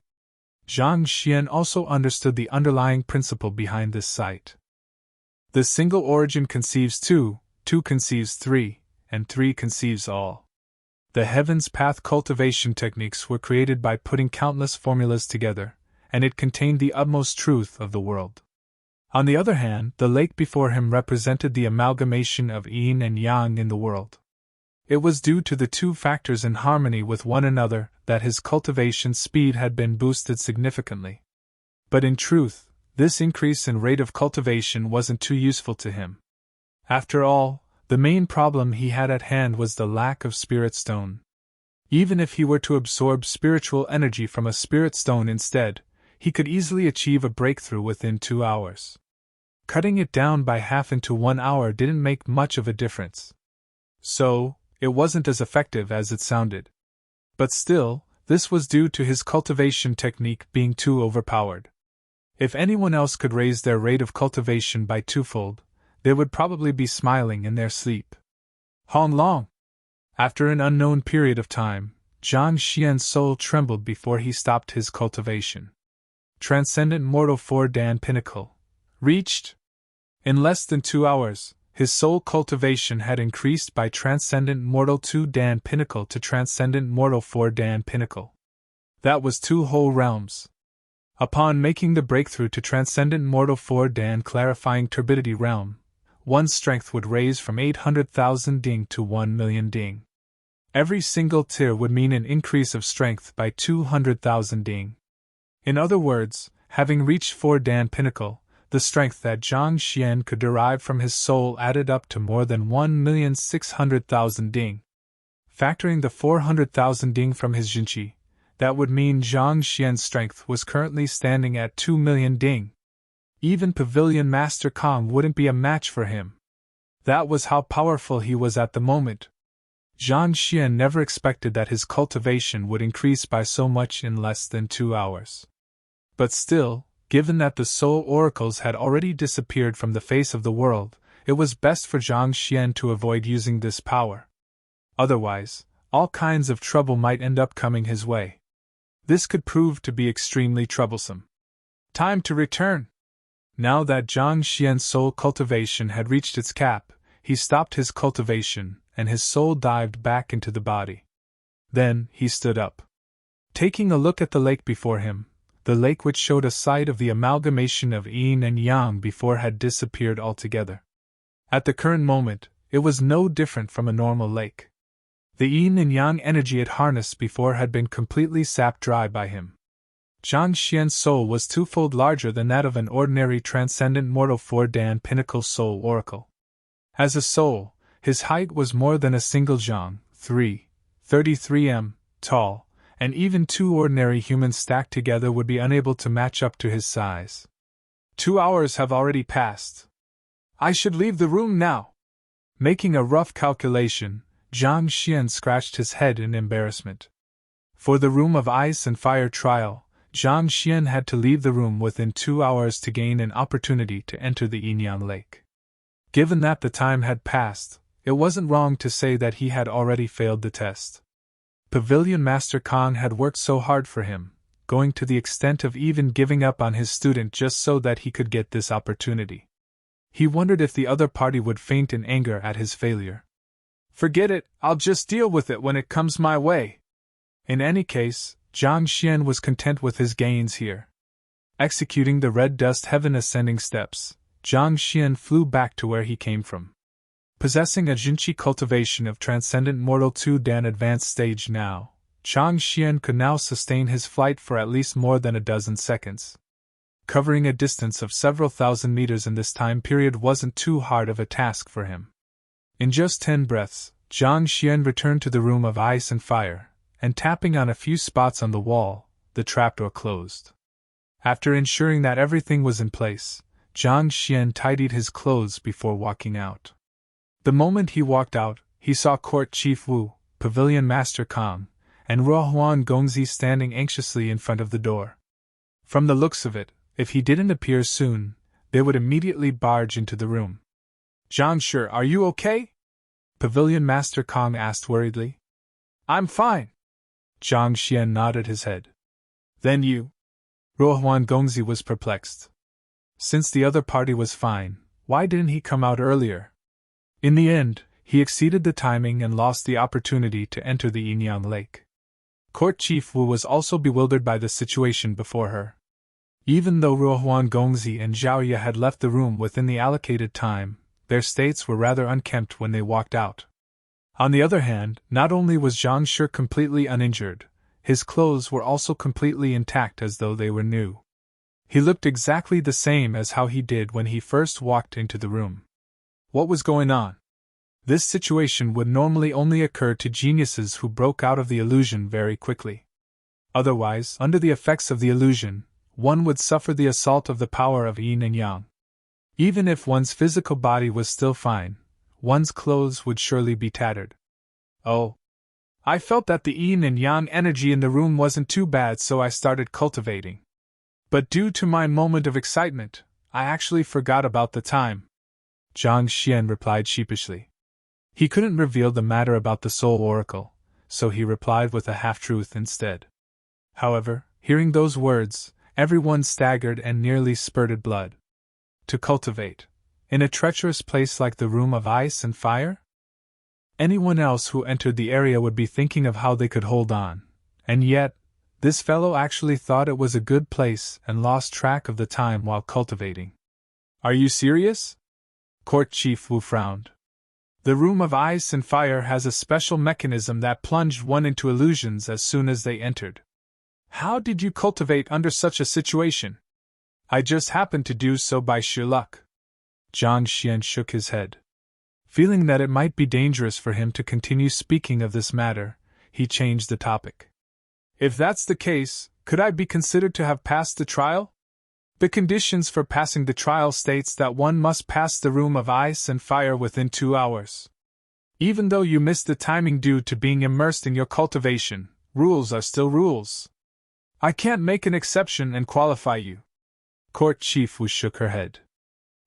Zhang Xian also understood the underlying principle behind this sight. The single origin conceives two, two conceives three, and three conceives all. The heavens path cultivation techniques were created by putting countless formulas together, and it contained the utmost truth of the world. On the other hand, the lake before him represented the amalgamation of yin and yang in the world. It was due to the two factors in harmony with one another that his cultivation speed had been boosted significantly. But in truth, this increase in rate of cultivation wasn't too useful to him. After all, the main problem he had at hand was the lack of spirit stone. Even if he were to absorb spiritual energy from a spirit stone instead, he could easily achieve a breakthrough within 2 hours. Cutting it down by half into 1 hour didn't make much of a difference. So, it wasn't as effective as it sounded. But still, this was due to his cultivation technique being too overpowered. If anyone else could raise their rate of cultivation by twofold, they would probably be smiling in their sleep. Hong Long! After an unknown period of time, Zhang Xian's soul trembled before he stopped his cultivation. Transcendent Mortal 4 Dan Pinnacle. Reached! In less than 2 hours, his soul cultivation had increased by Transcendent Mortal 2 Dan Pinnacle to Transcendent Mortal 4 Dan Pinnacle. That was 2 whole realms. Upon making the breakthrough to Transcendent Mortal 4 Dan Clarifying Turbidity Realm, one's strength would raise from 800,000 ding to 1 million ding. Every single tier would mean an increase of strength by 200,000 ding. In other words, having reached 4 Dan Pinnacle, the strength that Zhang Xian could derive from his soul added up to more than 1,600,000 ding. Factoring the 400,000 ding from his Jinqi, that would mean Zhang Xian's strength was currently standing at 2 million ding. Even Pavilion Master Kong wouldn't be a match for him. That was how powerful he was at the moment. Zhang Xian never expected that his cultivation would increase by so much in less than 2 hours. But still, given that the soul oracles had already disappeared from the face of the world, it was best for Zhang Xian to avoid using this power. Otherwise, all kinds of trouble might end up coming his way. This could prove to be extremely troublesome. Time to return! Now that Zhang Xian's soul cultivation had reached its cap, he stopped his cultivation, and his soul dived back into the body. Then, he stood up. Taking a look at the lake before him, the lake which showed a sight of the amalgamation of yin and yang before had disappeared altogether. At the current moment, it was no different from a normal lake. The yin and yang energy it harnessed before had been completely sapped dry by him. Zhang Xian's soul was twofold larger than that of an ordinary Transcendent Mortal 4 Dan Pinnacle Soul Oracle. As a soul, his height was more than a single Zhang, 33 m, tall, and even 2 ordinary humans stacked together would be unable to match up to his size. 2 hours have already passed. I should leave the room now. Making a rough calculation, Zhang Xian scratched his head in embarrassment. For the Room of Ice and Fire trial, Zhang Xian had to leave the room within 2 hours to gain an opportunity to enter the Yinyang Lake. Given that the time had passed, it wasn't wrong to say that he had already failed the test. Pavilion Master Kong had worked so hard for him, going to the extent of even giving up on his student just so that he could get this opportunity. He wondered if the other party would faint in anger at his failure. Forget it, I'll just deal with it when it comes my way. In any case, Jiang Xian was content with his gains here. Executing the red dust heaven ascending steps, Jiang Xian flew back to where he came from. Possessing a Jinqi cultivation of Transcendent Mortal 2 Dan advanced stage now, Jiang Xian could now sustain his flight for at least more than a dozen seconds. Covering a distance of several thousand meters in this time period wasn't too hard of a task for him. In just 10 breaths, Jiang Xian returned to the room of ice and fire, and tapping on a few spots on the wall, the trapdoor closed. After ensuring that everything was in place, Jiang Xian tidied his clothes before walking out. The moment he walked out, he saw Court Chief Wu, Pavilion Master Kang, and Ruohuan Gongzi standing anxiously in front of the door. From the looks of it, if he didn't appear soon, they would immediately barge into the room. Jiang Shi, are you okay? Pavilion Master Kang asked worriedly. I'm fine. Jiang Xian nodded his head. Then you? Ruohuan Gongzi was perplexed. Since the other party was fine, why didn't he come out earlier? In the end, he exceeded the timing and lost the opportunity to enter the Yinyang Lake. Court Chief Wu was also bewildered by the situation before her. Even though Ruohuan Gongzi and Zhao Ye had left the room within the allocated time, their states were rather unkempt when they walked out. On the other hand, not only was Jiang Shi completely uninjured, his clothes were also completely intact as though they were new. He looked exactly the same as how he did when he first walked into the room. What was going on? This situation would normally only occur to geniuses who broke out of the illusion very quickly. Otherwise, under the effects of the illusion, one would suffer the assault of the power of yin and yang. Even if one's physical body was still fine, one's clothes would surely be tattered. Oh. I felt that the yin and yang energy in the room wasn't too bad, so I started cultivating. But due to my moment of excitement, I actually forgot about the time. Jiang Xian replied sheepishly. He couldn't reveal the matter about the Soul Oracle, so he replied with a half-truth instead. However, hearing those words, everyone staggered and nearly spurted blood. To cultivate, in a treacherous place like the room of ice and fire? Anyone else who entered the area would be thinking of how they could hold on, and yet, this fellow actually thought it was a good place and lost track of the time while cultivating. Are you serious? Court Chief Wu frowned. The room of ice and fire has a special mechanism that plunged one into illusions as soon as they entered. How did you cultivate under such a situation? I just happened to do so by sheer luck. Jiang Xian shook his head. Feeling that it might be dangerous for him to continue speaking of this matter, he changed the topic. If that's the case, could I be considered to have passed the trial? The conditions for passing the trial states that one must pass the room of ice and fire within 2 hours. Even though you missed the timing due to being immersed in your cultivation, rules are still rules. I can't make an exception and qualify you. Court Chief Wu shook her head.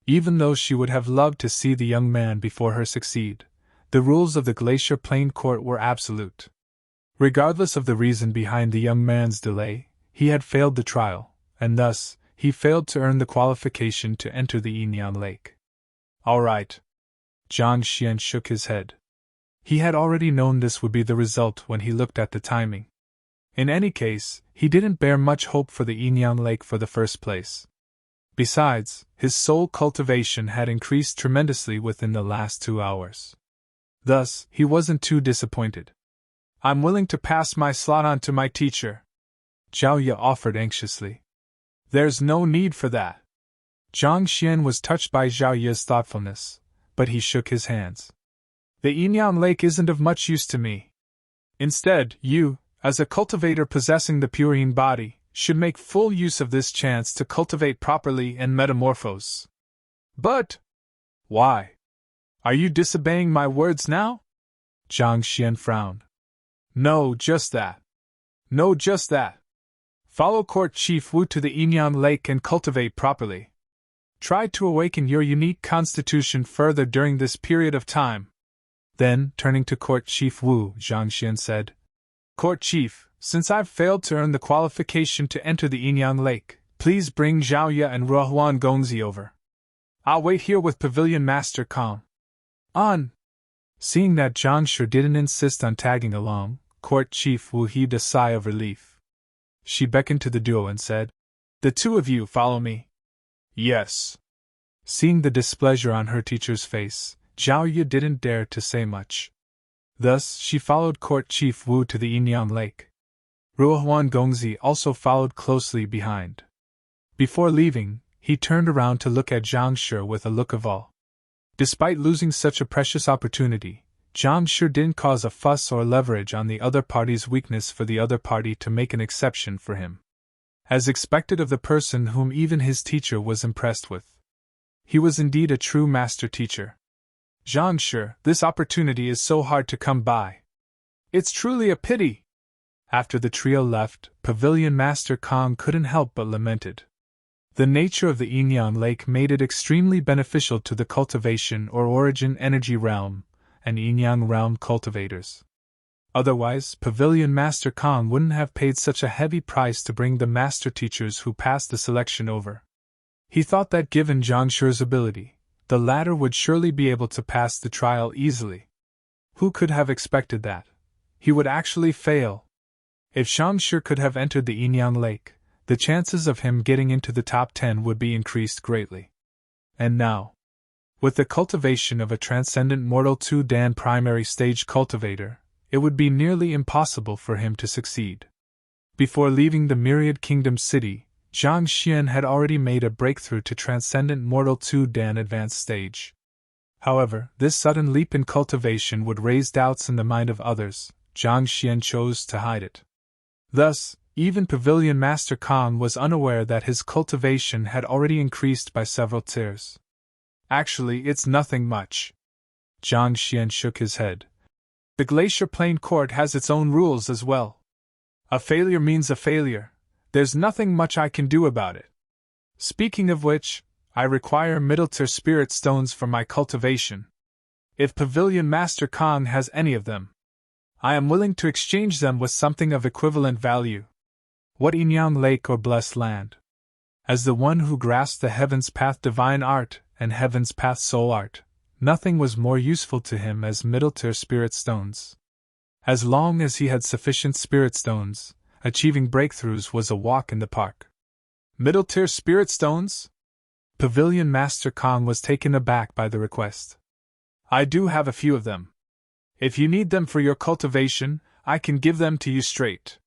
Even though she would have loved to see the young man before her succeed, the rules of the Glacier Plain Court were absolute. Regardless of the reason behind the young man's delay, he had failed the trial, and thus, he failed to earn the qualification to enter the Yinyang Lake. All right. Jiang Xian shook his head. He had already known this would be the result when he looked at the timing. In any case, he didn't bear much hope for the Yinyang Lake for the first place. Besides, his soul cultivation had increased tremendously within the last 2 hours. Thus, he wasn't too disappointed. I'm willing to pass my slot on to my teacher, Zhao Ye offered anxiously. There's no need for that. Jiang Xian was touched by Zhao Ye's thoughtfulness, but he shook his hands. The Yinyang Lake isn't of much use to me. Instead, you, as a cultivator possessing the pure yin body, should make full use of this chance to cultivate properly and metamorphose. But why? Are you disobeying my words now? Jiang Xian frowned. No, just that. No, just that. Follow Court Chief Wu to the Yinyang Lake and cultivate properly. Try to awaken your unique constitution further during this period of time. Then, turning to Court Chief Wu, Jiang Xian said, Court Chief, Since I've failed to earn the qualification to enter the Yinyang Lake, please bring Zhaoye and Ruohuan Gongzi over. I'll wait here with Pavilion Master Kong. On! Seeing that Zhang Shi didn't insist on tagging along, Court Chief Wu heaved a sigh of relief. She beckoned to the duo and said, "The two of you follow me." "Yes." Seeing the displeasure on her teacher's face, Zhaoye didn't dare to say much. Thus, she followed Court Chief Wu to the Yinyang Lake. Ruohuan Gongzi also followed closely behind. Before leaving, he turned around to look at Zhang Shi with a look of awe. Despite losing such a precious opportunity, Zhang Shi didn't cause a fuss or leverage on the other party's weakness for the other party to make an exception for him. As expected of the person whom even his teacher was impressed with. He was indeed a true master teacher. "Zhang Shi, this opportunity is so hard to come by. It's truly a pity." After the trio left, Pavilion Master Kong couldn't help but lamented. The nature of the Yinyang Lake made it extremely beneficial to the cultivation or origin energy realm and Yinyang realm cultivators. Otherwise, Pavilion Master Kong wouldn't have paid such a heavy price to bring the master teachers who passed the selection over. He thought that given Zhang Shi's ability, the latter would surely be able to pass the trial easily. Who could have expected that he would actually fail? If Zhang Shi could have entered the Yinyang Lake, the chances of him getting into the top 10 would be increased greatly. And now, with the cultivation of a transcendent mortal 2 Dan primary stage cultivator, it would be nearly impossible for him to succeed. Before leaving the Myriad Kingdom City, Zhang Xian had already made a breakthrough to Transcendent Mortal 2 Dan Advanced Stage. However, this sudden leap in cultivation would raise doubts in the mind of others. Zhang Xian chose to hide it. Thus, even Pavilion Master Kong was unaware that his cultivation had already increased by several tiers. "Actually, it's nothing much." Zhang Xian shook his head. "The Glacier Plain Court has its own rules as well. A failure means a failure. There's nothing much I can do about it. Speaking of which, I require middle-tier spirit stones for my cultivation. If Pavilion Master Kong has any of them, I am willing to exchange them with something of equivalent value." What Yinyang Lake or Blessed Land? As the one who grasped the Heaven's Path Divine Art and Heaven's Path Soul Art, nothing was more useful to him as middle-tier spirit stones. As long as he had sufficient spirit stones, achieving breakthroughs was a walk in the park. Middle-tier spirit stones? Pavilion Master Kong was taken aback by the request. "I do have a few of them. If you need them for your cultivation, I can give them to you straight."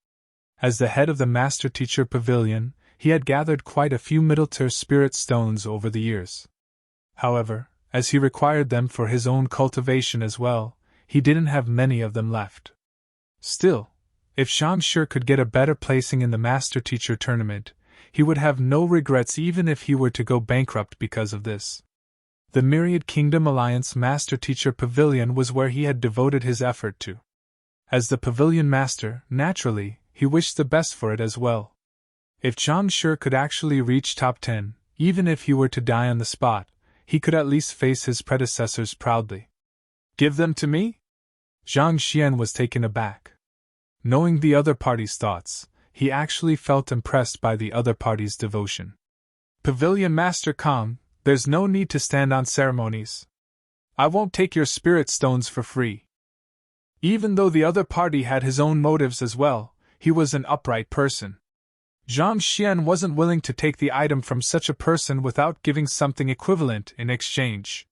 As the head of the Master Teacher Pavilion, he had gathered quite a few middle-tier spirit stones over the years. However, as he required them for his own cultivation as well, he didn't have many of them left. Still, if Zhang Shi could get a better placing in the Master Teacher tournament, he would have no regrets even if he were to go bankrupt because of this. The Myriad Kingdom Alliance Master Teacher Pavilion was where he had devoted his effort to. As the Pavilion Master, naturally, he wished the best for it as well. If Zhang Shi could actually reach top 10, even if he were to die on the spot, he could at least face his predecessors proudly. "Give them to me?" Zhang Xian was taken aback. Knowing the other party's thoughts, he actually felt impressed by the other party's devotion. "Pavilion Master Kong, there's no need to stand on ceremonies. I won't take your spirit stones for free." Even though the other party had his own motives as well, he was an upright person. Zhang Xian wasn't willing to take the item from such a person without giving something equivalent in exchange.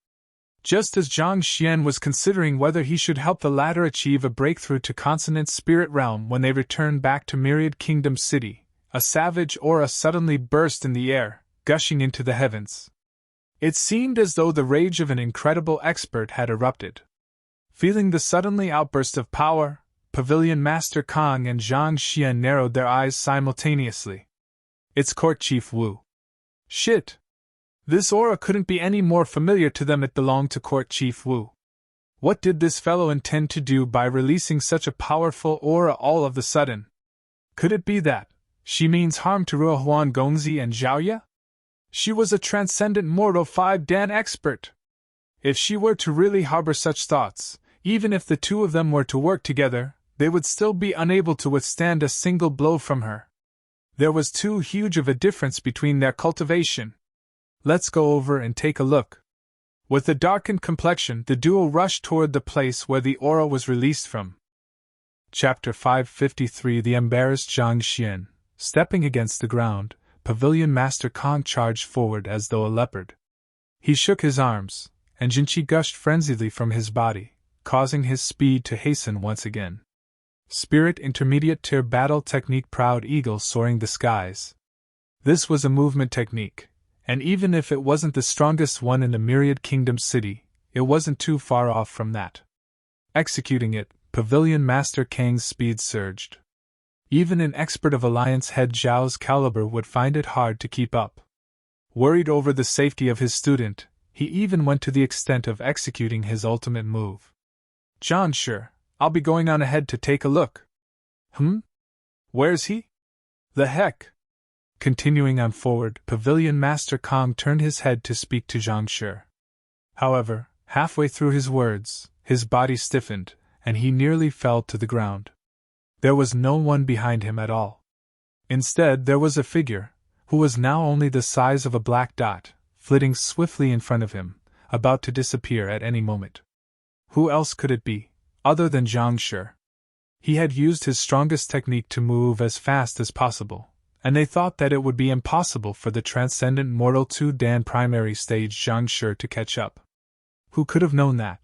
Just as Zhang Xian was considering whether he should help the latter achieve a breakthrough to Consonant Spirit Realm when they returned back to Myriad Kingdom City, a savage aura suddenly burst in the air, gushing into the heavens. It seemed as though the rage of an incredible expert had erupted. Feeling the suddenly outburst of power, Pavilion Master Kong and Zhang Xian narrowed their eyes simultaneously. "It's Court Chief Wu." Shit! This aura couldn't be any more familiar to them. It belonged to Court Chief Wu. What did this fellow intend to do by releasing such a powerful aura all of a sudden? Could it be that she means harm to Ruohuan Gongzi and Zhaoye? She was a transcendent mortal 5 Dan expert. If she were to really harbor such thoughts, even if the two of them were to work together, they would still be unable to withstand a single blow from her. There was too huge of a difference between their cultivation. Let's go over and take a look. With a darkened complexion, the duo rushed toward the place where the aura was released from. Chapter 553. The embarrassed Zhang Xian. Stepping against the ground, Pavilion Master Kong charged forward as though a leopard. He shook his arms, and Jinqi gushed frenziedly from his body, causing his speed to hasten once again. Spirit Intermediate Tier Battle Technique. Proud Eagle Soaring the Skies. This was a movement technique, and even if it wasn't the strongest one in the Myriad Kingdom city, it wasn't too far off from that. Executing it, Pavilion Master Kang's speed surged. Even an expert of Alliance head Zhao's caliber would find it hard to keep up. Worried over the safety of his student, he even went to the extent of executing his ultimate move. Zhang Shi, I'll be going on ahead to take a look. Where's he? The heck? Continuing on forward, Pavilion Master Kong turned his head to speak to Zhang Shi. However, halfway through his words, his body stiffened, and he nearly fell to the ground. There was no one behind him at all. Instead, there was a figure, who was now only the size of a black dot, flitting swiftly in front of him, about to disappear at any moment. Who else could it be, other than Zhang Shi? He had used his strongest technique to move as fast as possible, and they thought that it would be impossible for the Transcendent Mortal 2 Dan primary stage Zhang Shi to catch up. Who could have known that?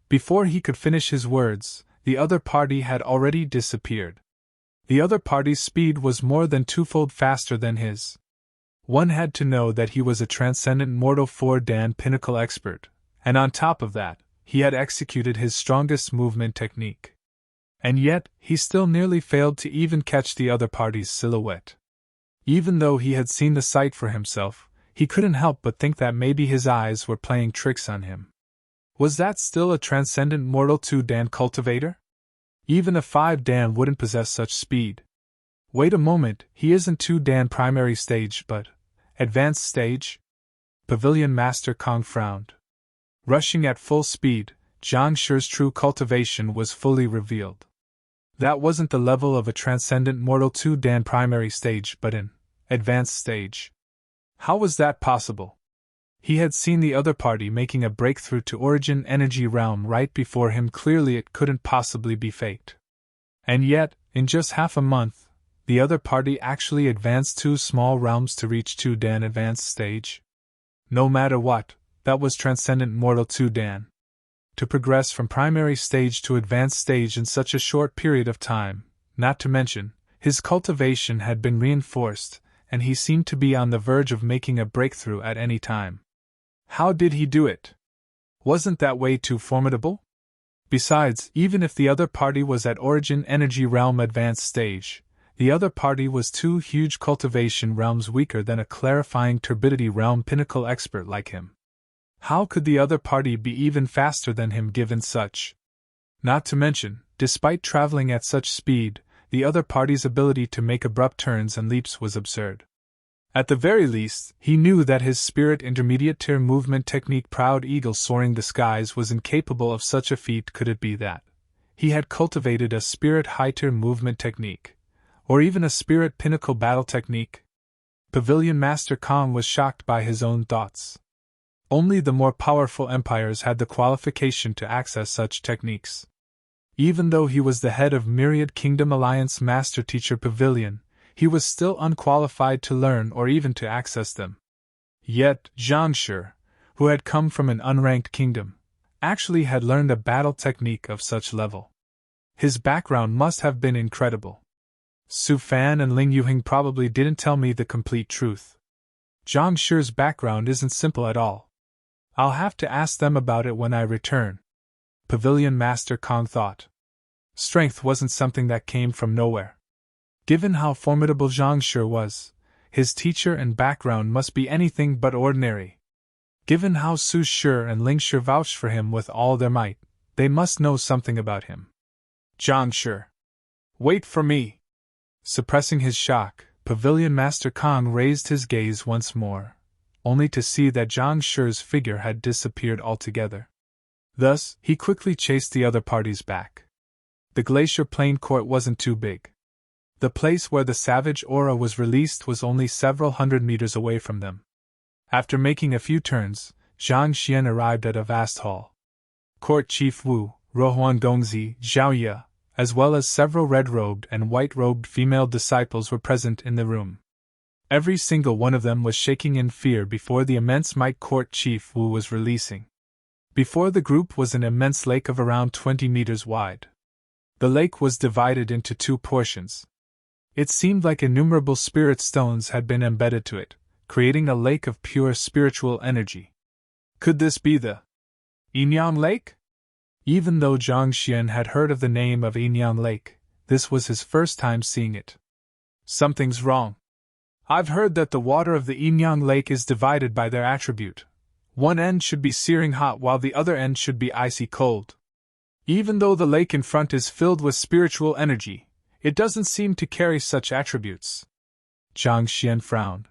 Before he could finish his words, the other party had already disappeared. The other party's speed was more than twofold faster than his. One had to know that he was a Transcendent Mortal 4 Dan Pinnacle expert, and on top of that, he had executed his strongest movement technique. And yet, he still nearly failed to even catch the other party's silhouette. Even though he had seen the sight for himself, he couldn't help but think that maybe his eyes were playing tricks on him. Was that still a Transcendent Mortal 2 Dan cultivator? Even a 5 Dan wouldn't possess such speed. Wait a moment, he isn't 2 Dan primary stage but advanced stage? Pavilion Master Kong frowned. Rushing at full speed, Zhang Shi's true cultivation was fully revealed. That wasn't the level of a Transcendent Mortal 2 Dan primary stage but an advanced stage. How was that possible? He had seen the other party making a breakthrough to Origin Energy Realm right before him. Clearly it couldn't possibly be faked. And yet, in just half a month, the other party actually advanced 2 small realms to reach 2 Dan advanced stage. No matter what, that was Transcendent Mortal 2 Dan. To progress from primary stage to advanced stage in such a short period of time, not to mention, his cultivation had been reinforced, and he seemed to be on the verge of making a breakthrough at any time. How did he do it? Wasn't that way too formidable? Besides, even if the other party was at Origin Energy Realm advanced stage, the other party was 2 huge cultivation realms weaker than a Clarifying Turbidity Realm Pinnacle expert like him. How could the other party be even faster than him given such? Not to mention, despite traveling at such speed, the other party's ability to make abrupt turns and leaps was absurd. At the very least, he knew that his Spirit Intermediate Tier movement technique Proud Eagle Soaring the Skies was incapable of such a feat. Could it be that he had cultivated a Spirit High Tier movement technique, or even a Spirit Pinnacle battle technique? Pavilion Master Kong was shocked by his own thoughts. Only the more powerful empires had the qualification to access such techniques. Even though he was the head of Myriad Kingdom Alliance Master Teacher Pavilion, he was still unqualified to learn or even to access them. Yet, Zhang Shi, who had come from an unranked kingdom, actually had learned a battle technique of such level. His background must have been incredible. Su Fan and Ling Yuhing probably didn't tell me the complete truth. Zhang Shi's background isn't simple at all. I'll have to ask them about it when I return. Pavilion Master Kong thought. Strength wasn't something that came from nowhere. Given how formidable Zhang Shi was, his teacher and background must be anything but ordinary. Given how Su Shi and Ling Shi vouched for him with all their might, they must know something about him. Zhang Shi. Wait for me. Suppressing his shock, Pavilion Master Kong raised his gaze once more, only to see that Zhang Shi's figure had disappeared altogether. Thus, he quickly chased the other parties back. The Glacier Plain Court wasn't too big. The place where the savage aura was released was only several hundred meters away from them. After making a few turns, Zhang Xian arrived at a vast hall. Court Chief Wu, Rohuan Gongzi, Zhao Ye, as well as several red-robed and white-robed female disciples were present in the room. Every single one of them was shaking in fear before the immense might Court Chief Wu was releasing. Before the group was an immense lake of around 20 meters wide. The lake was divided into two portions. It seemed like innumerable spirit stones had been embedded to it, creating a lake of pure spiritual energy. Could this be the Yinyang Lake? Even though Zhang Xian had heard of the name of Yinyang Lake, this was his first time seeing it. Something's wrong. I've heard that the water of the Yinyang Lake is divided by their attribute. One end should be searing hot while the other end should be icy cold. Even though the lake in front is filled with spiritual energy, it doesn't seem to carry such attributes. Zhang Xian frowned.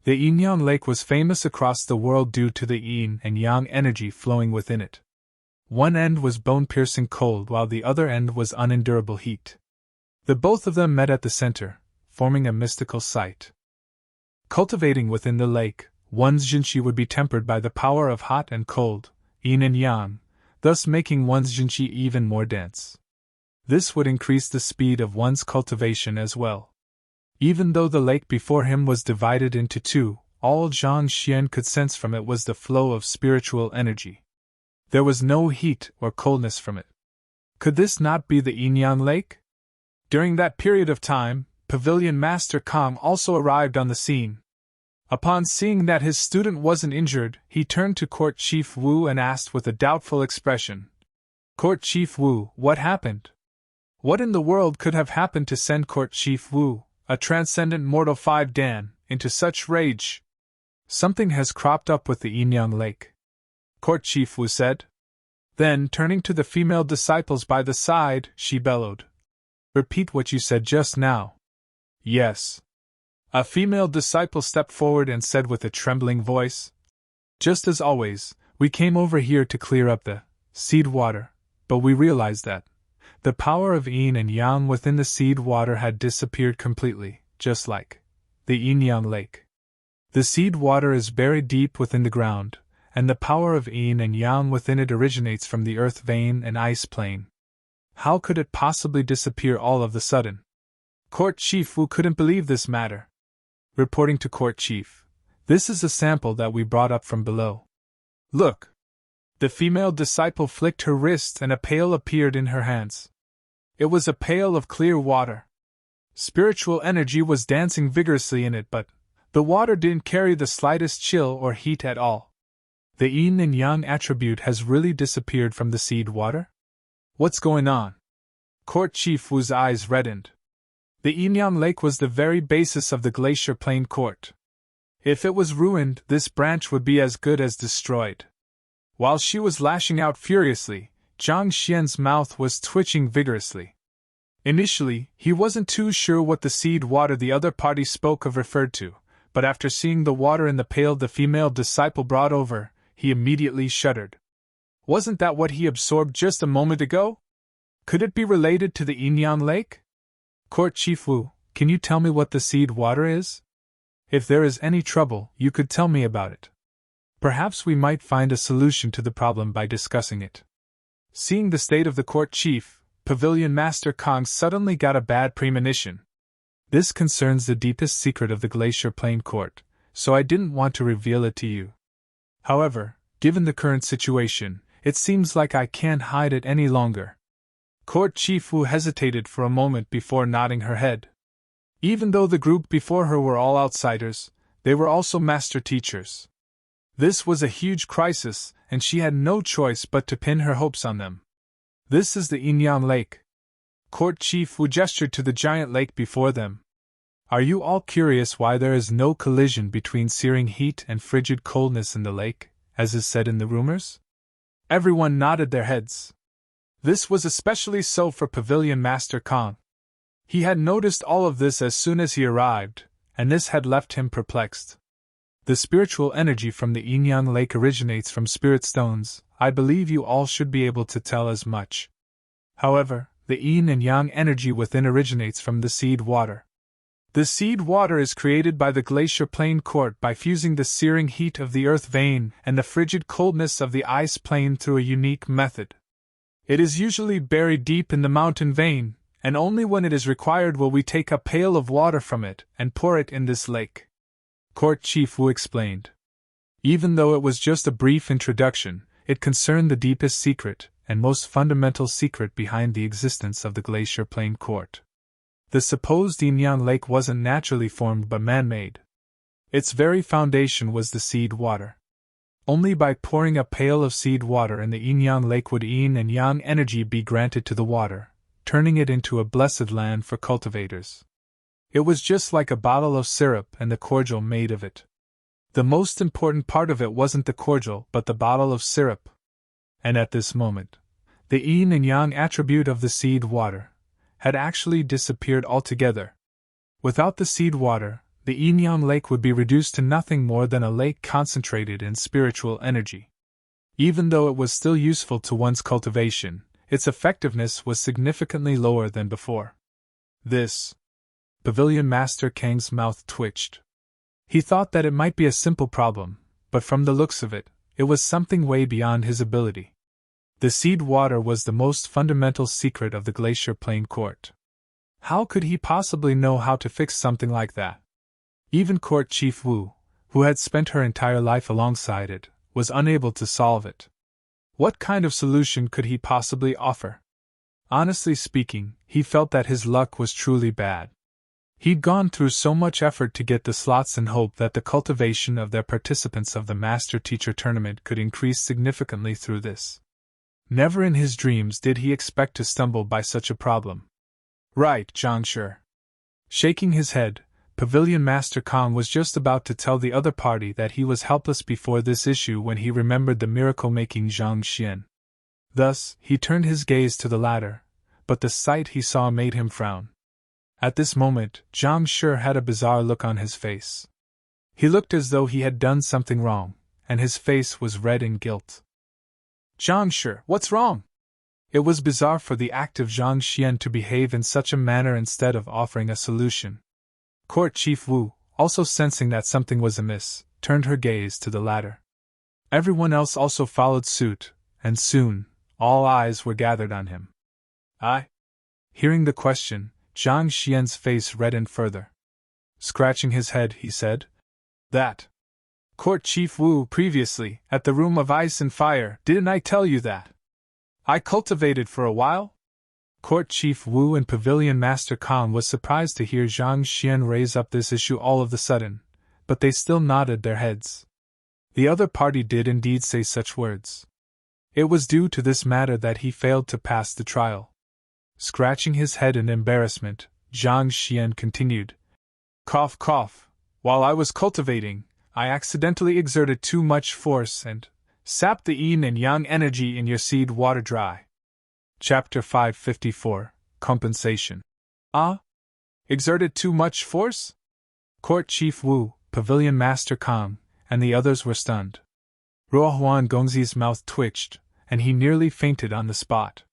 The Yinyang Lake was famous across the world due to the yin and yang energy flowing within it. One end was bone-piercing cold while the other end was unendurable heat. The both of them met at the center, forming a mystical sight. Cultivating within the lake, one's jinqi would be tempered by the power of hot and cold, yin and yang, thus making one's jinqi even more dense. This would increase the speed of one's cultivation as well. Even though the lake before him was divided into two, all Zhang Xian could sense from it was the flow of spiritual energy. There was no heat or coldness from it. Could this not be the Yinyang Lake? During that period of time, Pavilion Master Kong also arrived on the scene. Upon seeing that his student wasn't injured, he turned to Court Chief Wu and asked with a doubtful expression, "Court Chief Wu, what happened?" What in the world could have happened to send Court Chief Wu, a transcendent mortal 5 Dan, into such rage? Something has cropped up with the Yinyang Lake, Court Chief Wu said. Then, turning to the female disciples by the side, she bellowed, "Repeat what you said just now." "Yes." A female disciple stepped forward and said with a trembling voice, "Just as always, we came over here to clear up the seed water, but we realized that the power of yin and yang within the seed water had disappeared completely, just like the Yinyang Lake. The seed water is buried deep within the ground, and the power of yin and yang within it originates from the earth vein and ice plane. How could it possibly disappear all of the sudden?" Court Chief Wu couldn't believe this matter. Reporting to Court Chief, "This is a sample that we brought up from below. Look." The female disciple flicked her wrist and a pail appeared in her hands. It was a pail of clear water. Spiritual energy was dancing vigorously in it, but the water didn't carry the slightest chill or heat at all. The yin and yang attribute has really disappeared from the seed water? What's going on? Court Chief Wu's eyes reddened. The Yinyang Lake was the very basis of the Glacier Plain Court. If it was ruined, this branch would be as good as destroyed. While she was lashing out furiously, Zhang Xian's mouth was twitching vigorously. Initially, he wasn't too sure what the seed water the other party spoke of referred to, but after seeing the water in the pail the female disciple brought over, he immediately shuddered. Wasn't that what he absorbed just a moment ago? Could it be related to the Yinyang Lake? Court Chief Wu, can you tell me what the seed water is? If there is any trouble, you could tell me about it. Perhaps we might find a solution to the problem by discussing it. Seeing the state of the court chief, Pavilion Master Kong suddenly got a bad premonition. This concerns the deepest secret of the Glacier Plain Court, so I didn't want to reveal it to you. However, given the current situation, it seems like I can't hide it any longer. Court Chief Wu hesitated for a moment before nodding her head. Even though the group before her were all outsiders, they were also master teachers. This was a huge crisis, and she had no choice but to pin her hopes on them. This is the Yinyang Lake. Court Chief Wu gestured to the giant lake before them. Are you all curious why there is no collision between searing heat and frigid coldness in the lake, as is said in the rumors? Everyone nodded their heads. This was especially so for Pavilion Master Kong. He had noticed all of this as soon as he arrived, and this had left him perplexed. The spiritual energy from the Yinyang Lake originates from spirit stones. I believe you all should be able to tell as much. However, the yin and yang energy within originates from the seed water. The seed water is created by the glacier plain court by fusing the searing heat of the earth vein and the frigid coldness of the ice plain through a unique method. It is usually buried deep in the mountain vein, and only when it is required will we take a pail of water from it and pour it in this lake. Court Chief Wu explained. Even though it was just a brief introduction, it concerned the deepest secret and most fundamental secret behind the existence of the glacier plain court. The supposed yin-yang lake wasn't naturally formed but man-made. Its very foundation was the seed water. Only by pouring a pail of seed water in the yin-yang lake would yin and yang energy be granted to the water, turning it into a blessed land for cultivators. It was just like a bottle of syrup and the cordial made of it. The most important part of it wasn't the cordial but the bottle of syrup. And at this moment, the yin and yang attribute of the seed water had actually disappeared altogether. Without the seed water, the yin-yang lake would be reduced to nothing more than a lake concentrated in spiritual energy. Even though it was still useful to one's cultivation, its effectiveness was significantly lower than before. This. Pavilion Master Kang's mouth twitched. He thought that it might be a simple problem, but from the looks of it, it was something way beyond his ability. The seed water was the most fundamental secret of the glacier plain court. How could he possibly know how to fix something like that? Even Court Chief Wu, who had spent her entire life alongside it, was unable to solve it. What kind of solution could he possibly offer? Honestly speaking, he felt that his luck was truly bad. He'd gone through so much effort to get the slots in hope that the cultivation of their participants of the Master-Teacher Tournament could increase significantly through this. Never in his dreams did he expect to stumble by such a problem. Right, Zhang Shi. Shaking his head, Pavilion Master Kang was just about to tell the other party that he was helpless before this issue when he remembered the miracle-making Zhang Xian. Thus, he turned his gaze to the latter, but the sight he saw made him frown. At this moment, Zhang Shi had a bizarre look on his face. He looked as though he had done something wrong, and his face was red in guilt. Zhang Shi, what's wrong? It was bizarre for the active Zhang Xian to behave in such a manner instead of offering a solution. Court Chief Wu, also sensing that something was amiss, turned her gaze to the latter. Everyone else also followed suit, and soon, all eyes were gathered on him. Hearing the question, Zhang Xian's face reddened further. Scratching his head, he said, "That. Court Chief Wu, previously, at the Room of Ice and Fire, didn't I tell you that? I cultivated for a while?" Court Chief Wu and Pavilion Master Kang was surprised to hear Zhang Xian raise up this issue all of a sudden, but they still nodded their heads. The other party did indeed say such words. It was due to this matter that he failed to pass the trial. Scratching his head in embarrassment, Zhang Xian continued, "Cough, cough. While I was cultivating, I accidentally exerted too much force and sapped the yin and yang energy in your seed water dry." Chapter 554, Compensation. Exerted too much force? Court Chief Wu, Pavilion Master Kang, and the others were stunned. Ruohuan Gongzi's mouth twitched, and he nearly fainted on the spot.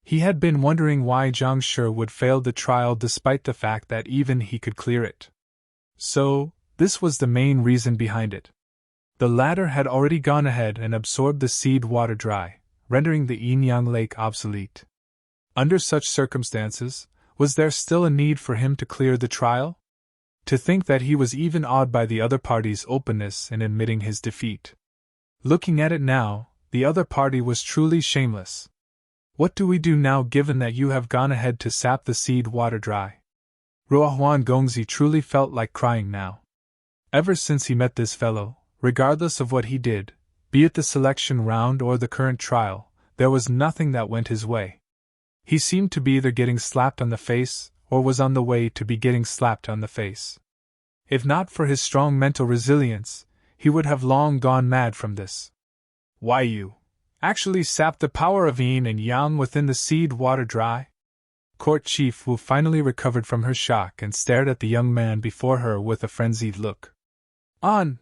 He had been wondering why Zhang Shi would fail the trial despite the fact that even he could clear it. So, this was the main reason behind it. The latter had already gone ahead and absorbed the seed water dry, rendering the yin-yang lake obsolete. Under such circumstances, was there still a need for him to clear the trial? To think that he was even awed by the other party's openness in admitting his defeat. Looking at it now, the other party was truly shameless. What do we do now given that you have gone ahead to sap the seed water dry? Ruohuan Gongzi truly felt like crying now. Ever since he met this fellow, regardless of what he did, be it the selection round or the current trial, there was nothing that went his way. He seemed to be either getting slapped on the face, or was on the way to be getting slapped on the face. If not for his strong mental resilience, he would have long gone mad from this. Why, you actually sapped the power of yin and yang within the seed water dry? Court Chief Wu finally recovered from her shock and stared at the young man before her with a frenzied look. On!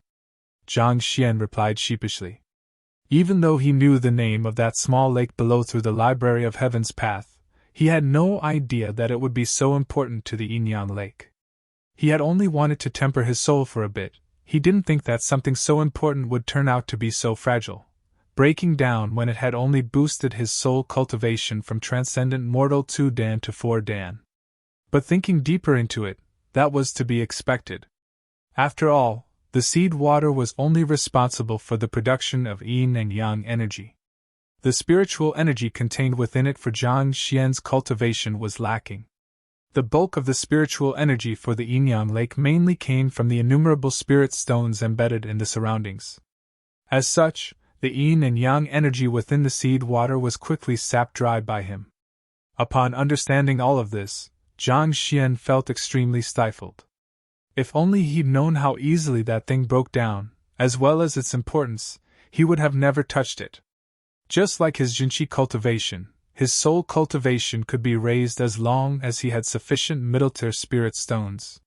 Zhang Xian replied sheepishly. Even though he knew the name of that small lake below through the Library of Heaven's path, He had no idea that it would be so important to the Yin-Yang Lake. He had only wanted to temper his soul for a bit. He didn't think that something so important would turn out to be so fragile, breaking down when it had only boosted his soul cultivation from transcendent mortal 2 Dan to 4 Dan. But thinking deeper into it, that was to be expected. After all, the seed water was only responsible for the production of yin and yang energy. The spiritual energy contained within it for Jiang Xian's cultivation was lacking. The bulk of the spiritual energy for the Yin-Yang Lake mainly came from the innumerable spirit stones embedded in the surroundings. As such, the yin and yang energy within the seed water was quickly sapped dry by him. Upon understanding all of this, Jiang Xian felt extremely stifled. If only he'd known how easily that thing broke down, as well as its importance, he would have never touched it. Just like his Jinqi cultivation, his soul cultivation could be raised as long as he had sufficient middle-tier spirit stones.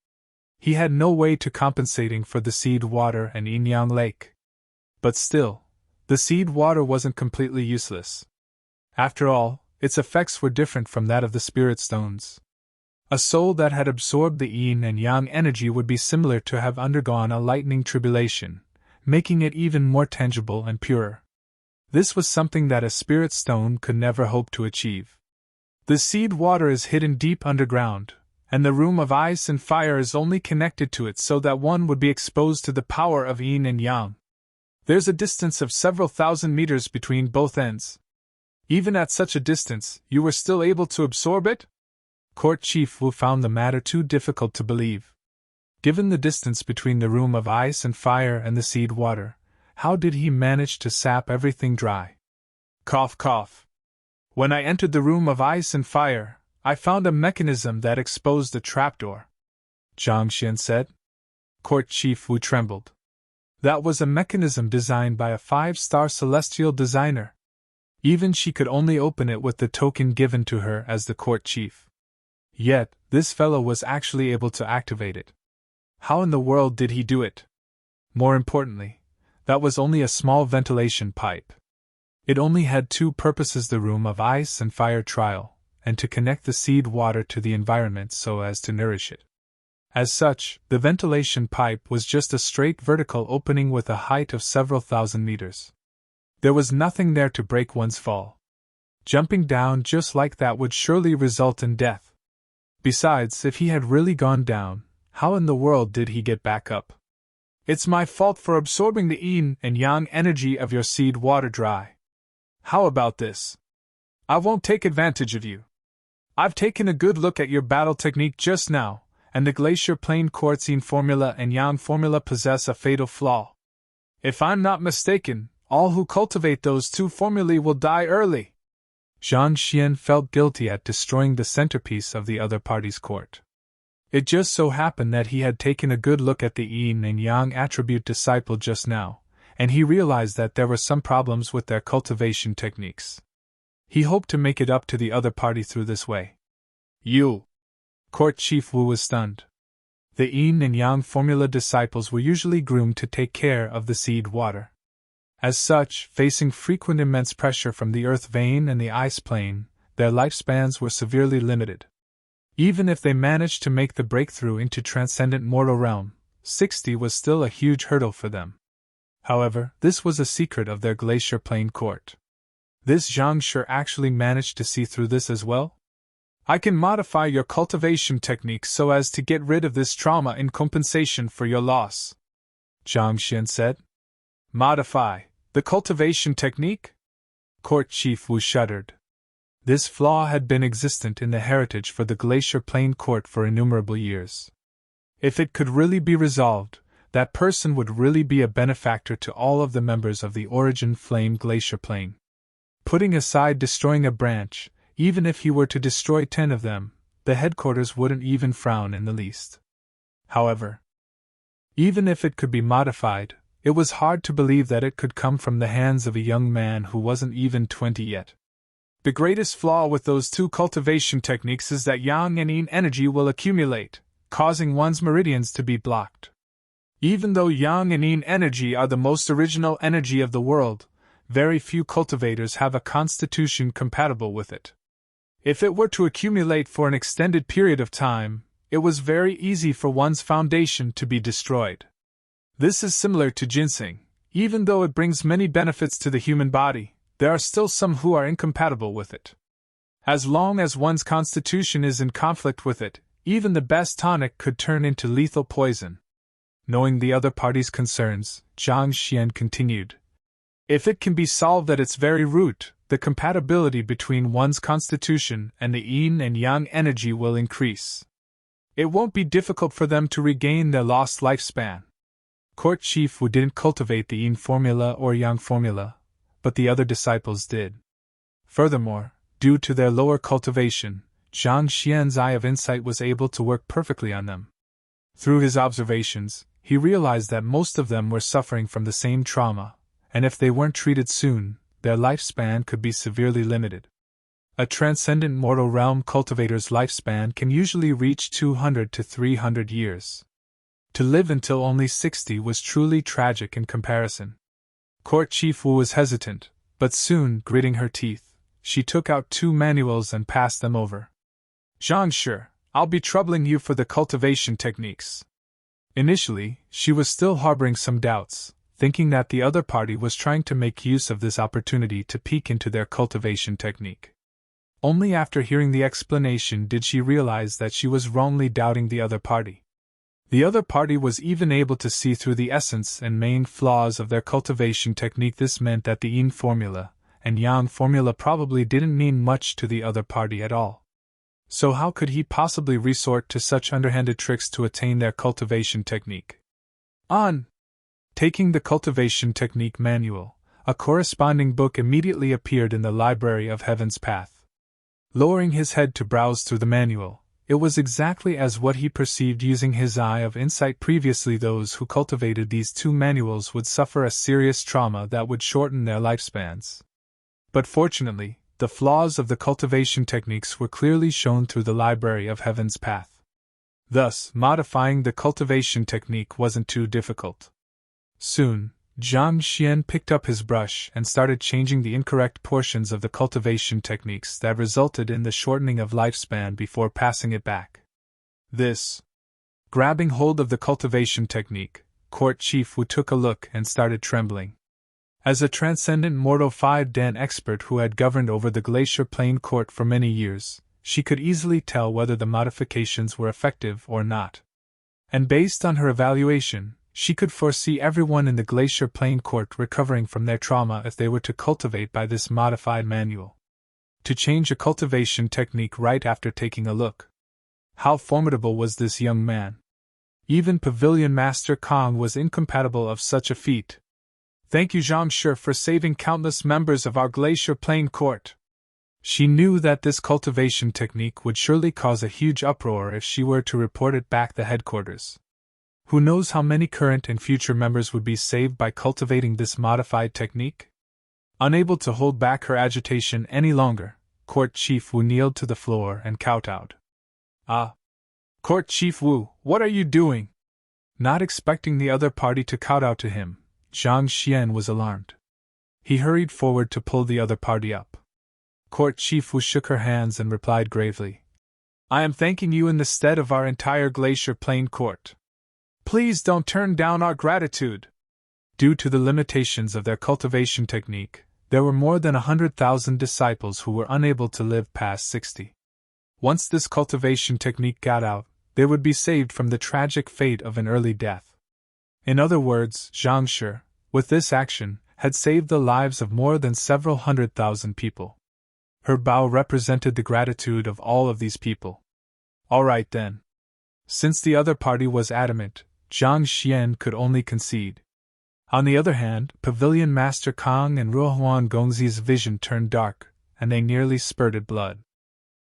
He had no way to compensating for the seed water and Yin-Yang Lake. But still, the seed water wasn't completely useless. After all, its effects were different from that of the spirit stones. A soul that had absorbed the yin and yang energy would be similar to have undergone a lightning tribulation, making it even more tangible and purer. This was something that a spirit stone could never hope to achieve. The seed water is hidden deep underground, and the room of ice and fire is only connected to it so that one would be exposed to the power of yin and yang. There's a distance of several thousand meters between both ends. Even at such a distance, you were still able to absorb it? Court Chief Wu found the matter too difficult to believe. Given the distance between the room of ice and fire and the seed water, how did he manage to sap everything dry? Cough, cough. When I entered the room of ice and fire, I found a mechanism that exposed a trapdoor, Jiang Xian said. Court Chief Wu trembled. That was a mechanism designed by a 5-star celestial designer. Even she could only open it with the token given to her as the court chief. Yet, this fellow was actually able to activate it. How in the world did he do it? More importantly, that was only a small ventilation pipe. It only had 2 purposes: the room of ice and fire trial, and to connect the seed water to the environment so as to nourish it. As such, the ventilation pipe was just a straight vertical opening with a height of several thousand meters. There was nothing there to break one's fall. Jumping down just like that would surely result in death. Besides, if he had really gone down, how in the world did he get back up? It's my fault for absorbing the yin and yang energy of your seed water dry. How about this? I won't take advantage of you. I've taken a good look at your battle technique just now, and the Glacier Plain Quartz Yin formula and Yang formula possess a fatal flaw. If I'm not mistaken, all who cultivate those 2 formulae will die early. Jiang Xian felt guilty at destroying the centerpiece of the other party's court. It just so happened that he had taken a good look at the yin and yang attribute disciple just now, and he realized that there were some problems with their cultivation techniques. He hoped to make it up to the other party through this way. You! Court Chief Wu was stunned. The yin and yang formula disciples were usually groomed to take care of the seed water. As such, facing frequent immense pressure from the earth vein and the ice plane, their lifespans were severely limited. Even if they managed to make the breakthrough into transcendent mortal realm, 60 was still a huge hurdle for them. However, this was a secret of their Glacier Plain court. This Zhang Shi actually managed to see through this as well? I can modify your cultivation technique so as to get rid of this trauma in compensation for your loss, Jiang Xian said. Modify the cultivation technique? Court Chief Wu shuddered. This flaw had been existent in the heritage for the Glacier Plain court for innumerable years. If it could really be resolved, that person would really be a benefactor to all of the members of the Origin Flame Glacier Plain. Putting aside destroying a branch, even if he were to destroy 10 of them, the headquarters wouldn't even frown in the least. However, even if it could be modified, it was hard to believe that it could come from the hands of a young man who wasn't even 20 yet. The greatest flaw with those 2 cultivation techniques is that yang and yin energy will accumulate, causing one's meridians to be blocked. Even though yang and yin energy are the most original energy of the world, very few cultivators have a constitution compatible with it. If it were to accumulate for an extended period of time, it was very easy for one's foundation to be destroyed. This is similar to ginseng. Even though it brings many benefits to the human body, there are still some who are incompatible with it. As long as one's constitution is in conflict with it, even the best tonic could turn into lethal poison. Knowing the other party's concerns, Zhang Xian continued. If it can be solved at its very root, the compatibility between one's constitution and the yin and yang energy will increase. It won't be difficult for them to regain their lost lifespan. Court Chief Wu didn't cultivate the yin formula or yang formula, but the other disciples did. Furthermore, due to their lower cultivation, Zhang Xian's eye of insight was able to work perfectly on them. Through his observations, he realized that most of them were suffering from the same trauma, and if they weren't treated soon, their lifespan could be severely limited. A transcendent mortal realm cultivator's lifespan can usually reach 200 to 300 years. To live until only 60 was truly tragic in comparison. Court Chief Wu was hesitant, but soon, gritting her teeth, she took out 2 manuals and passed them over. Zhang Shi, I'll be troubling you for the cultivation techniques. Initially, she was still harboring some doubts, thinking that the other party was trying to make use of this opportunity to peek into their cultivation technique. Only after hearing the explanation did she realize that she was wrongly doubting the other party. The other party was even able to see through the essence and main flaws of their cultivation technique. This meant that the yin formula and yang formula probably didn't mean much to the other party at all. So how could he possibly resort to such underhanded tricks to attain their cultivation technique? On taking the cultivation technique manual, a corresponding book immediately appeared in the Library of Heaven's Path. Lowering his head to browse through the manual, it was exactly as what he perceived using his eye of insight previously. Those who cultivated these 2 manuals would suffer a serious trauma that would shorten their lifespans. But fortunately, the flaws of the cultivation techniques were clearly shown through the Library of Heaven's Path. Thus, modifying the cultivation technique wasn't too difficult. Soon, Zhang Xian picked up his brush and started changing the incorrect portions of the cultivation techniques that resulted in the shortening of lifespan before passing it back. This. Grabbing hold of the cultivation technique, Court Chief Wu took a look and started trembling. As a transcendent mortal 5-dan expert who had governed over the Glacier Plain Court for many years, she could easily tell whether the modifications were effective or not. And based on her evaluation, she could foresee everyone in the Glacier Plain Court recovering from their trauma if they were to cultivate by this modified manual. To change a cultivation technique right after taking a look. How formidable was this young man? Even Pavilion Master Kong was incompatible of such a feat. Thank you, Zhang Shi, for saving countless members of our Glacier Plain Court. She knew that this cultivation technique would surely cause a huge uproar if she were to report it back to headquarters. Who knows how many current and future members would be saved by cultivating this modified technique? Unable to hold back her agitation any longer, Court Chief Wu kneeled to the floor and kowtowed. Ah! Court Chief Wu, what are you doing? Not expecting the other party to kowtow to him, Zhang Xian was alarmed. He hurried forward to pull the other party up. Court Chief Wu shook her hands and replied gravely. I am thanking you in the stead of our entire Glacier Plain Court. Please don't turn down our gratitude. Due to the limitations of their cultivation technique, there were more than 100,000 disciples who were unable to live past 60. Once this cultivation technique got out, they would be saved from the tragic fate of an early death. In other words, Zhang Shi, with this action, had saved the lives of more than several 100,000 people. Her bow represented the gratitude of all of these people. All right then. Since the other party was adamant, Zhang Xian could only concede. On the other hand, Pavilion Master Kong and Ruohuan Gongzi's vision turned dark, and they nearly spurted blood.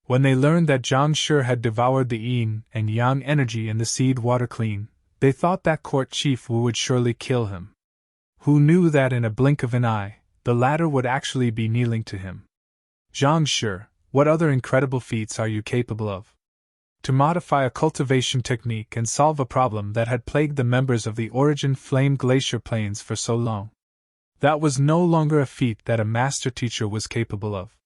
When they learned that Zhang Shi had devoured the yin and yang energy in the seed water clean, they thought that Court Chief Wu would surely kill him. Who knew that in a blink of an eye, the latter would actually be kneeling to him? Zhang Shi, what other incredible feats are you capable of? To modify a cultivation technique and solve a problem that had plagued the members of the Origin Flame Glacier Plains for so long. That was no longer a feat that a master teacher was capable of.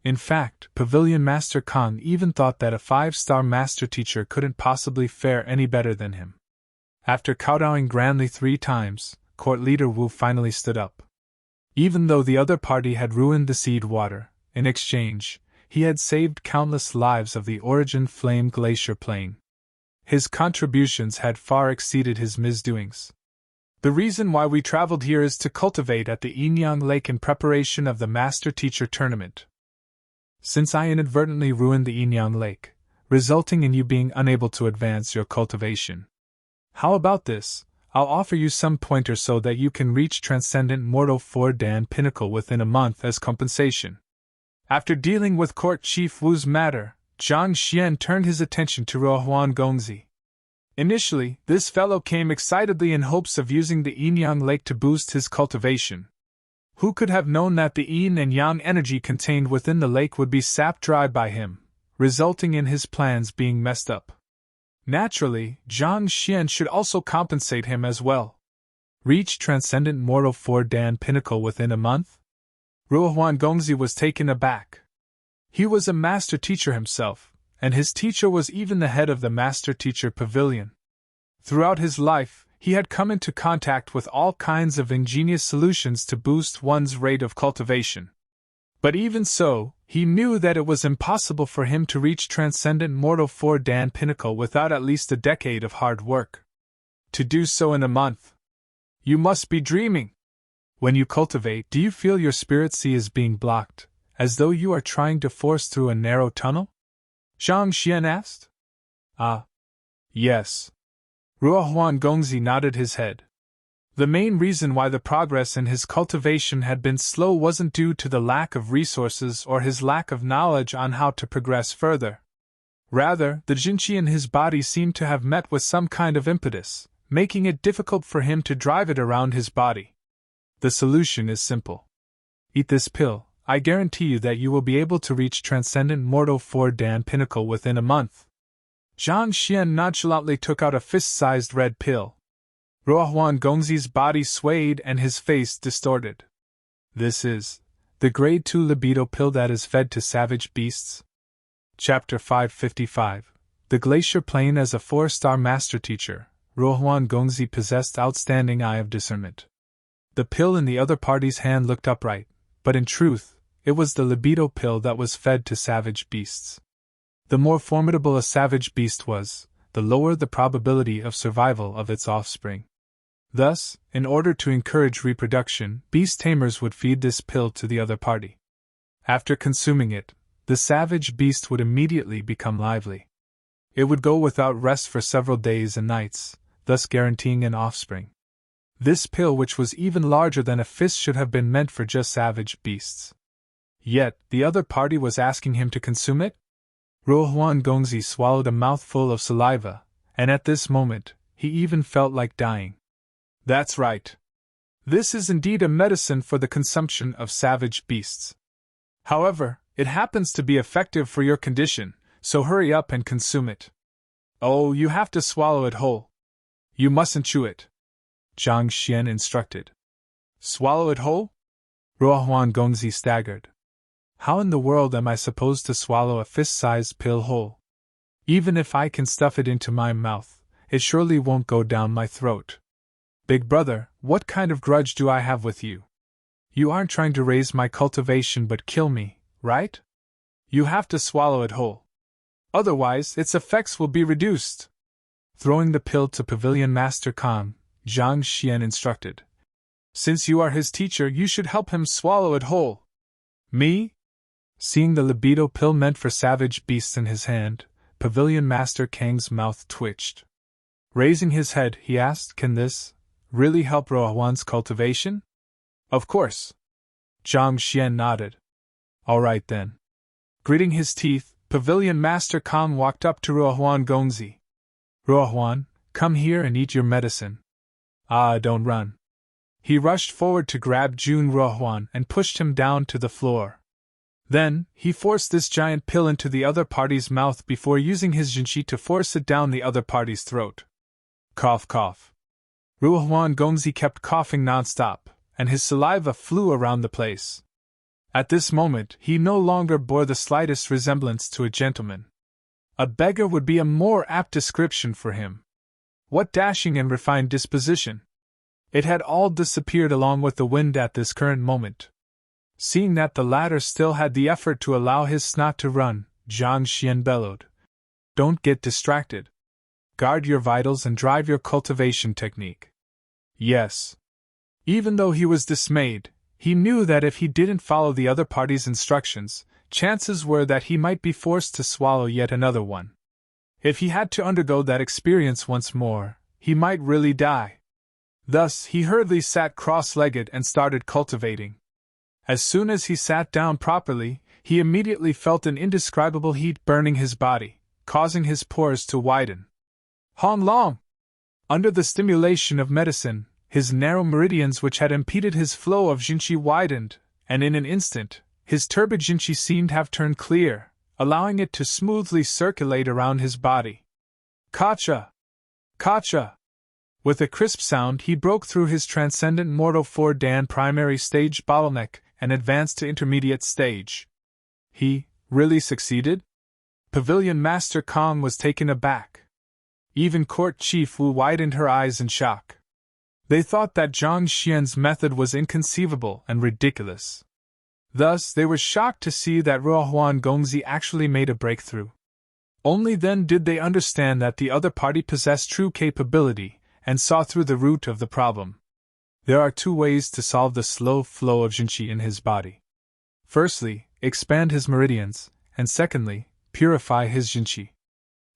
In fact, Pavilion Master Kong even thought that a 5-star master teacher couldn't possibly fare any better than him. After kowtowing grandly 3 times, court leader Wu finally stood up. Even though the other party had ruined the seed water, in exchange, he had saved countless lives of the Origin Flame Glacier Plain. His contributions had far exceeded his misdoings. The reason why we traveled here is to cultivate at the Yinyang Lake in preparation of the Master Teacher Tournament. Since I inadvertently ruined the Yinyang Lake, resulting in you being unable to advance your cultivation. How about this? I'll offer you some pointers so that you can reach Transcendent Mortal 4 Dan Pinnacle within a month as compensation. After dealing with Court Chief Wu's matter, Zhang Xian turned his attention to Ruohuan Gongzi. Initially, this fellow came excitedly in hopes of using the Yinyang Lake to boost his cultivation. Who could have known that the yin and yang energy contained within the lake would be sapped dry by him, resulting in his plans being messed up? Naturally, Zhang Xian should also compensate him as well. Reach Transcendent Mortal 4 Dan Pinnacle within a month? Ruohuan Gongzi was taken aback. He was a master teacher himself, and his teacher was even the head of the Master Teacher Pavilion. Throughout his life, he had come into contact with all kinds of ingenious solutions to boost one's rate of cultivation. But even so, he knew that it was impossible for him to reach Transcendent Mortal 4 Dan Pinnacle without at least a decade of hard work. To do so in a month. You must be dreaming. When you cultivate, do you feel your spirit sea is being blocked, as though you are trying to force through a narrow tunnel? Zhang Xian asked. Ah. Yes. Ruohuan Gongzi nodded his head. The main reason why the progress in his cultivation had been slow wasn't due to the lack of resources or his lack of knowledge on how to progress further. Rather, the Jinqi in his body seemed to have met with some kind of impetus, making it difficult for him to drive it around his body. The solution is simple. Eat this pill. I guarantee you that you will be able to reach Transcendent Mortal 4 Dan Pinnacle within a month. Zhang Xian nonchalantly took out a fist-sized red pill. Ruohuan Gongzi's body swayed and his face distorted. This is the Grade 2 libido pill that is fed to savage beasts. Chapter 555. The Glacier Plain. As a 4-star master teacher, Ruohuan Gongzi possessed outstanding eye of discernment. The pill in the other party's hand looked upright, but in truth, it was the libido pill that was fed to savage beasts. The more formidable a savage beast was, the lower the probability of survival of its offspring. Thus, in order to encourage reproduction, beast tamers would feed this pill to the other party. After consuming it, the savage beast would immediately become lively. It would go without rest for several days and nights, thus guaranteeing an offspring. This pill, which was even larger than a fist, should have been meant for just savage beasts. Yet, the other party was asking him to consume it? Ruohuan Gongzi swallowed a mouthful of saliva, and at this moment, he even felt like dying. That's right. This is indeed a medicine for the consumption of savage beasts. However, it happens to be effective for your condition, so hurry up and consume it. Oh, you have to swallow it whole. You mustn't chew it. Zhang Xian instructed. Swallow it whole? Ruohuan Gongzi staggered. How in the world am I supposed to swallow a fist-sized pill whole? Even if I can stuff it into my mouth, it surely won't go down my throat. Big brother, what kind of grudge do I have with you? You aren't trying to raise my cultivation but kill me, right? You have to swallow it whole. Otherwise, its effects will be reduced. Throwing the pill to Pavilion Master Kong, Zhang Xian instructed. Since you are his teacher, you should help him swallow it whole. Me? Seeing the libido pill meant for savage beasts in his hand, Pavilion Master Kang's mouth twitched. Raising his head, he asked, Can this really help Ruohuan's cultivation? Of course. Zhang Xian nodded. All right then. Gritting his teeth, Pavilion Master Kong walked up to Ruohuan Gongzi. Ruohuan, come here and eat your medicine. Ah, don't run. He rushed forward to grab Jun Ruohuan and pushed him down to the floor. Then, he forced this giant pill into the other party's mouth before using his jinqi to force it down the other party's throat. Cough, cough. Ruohuan Gongzi kept coughing non-stop, and his saliva flew around the place. At this moment, he no longer bore the slightest resemblance to a gentleman. A beggar would be a more apt description for him. What dashing and refined disposition! It had all disappeared along with the wind at this current moment. Seeing that the latter still had the effort to allow his snot to run, Jiang Xian bellowed, "Don't get distracted. Guard your vitals and drive your cultivation technique." Yes. Even though he was dismayed, he knew that if he didn't follow the other party's instructions, chances were that he might be forced to swallow yet another one. If he had to undergo that experience once more, he might really die. Thus, he hurriedly sat cross-legged and started cultivating. As soon as he sat down properly, he immediately felt an indescribable heat burning his body, causing his pores to widen. Hong Long! Under the stimulation of medicine, his narrow meridians which had impeded his flow of Jinqi widened, and in an instant, his turbid Jinqi seemed to have turned clear, allowing it to smoothly circulate around his body. Kacha! Kacha! With a crisp sound, he broke through his transcendent mortal 4-dan primary stage bottleneck and advanced to intermediate stage. He really succeeded? Pavilion Master Kong was taken aback. Even Court Chief Wu widened her eyes in shock. They thought that Jiang Xian's method was inconceivable and ridiculous. Thus, they were shocked to see that Ruohuan Gongzi actually made a breakthrough. Only then did they understand that the other party possessed true capability and saw through the root of the problem. There are two ways to solve the slow flow of Jinqi in his body. Firstly, expand his meridians, and secondly, purify his Jinqi.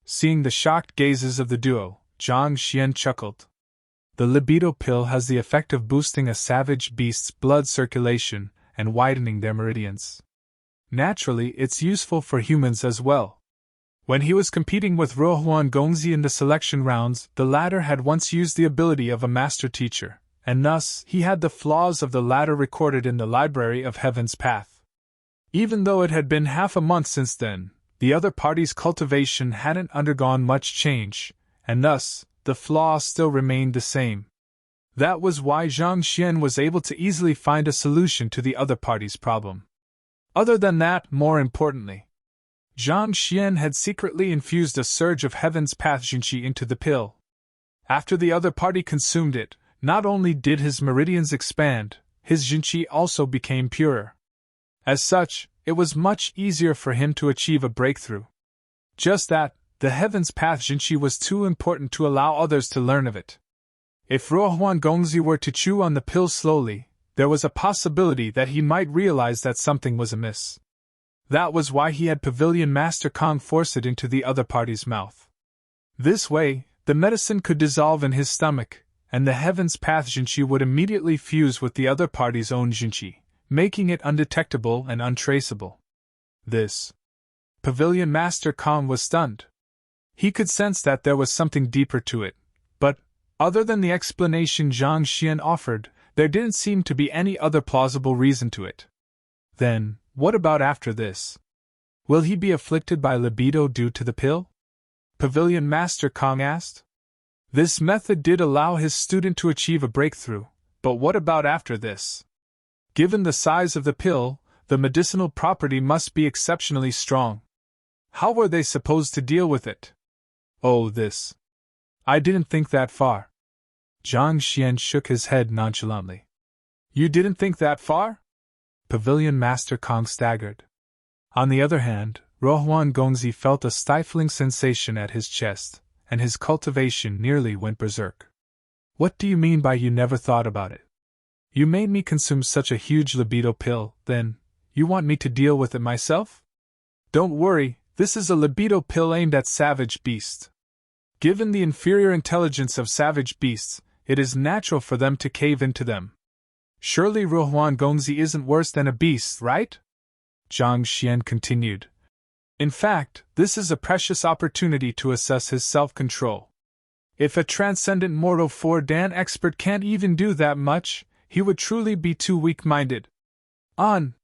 Seeing the shocked gazes of the duo, Jiang Xian chuckled. The libido pill has the effect of boosting a savage beast's blood circulation and widening their meridians. Naturally, it's useful for humans as well. When he was competing with Ruohuan Gongzi in the selection rounds, the latter had once used the ability of a master teacher, and thus he had the flaws of the latter recorded in the library of Heaven's Path. Even though it had been half a month since then, the other party's cultivation hadn't undergone much change, and thus, the flaw still remained the same. That was why Jiang Xian was able to easily find a solution to the other party's problem. Other than that, more importantly, Jiang Xian had secretly infused a surge of Heaven's Path Jinqi into the pill. After the other party consumed it, not only did his meridians expand, his Jinqi also became purer. As such, it was much easier for him to achieve a breakthrough. Just that, the Heaven's Path Jinqi was too important to allow others to learn of it. If Ruohuan Gongzi were to chew on the pill slowly, there was a possibility that he might realize that something was amiss. That was why he had Pavilion Master Kong force it into the other party's mouth. This way, the medicine could dissolve in his stomach, and the Heaven's Path Jinqi would immediately fuse with the other party's own Jinqi, making it undetectable and untraceable. This. Pavilion Master Kong was stunned. He could sense that there was something deeper to it, but, other than the explanation Jiang Xian offered, there didn't seem to be any other plausible reason to it. Then, what about after this? Will he be afflicted by libido due to the pill? Pavilion Master Kong asked. This method did allow his student to achieve a breakthrough, but what about after this? Given the size of the pill, the medicinal property must be exceptionally strong. How were they supposed to deal with it? Oh, this. I didn't think that far. Jiang Xian shook his head nonchalantly. You didn't think that far? Pavilion Master Kong staggered. On the other hand, Ruohuan Gongzi felt a stifling sensation at his chest, and his cultivation nearly went berserk. What do you mean by you never thought about it? You made me consume such a huge libido pill, then, you want me to deal with it myself? Don't worry, this is a libido pill aimed at savage beasts. Given the inferior intelligence of savage beasts, it is natural for them to cave into them. Surely Ruohuan Gongzi isn't worse than a beast, right? Jiang Xian continued. In fact, this is a precious opportunity to assess his self-control. If a transcendent mortal 4-dan expert can't even do that much, he would truly be too weak-minded. On.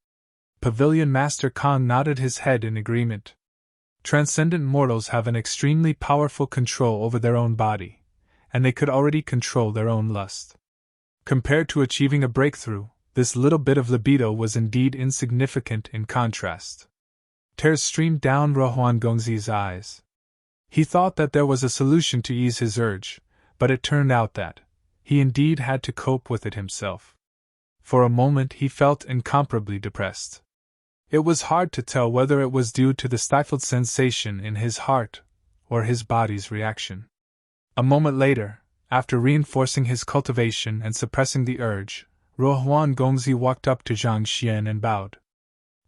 Pavilion Master Kong nodded his head in agreement. Transcendent mortals have an extremely powerful control over their own body, and they could already control their own lust. Compared to achieving a breakthrough, This little bit of libido was indeed insignificant in contrast. Tears streamed down Rohuan Gongzi's eyes. He thought that there was a solution to ease his urge, but it turned out that he indeed had to cope with it himself. For a moment he felt incomparably depressed. It was hard to tell whether it was due to the stifled sensation in his heart or his body's reaction. A moment later, after reinforcing his cultivation and suppressing the urge, Rohuan Gongzi walked up to Zhang Xian and bowed.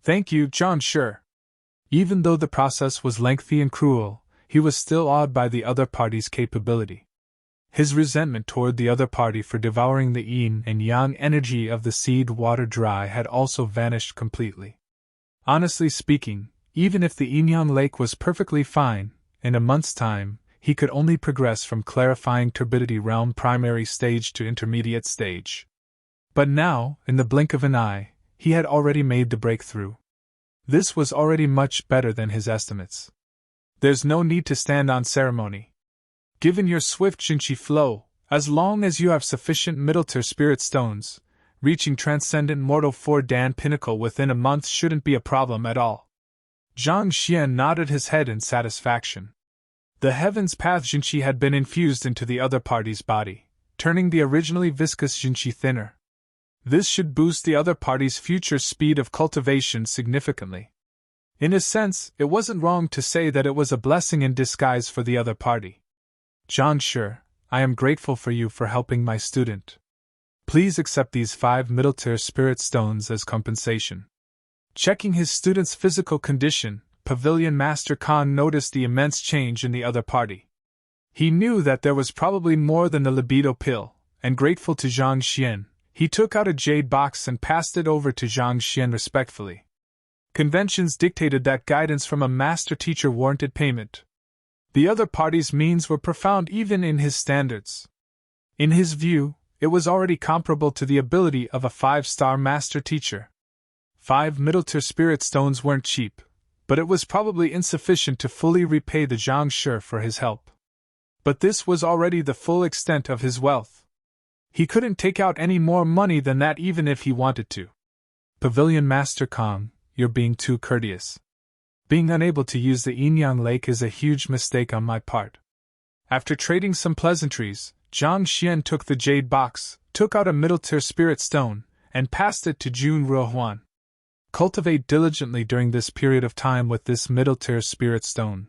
"Thank you, Zhang Shi." Even though the process was lengthy and cruel, he was still awed by the other party's capability. His resentment toward the other party for devouring the yin and yang energy of the seed water dry had also vanished completely. Honestly speaking, even if the yin-yang lake was perfectly fine, in a month's time, he could only progress from clarifying turbidity realm primary stage to intermediate stage. But now, in the blink of an eye, he had already made the breakthrough. This was already much better than his estimates. There's no need to stand on ceremony. Given your swift Jinqi flow, as long as you have sufficient middle-tier spirit stones, reaching transcendent mortal 4-dan pinnacle within a month shouldn't be a problem at all. Zhang Xian nodded his head in satisfaction. The Heaven's Path Jinqi had been infused into the other party's body, turning the originally viscous Jinqi thinner. This should boost the other party's future speed of cultivation significantly. In a sense, it wasn't wrong to say that it was a blessing in disguise for the other party. Zhang Shi, I am grateful for you for helping my student. Please accept these 5 middle-tier spirit stones as compensation. Checking his student's physical condition, Pavilion Master Khan noticed the immense change in the other party. He knew that there was probably more than the libido pill, and grateful to Zhang Xian, he took out a jade box and passed it over to Zhang Xian respectfully. Conventions dictated that guidance from a master teacher warranted payment. The other party's means were profound even in his standards. In his view, it was already comparable to the ability of a 5-star master teacher. 5 middle-tier spirit stones weren't cheap, but it was probably insufficient to fully repay the Zhang Shi for his help. But this was already the full extent of his wealth. He couldn't take out any more money than that even if he wanted to. Pavilion Master Kong, you're being too courteous. Being unable to use the yin-yang lake is a huge mistake on my part. After trading some pleasantries, Zhang Xian took the jade box, took out a middle-tier spirit stone, and passed it to Jun Rohuan. Cultivate diligently during this period of time with this middle-tier spirit stone.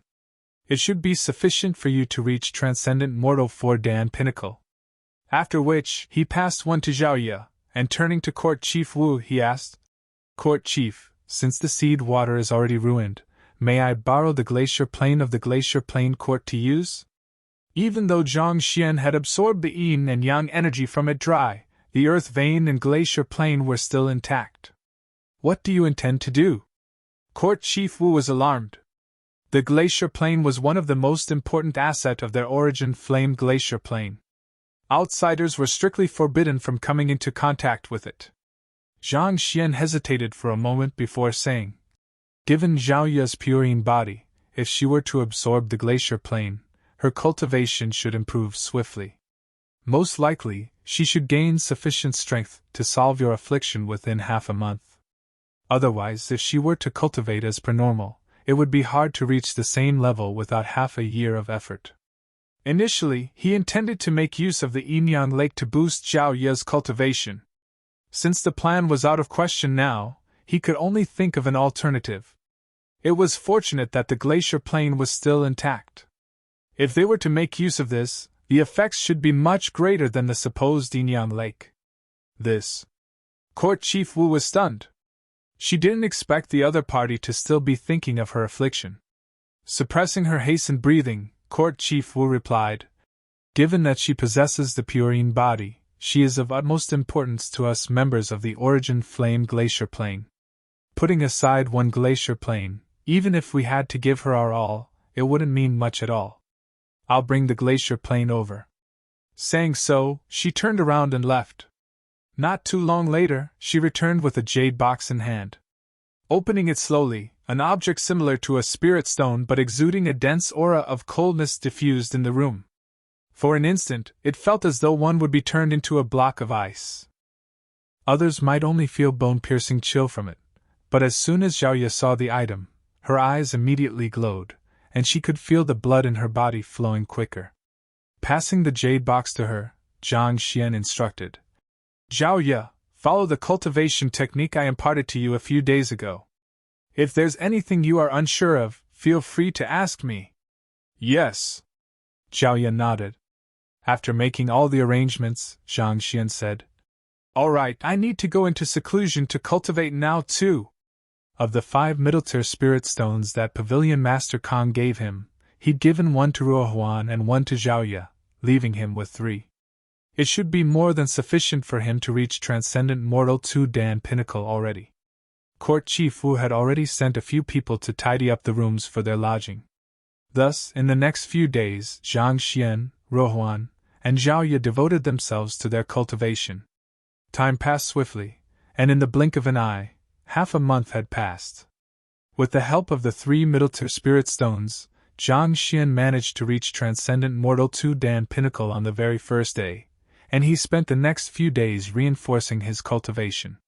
It should be sufficient for you to reach transcendent mortal 4-dan pinnacle. After which, he passed one to Zhao Ye, and turning to Court Chief Wu, he asked, "Court Chief, since the seed water is already ruined, may I borrow the glacier plain of the glacier plain court to use?" Even though Zhang Xian had absorbed the yin and yang energy from it dry, the earth vein and glacier plain were still intact. "What do you intend to do?" Court Chief Wu was alarmed. The glacier plain was one of the most important assets of their origin flamed glacier plain. Outsiders were strictly forbidden from coming into contact with it. Zhang Xian hesitated for a moment before saying, "Given Zhao Ye's purine body, if she were to absorb the glacier plain, her cultivation should improve swiftly. Most likely, she should gain sufficient strength to solve your affliction within half a month. Otherwise, if she were to cultivate as per normal, it would be hard to reach the same level without half a year of effort." Initially, he intended to make use of the yin-yang lake to boost Zhao Ye's cultivation. Since the plan was out of question now, he could only think of an alternative. It was fortunate that the glacier plain was still intact. If they were to make use of this, the effects should be much greater than the supposed yin-yang lake. This. Court Chief Wu was stunned. She didn't expect the other party to still be thinking of her affliction. Suppressing her hastened breathing, Court Chief Wu replied, "Given that she possesses the purine body, she is of utmost importance to us members of the Origin Flame Glacier Plain. Putting aside one glacier plain, even if we had to give her our all, it wouldn't mean much at all. I'll bring the glacier plain over." Saying so, she turned around and left. Not too long later, she returned with a jade box in hand. Opening it slowly, an object similar to a spirit stone but exuding a dense aura of coldness diffused in the room. For an instant, it felt as though one would be turned into a block of ice. Others might only feel bone-piercing chill from it, but as soon as Zhao Ye saw the item, her eyes immediately glowed, and she could feel the blood in her body flowing quicker. Passing the jade box to her, Zhang Xian instructed. Zhao Ye, follow the cultivation technique I imparted to you a few days ago. If there's anything you are unsure of, feel free to ask me. Yes. Zhao Ye nodded. After making all the arrangements, Zhang Xian said, All right, I need to go into seclusion to cultivate now too. Of the 5 middle-tier spirit stones that Pavilion Master Kong gave him, he'd given 1 to Ruohuan and 1 to Zhao Ye, leaving him with 3. It should be more than sufficient for him to reach Transcendent Mortal 2 Dan Pinnacle already. Court Chief Wu had already sent a few people to tidy up the rooms for their lodging. Thus, in the next few days, Zhang Xian, Ruohuan, and Zhao Ye devoted themselves to their cultivation. Time passed swiftly, and in the blink of an eye, half a month had passed. With the help of the 3 middle-tier spirit stones, Zhang Xian managed to reach Transcendent Mortal 2 Dan Pinnacle on the very first day, and he spent the next few days reinforcing his cultivation.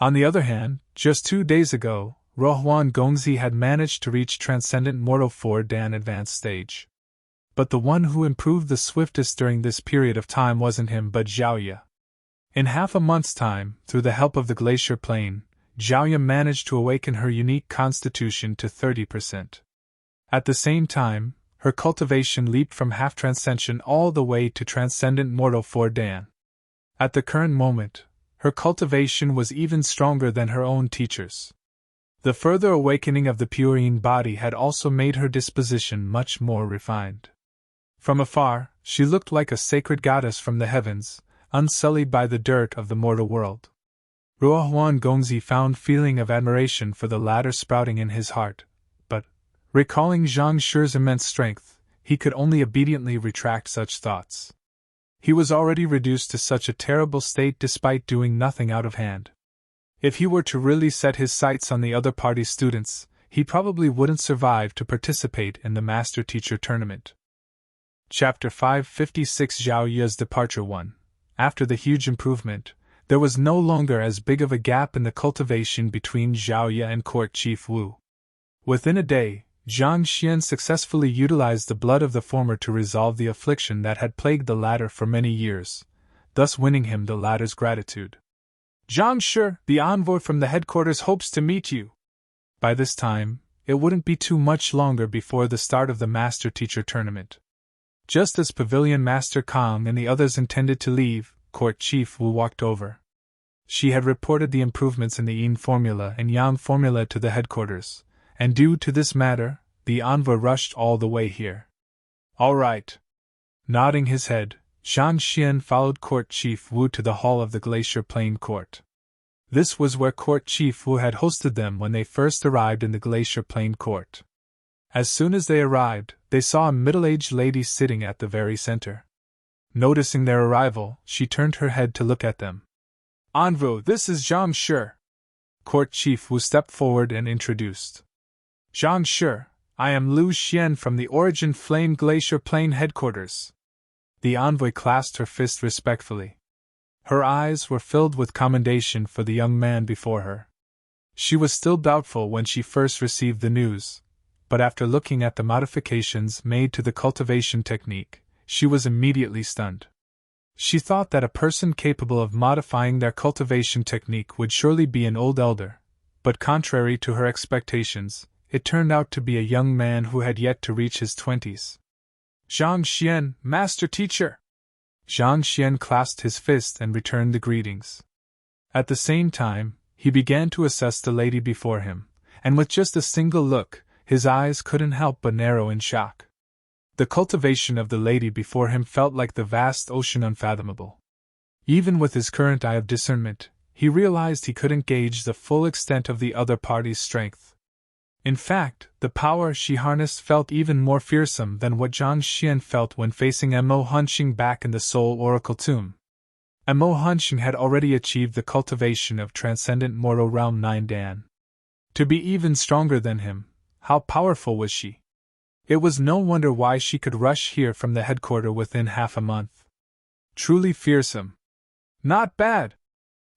On the other hand, just 2 days ago, Ruohuan Gongzi had managed to reach Transcendent Mortal 4 Dan Advanced Stage. But the one who improved the swiftest during this period of time wasn't him but Zhao Ye. In half a month's time, through the help of the glacier plane, Zhao Ye managed to awaken her unique constitution to 30%. At the same time, her cultivation leaped from half transcension all the way to Transcendent Mortal 4 Dan. At the current moment, her cultivation was even stronger than her own teacher's. The further awakening of the purine body had also made her disposition much more refined. From afar, she looked like a sacred goddess from the heavens, unsullied by the dirt of the mortal world. Ruohuan Gongzi found feeling of admiration for the latter sprouting in his heart, but, recalling Zhang Shi's immense strength, he could only obediently retract such thoughts. He was already reduced to such a terrible state despite doing nothing out of hand. If he were to really set his sights on the other party's students, he probably wouldn't survive to participate in the Master-Teacher Tournament. Chapter 556 Zhao Ye's Departure 1. After the huge improvement, there was no longer as big of a gap in the cultivation between Zhao Ye and Court Chief Wu. Within a day, Zhang Xian successfully utilized the blood of the former to resolve the affliction that had plagued the latter for many years, thus winning him the latter's gratitude. Zhang Shi, the envoy from the headquarters, hopes to meet you. By this time, it wouldn't be too much longer before the start of the Master-Teacher Tournament. Just as Pavilion Master Kong and the others intended to leave, Court Chief Wu walked over. She had reported the improvements in the Yin formula and Yang formula to the headquarters, and due to this matter, the envoy rushed all the way here. All right. Nodding his head, Zhang Xian followed Court Chief Wu to the hall of the Glacier Plain Court. This was where Court Chief Wu had hosted them when they first arrived in the Glacier Plain Court. As soon as they arrived, they saw a middle-aged lady sitting at the very center. Noticing their arrival, she turned her head to look at them. Envoy, this is Zhang Shi. Court Chief Wu stepped forward and introduced. Zhang Shi, I am Lu Xian from the Origin Flame Glacier Plain headquarters. The envoy clasped her fist respectfully. Her eyes were filled with commendation for the young man before her. She was still doubtful when she first received the news, but after looking at the modifications made to the cultivation technique, she was immediately stunned. She thought that a person capable of modifying their cultivation technique would surely be an old elder, but contrary to her expectations, it turned out to be a young man who had yet to reach his 20s. Zhang Xian, Master Teacher! Zhang Xian clasped his fist and returned the greetings. At the same time, he began to assess the lady before him, and with just a single look, his eyes couldn't help but narrow in shock. The cultivation of the lady before him felt like the vast ocean unfathomable. Even with his current eye of discernment, he realized he couldn't gauge the full extent of the other party's strength. In fact, the power she harnessed felt even more fearsome than what Zhang Xian felt when facing Mo Hunxing back in the Soul Oracle Tomb. Mo Hunxing had already achieved the cultivation of Transcendent Mortal Realm 9 Dan. To be even stronger than him, how powerful was she? It was no wonder why she could rush here from the headquarters within half a month. Truly fearsome. Not bad!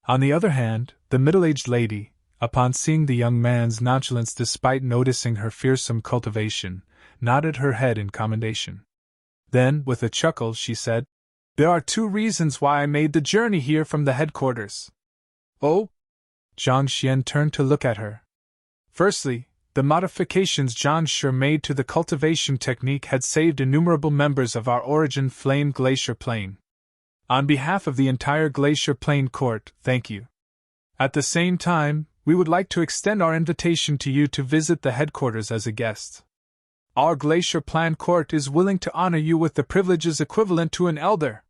On the other hand, the middle-aged lady, upon seeing the young man's nonchalance despite noticing her fearsome cultivation, nodded her head in commendation. Then, with a chuckle, she said, "There are 2 reasons why I made the journey here from the headquarters." "Oh?" Zhang Xian turned to look at her. Firstly, the modifications Zhang Shi made to the cultivation technique had saved innumerable members of our Origin Flame Glacier Plain. On behalf of the entire Glacier Plain Court, thank you. At the same time, we would like to extend our invitation to you to visit the headquarters as a guest. Our Glacier Plain Court is willing to honor you with the privileges equivalent to an elder.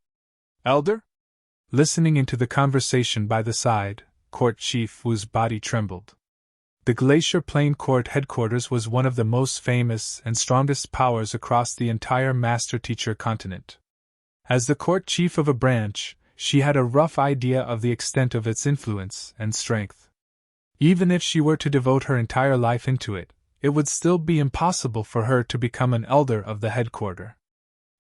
Elder? Listening into the conversation by the side, Court Chief Wu's body trembled. The Glacier Plain Court headquarters was one of the most famous and strongest powers across the entire Master-Teacher continent. As the court chief of a branch, she had a rough idea of the extent of its influence and strength. Even if she were to devote her entire life into it, it would still be impossible for her to become an elder of the headquarter.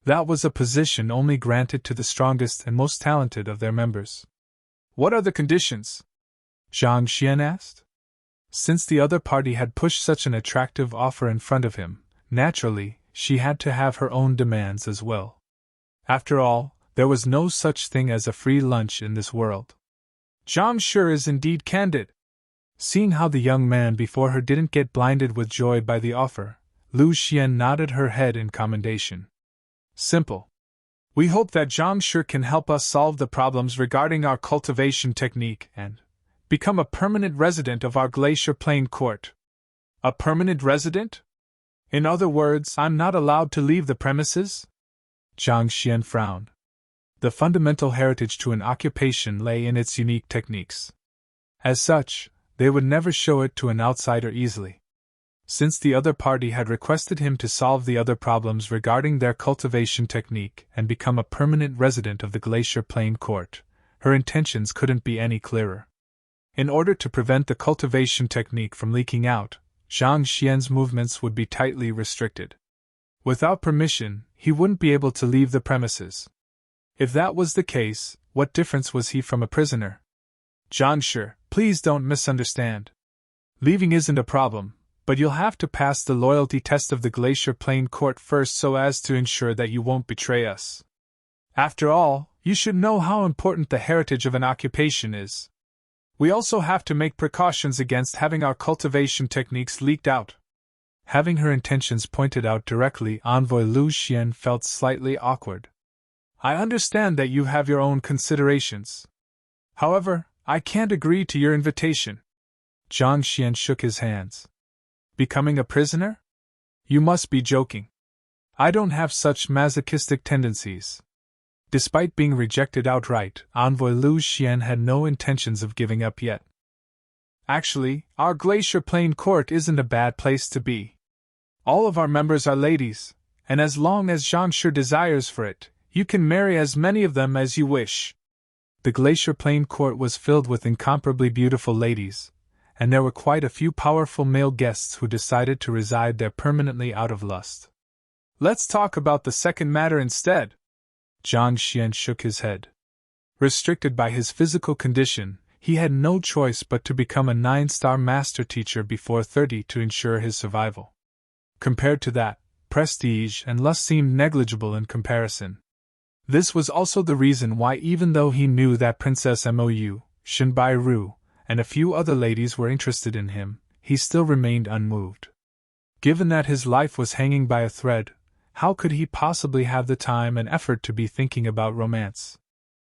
That was a position only granted to the strongest and most talented of their members. "What are the conditions?" Zhang Xian asked. Since the other party had pushed such an attractive offer in front of him, naturally, she had to have her own demands as well. After all, there was no such thing as a free lunch in this world. "Zhang Shi is indeed candid." Seeing how the young man before her didn't get blinded with joy by the offer, Lu Xian nodded her head in commendation. "Simple. We hope that Zhang Shi can help us solve the problems regarding our cultivation technique and become a permanent resident of our Glacier Plain Court." "A permanent resident? In other words, I'm not allowed to leave the premises?" Zhang Xian frowned. The fundamental heritage to an occupation lay in its unique techniques. As such, they would never show it to an outsider easily. Since the other party had requested him to solve the other problems regarding their cultivation technique and become a permanent resident of the Glacier Plain Court, her intentions couldn't be any clearer. In order to prevent the cultivation technique from leaking out, Zhang Xian's movements would be tightly restricted. Without permission, he wouldn't be able to leave the premises. If that was the case, what difference was he from a prisoner? "Zhang Shi, please don't misunderstand. Leaving isn't a problem, but you'll have to pass the loyalty test of the Glacier Plain Court first so as to ensure that you won't betray us. After all, you should know how important the heritage of an occupation is. We also have to make precautions against having our cultivation techniques leaked out." Having her intentions pointed out directly, Envoy Lu Xian felt slightly awkward. "I understand that you have your own considerations. However, I can't agree to your invitation." Zhang Xian shook his hands. "Becoming a prisoner? You must be joking. I don't have such masochistic tendencies." Despite being rejected outright, Envoy Lu Xian had no intentions of giving up yet. "Actually, our Glacier Plain Court isn't a bad place to be. All of our members are ladies, and as long as Zhang Shi desires for it, you can marry as many of them as you wish." The Glacier Plain Court was filled with incomparably beautiful ladies, and there were quite a few powerful male guests who decided to reside there permanently out of lust. "Let's talk about the second matter instead." Zhang Xian shook his head. Restricted by his physical condition, he had no choice but to become a 9-star master teacher before 30 to ensure his survival. Compared to that, prestige and lust seemed negligible in comparison. This was also the reason why, even though he knew that Princess Mou, Shinbai Ru, and a few other ladies were interested in him, he still remained unmoved. Given that his life was hanging by a thread, how could he possibly have the time and effort to be thinking about romance?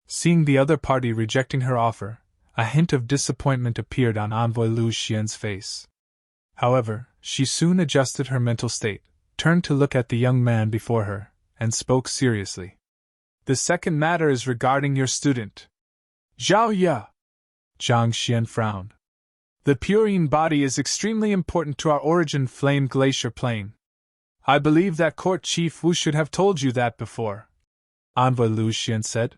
Seeing the other party rejecting her offer, a hint of disappointment appeared on Envoy Lu Xian's face. However, she soon adjusted her mental state, turned to look at the young man before her, and spoke seriously. "The second matter is regarding your student, Zhao Ye." Zhang Xian frowned. "The Purine body is extremely important to our Origin Flame Glacier Plain. I believe that Court Chief Wu should have told you that before," Envoy Lu Xian said.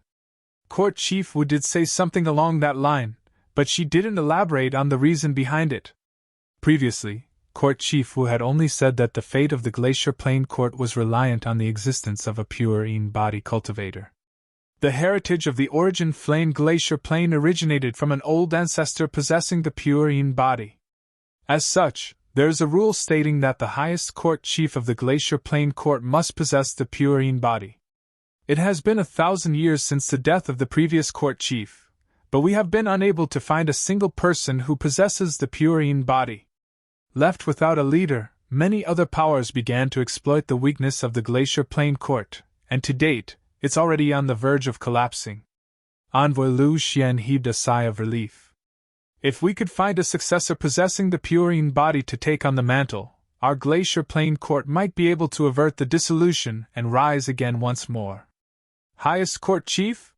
"Court Chief Wu did say something along that line, but she didn't elaborate on the reason behind it." Previously, Court Chief Wu had only said that the fate of the Glacier Plain Court was reliant on the existence of a Purine body cultivator. The heritage of the Origin Flame Glacier Plain originated from an old ancestor possessing the Purine body. As such, there is a rule stating that the highest court chief of the Glacier Plain Court must possess the Purine body. It has been 1,000 years since the death of the previous court chief, but we have been unable to find a single person who possesses the Purine body. Left without a leader, many other powers began to exploit the weakness of the Glacier Plain Court, and to date, it's already on the verge of collapsing. Envoy Lu Xian heaved a sigh of relief. If we could find a successor possessing the Purine body to take on the mantle, our Glacier Plain Court might be able to avert the dissolution and rise again once more. Highest Court Chief?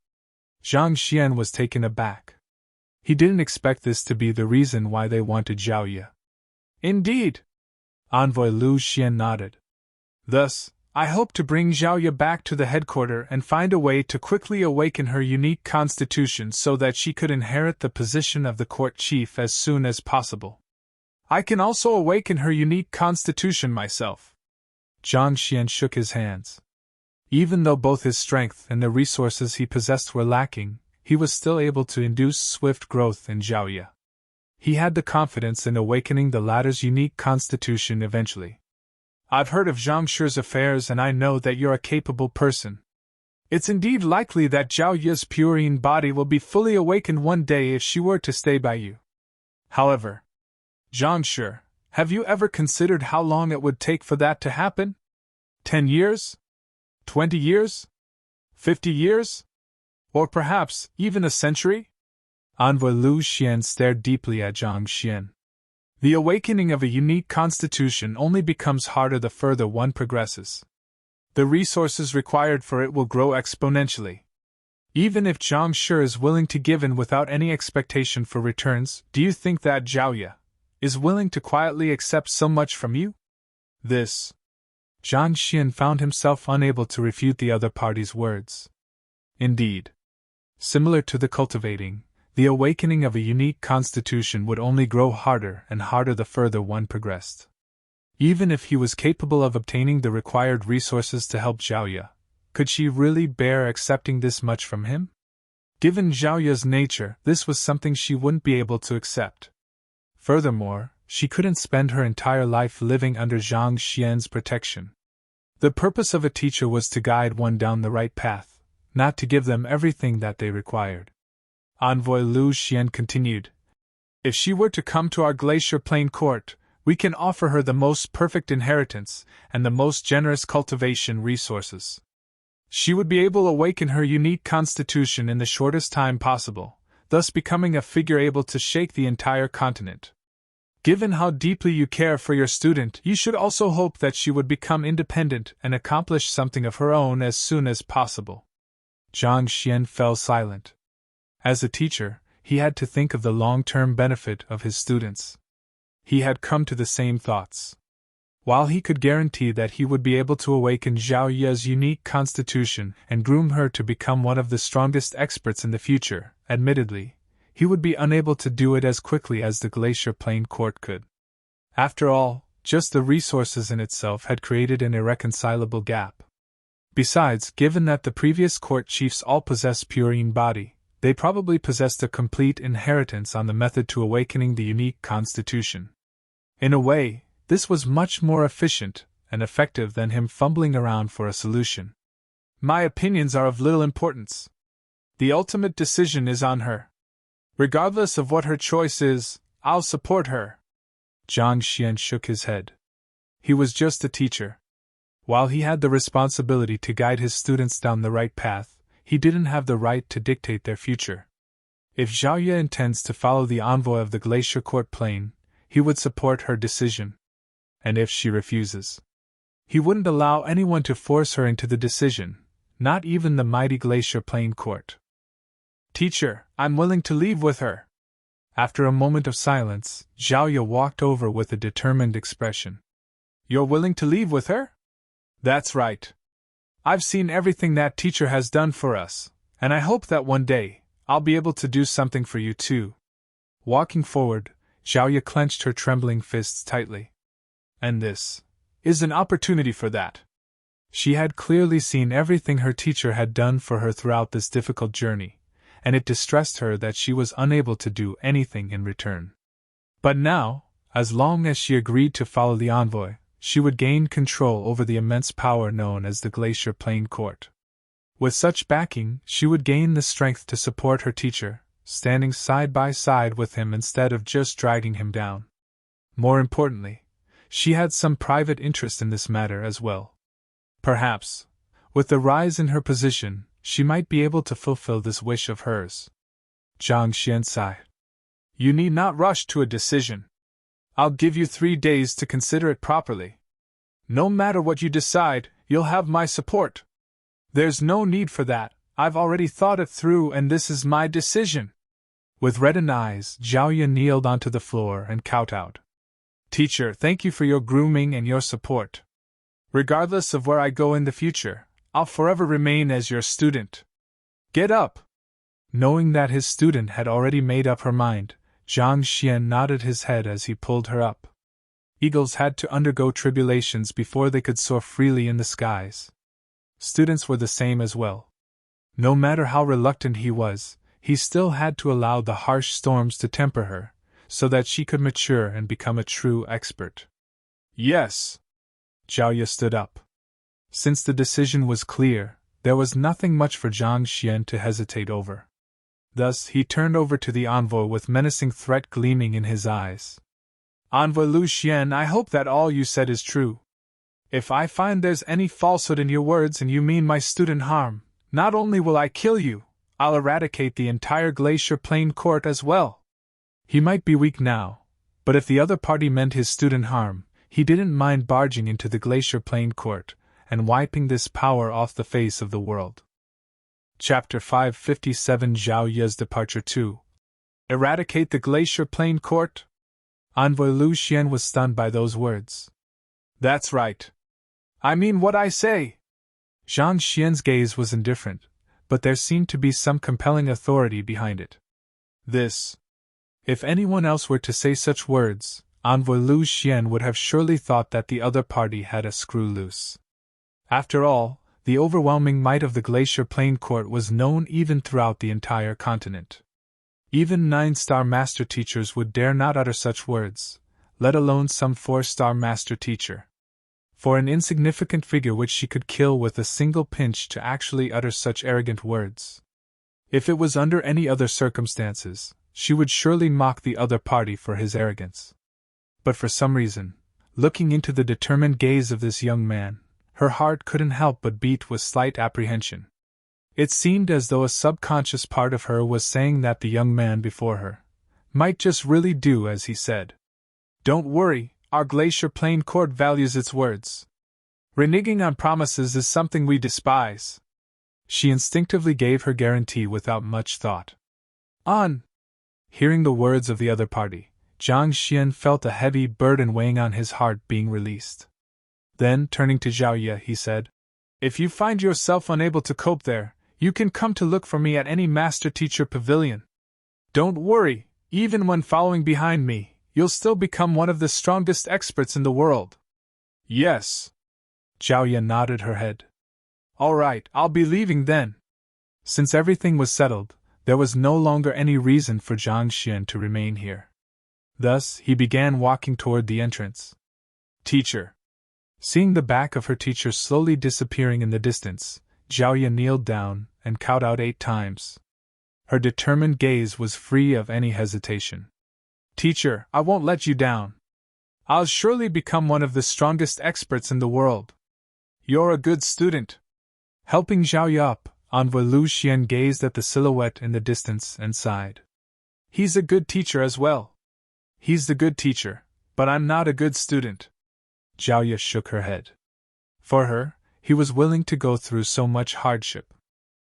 Zhang Xian was taken aback. He didn't expect this to be the reason why they wanted Zhao Ye. Indeed. Envoy Lu Xian nodded. Thus, I hope to bring Zhao Ye back to the headquarters and find a way to quickly awaken her unique constitution so that she could inherit the position of the court chief as soon as possible. I can also awaken her unique constitution myself. Zhang Xian shook his hands. Even though both his strength and the resources he possessed were lacking, he was still able to induce swift growth in Zhao Ye. He had the confidence in awakening the latter's unique constitution eventually. I've heard of Zhang Shi's affairs and I know that you're a capable person. It's indeed likely that Zhao Ye's Purine body will be fully awakened one day if she were to stay by you. However, Zhang Shi, have you ever considered how long it would take for that to happen? 10 years? 20 years? 50 years? Or perhaps even a century? Envoy Lu Xian stared deeply at Zhang Xian. The awakening of a unique constitution only becomes harder the further one progresses. The resources required for it will grow exponentially. Even if Zhang Shi is willing to give in without any expectation for returns, do you think that Zhao Ye is willing to quietly accept so much from you? This. Zhang Xian found himself unable to refute the other party's words. Indeed. Similar to the cultivating, the awakening of a unique constitution would only grow harder and harder the further one progressed. Even if he was capable of obtaining the required resources to help Zhao Ye, could she really bear accepting this much from him? Given Zhao Ye's nature, this was something she wouldn't be able to accept. Furthermore, she couldn't spend her entire life living under Zhang Xian's protection. The purpose of a teacher was to guide one down the right path, not to give them everything that they required. Envoy Lu Xian continued. If she were to come to our Glacier Plain Court, we can offer her the most perfect inheritance and the most generous cultivation resources. She would be able to awaken her unique constitution in the shortest time possible, thus becoming a figure able to shake the entire continent. Given how deeply you care for your student, you should also hope that she would become independent and accomplish something of her own as soon as possible. Zhang Xian fell silent. As a teacher, he had to think of the long-term benefit of his students. He had come to the same thoughts. While he could guarantee that he would be able to awaken Zhao Ye's unique constitution and groom her to become one of the strongest experts in the future, admittedly, he would be unable to do it as quickly as the Glacier Plain Court could. After all, just the resources in itself had created an irreconcilable gap. Besides, given that the previous court chiefs all possessed Purine body, they probably possessed a complete inheritance on the method to awakening the unique constitution. In a way, this was much more efficient and effective than him fumbling around for a solution. My opinions are of little importance. The ultimate decision is on her. Regardless of what her choice is, I'll support her. Zhang Xian shook his head. He was just a teacher. While he had the responsibility to guide his students down the right path, he didn't have the right to dictate their future. If Zhao Ye intends to follow the envoy of the Glacier Court Plain, he would support her decision. And if she refuses, he wouldn't allow anyone to force her into the decision, not even the mighty Glacier Plain Court. Teacher, I'm willing to leave with her. After a moment of silence, Zhao Ye walked over with a determined expression. You're willing to leave with her? That's right. I've seen everything that teacher has done for us, and I hope that one day, I'll be able to do something for you too. Walking forward, Zhao Ye clenched her trembling fists tightly. And this is an opportunity for that. She had clearly seen everything her teacher had done for her throughout this difficult journey, and it distressed her that she was unable to do anything in return. But now, as long as she agreed to follow the envoy, she would gain control over the immense power known as the Glacier Plain Court. With such backing, she would gain the strength to support her teacher, standing side by side with him instead of just dragging him down. More importantly, she had some private interest in this matter as well. Perhaps, with the rise in her position, she might be able to fulfill this wish of hers. Zhang Xian sighed. You need not rush to a decision. I'll give you 3 days to consider it properly. No matter what you decide, you'll have my support. There's no need for that, I've already thought it through and this is my decision. With reddened eyes, Zhao kneeled onto the floor and kowtowed. Teacher, thank you for your grooming and your support. Regardless of where I go in the future, I'll forever remain as your student. Get up! Knowing that his student had already made up her mind, Zhang Xian nodded his head as he pulled her up. Eagles had to undergo tribulations before they could soar freely in the skies. Students were the same as well. No matter how reluctant he was, he still had to allow the harsh storms to temper her, so that she could mature and become a true expert. Yes! Zhao Ye stood up. Since the decision was clear, there was nothing much for Zhang Xian to hesitate over. Thus he turned over to the envoy with menacing threat gleaming in his eyes. Envoy Lu Xian, I hope that all you said is true. If I find there's any falsehood in your words and you mean my student harm, not only will I kill you, I'll eradicate the entire Glacier Plain Court as well. He might be weak now, but if the other party meant his student harm, he didn't mind barging into the Glacier Plain Court and wiping this power off the face of the world. Chapter 557 Zhao Ye's Departure 2. Eradicate the Glacier Plain Court? Envoy Lu Xian was stunned by those words. That's right. I mean what I say. Zhang Xian's gaze was indifferent, but there seemed to be some compelling authority behind it. This. If anyone else were to say such words, Envoy Lu Xian would have surely thought that the other party had a screw loose. After all, the overwhelming might of the Glacier Plain Court was known even throughout the entire continent. Even 9-star master teachers would dare not utter such words, let alone some 4-star master teacher. For an insignificant figure which she could kill with a single pinch to actually utter such arrogant words. If it was under any other circumstances, she would surely mock the other party for his arrogance. But for some reason, looking into the determined gaze of this young man, her heart couldn't help but beat with slight apprehension. It seemed as though a subconscious part of her was saying that the young man before her might just really do as he said. Don't worry, our Glacier Plain Court values its words. Reneging on promises is something we despise. She instinctively gave her guarantee without much thought. On! Hearing the words of the other party, Zhang Xian felt a heavy burden weighing on his heart being released. Then, turning to Zhao Ye, he said, If you find yourself unable to cope there, you can come to look for me at any master-teacher pavilion. Don't worry, even when following behind me, you'll still become one of the strongest experts in the world. Yes. Zhao Ye nodded her head. All right, I'll be leaving then. Since everything was settled, there was no longer any reason for Zhang Xian to remain here. Thus, he began walking toward the entrance. Teacher. Seeing the back of her teacher slowly disappearing in the distance, Zhao Ye kneeled down and kowtowed 8 times. Her determined gaze was free of any hesitation. Teacher, I won't let you down. I'll surely become one of the strongest experts in the world. You're a good student. Helping Zhao Ye up, Envoy Lu Xian gazed at the silhouette in the distance and sighed. He's a good teacher as well. He's the good teacher, but I'm not a good student. Zhao Ye shook her head. For her, he was willing to go through so much hardship.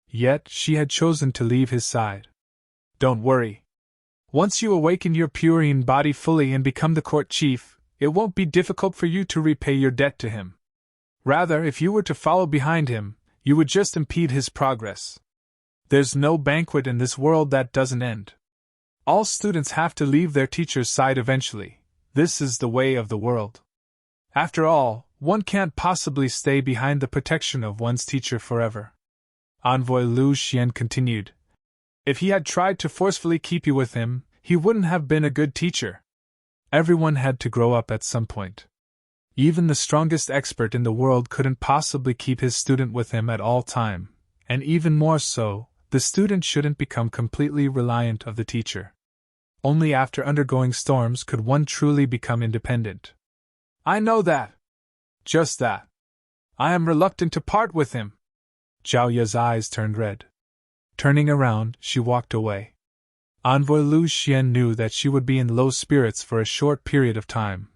Yet, she had chosen to leave his side. Don't worry. Once you awaken your Purian body fully and become the court chief, it won't be difficult for you to repay your debt to him. Rather, if you were to follow behind him, you would just impede his progress. There's no banquet in this world that doesn't end. All students have to leave their teacher's side eventually. This is the way of the world. After all, one can't possibly stay behind the protection of one's teacher forever. Envoy Lu Xian continued. If he had tried to forcefully keep you with him, he wouldn't have been a good teacher. Everyone had to grow up at some point. Even the strongest expert in the world couldn't possibly keep his student with him at all time, and even more so, the student shouldn't become completely reliant of the teacher. Only after undergoing storms could one truly become independent. I know that. Just that. I am reluctant to part with him. Zhao Ye's eyes turned red. Turning around, she walked away. Envoy Lu Xian knew that she would be in low spirits for a short period of time,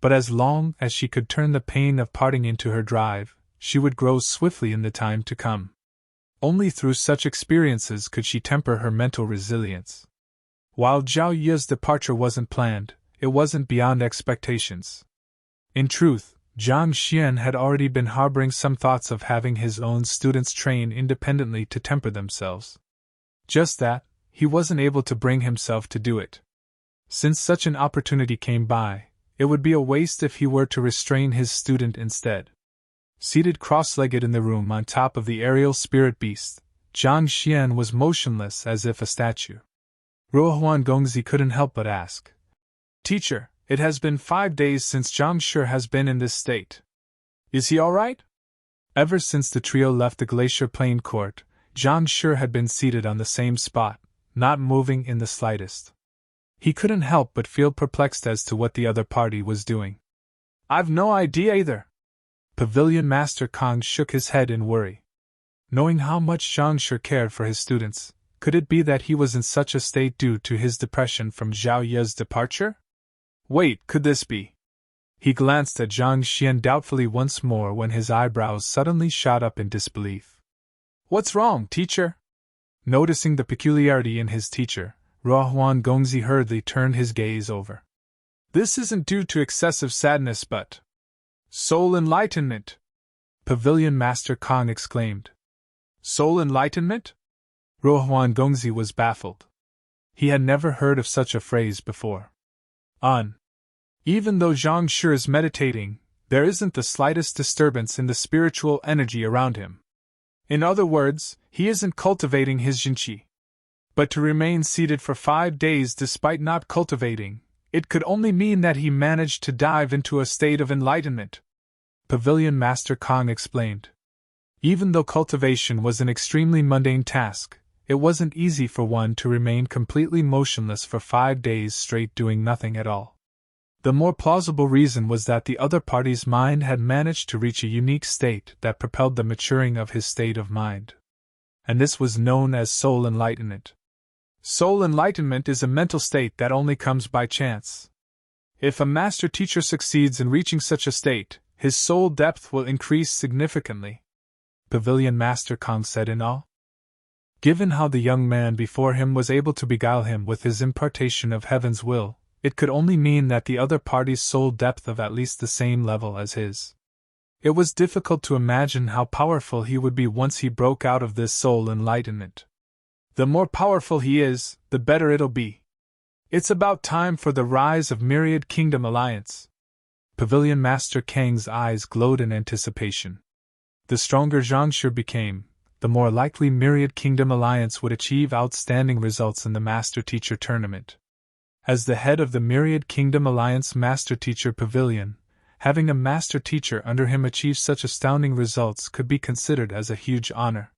but as long as she could turn the pain of parting into her drive, she would grow swiftly in the time to come. Only through such experiences could she temper her mental resilience. While Zhao Ye's departure wasn't planned, it wasn't beyond expectations. In truth, Zhang Xian had already been harboring some thoughts of having his own students train independently to temper themselves. Just that, he wasn't able to bring himself to do it. Since such an opportunity came by, it would be a waste if he were to restrain his student instead. Seated cross-legged in the room on top of the aerial spirit beast, Zhang Xian was motionless as if a statue. Ruohuan Gongzi couldn't help but ask. Teacher, it has been 5 days since Zhang Shi has been in this state. Is he all right? Ever since the trio left the Glacier Plain Court, Zhang Shi had been seated on the same spot, not moving in the slightest. He couldn't help but feel perplexed as to what the other party was doing. I've no idea either. Pavilion Master Kong shook his head in worry. Knowing how much Zhang Shi cared for his students, could it be that he was in such a state due to his depression from Zhao Ye's departure? Wait, could this be? He glanced at Zhang Xian doubtfully once more when his eyebrows suddenly shot up in disbelief. What's wrong, teacher? Noticing the peculiarity in his teacher, Ruohuan Gongzi hurriedly turned his gaze over. This isn't due to excessive sadness but soul enlightenment! Pavilion Master Kong exclaimed. Soul enlightenment? Ruohuan Gongzi was baffled. He had never heard of such a phrase before. Even though Zhang Shi is meditating, there isn't the slightest disturbance in the spiritual energy around him. In other words, he isn't cultivating his Jinqi. But to remain seated for 5 days despite not cultivating, it could only mean that he managed to dive into a state of enlightenment. Pavilion Master Kong explained. Even though cultivation was an extremely mundane task, it wasn't easy for one to remain completely motionless for 5 days straight doing nothing at all. The more plausible reason was that the other party's mind had managed to reach a unique state that propelled the maturing of his state of mind. And this was known as soul enlightenment. Soul enlightenment is a mental state that only comes by chance. If a master teacher succeeds in reaching such a state, his soul depth will increase significantly. Pavilion Master Kong said in awe. Given how the young man before him was able to beguile him with his impartation of heaven's will, it could only mean that the other party's soul depth of at least the same level as his. It was difficult to imagine how powerful he would be once he broke out of this soul enlightenment. The more powerful he is, the better it'll be. It's about time for the rise of Myriad Kingdom Alliance. Pavilion Master Kang's eyes glowed in anticipation. The stronger Zhang Shi became, the more likely Myriad Kingdom Alliance would achieve outstanding results in the Master Teacher Tournament. As the head of the Myriad Kingdom Alliance Master Teacher Pavilion, having a Master Teacher under him achieve such astounding results could be considered as a huge honor.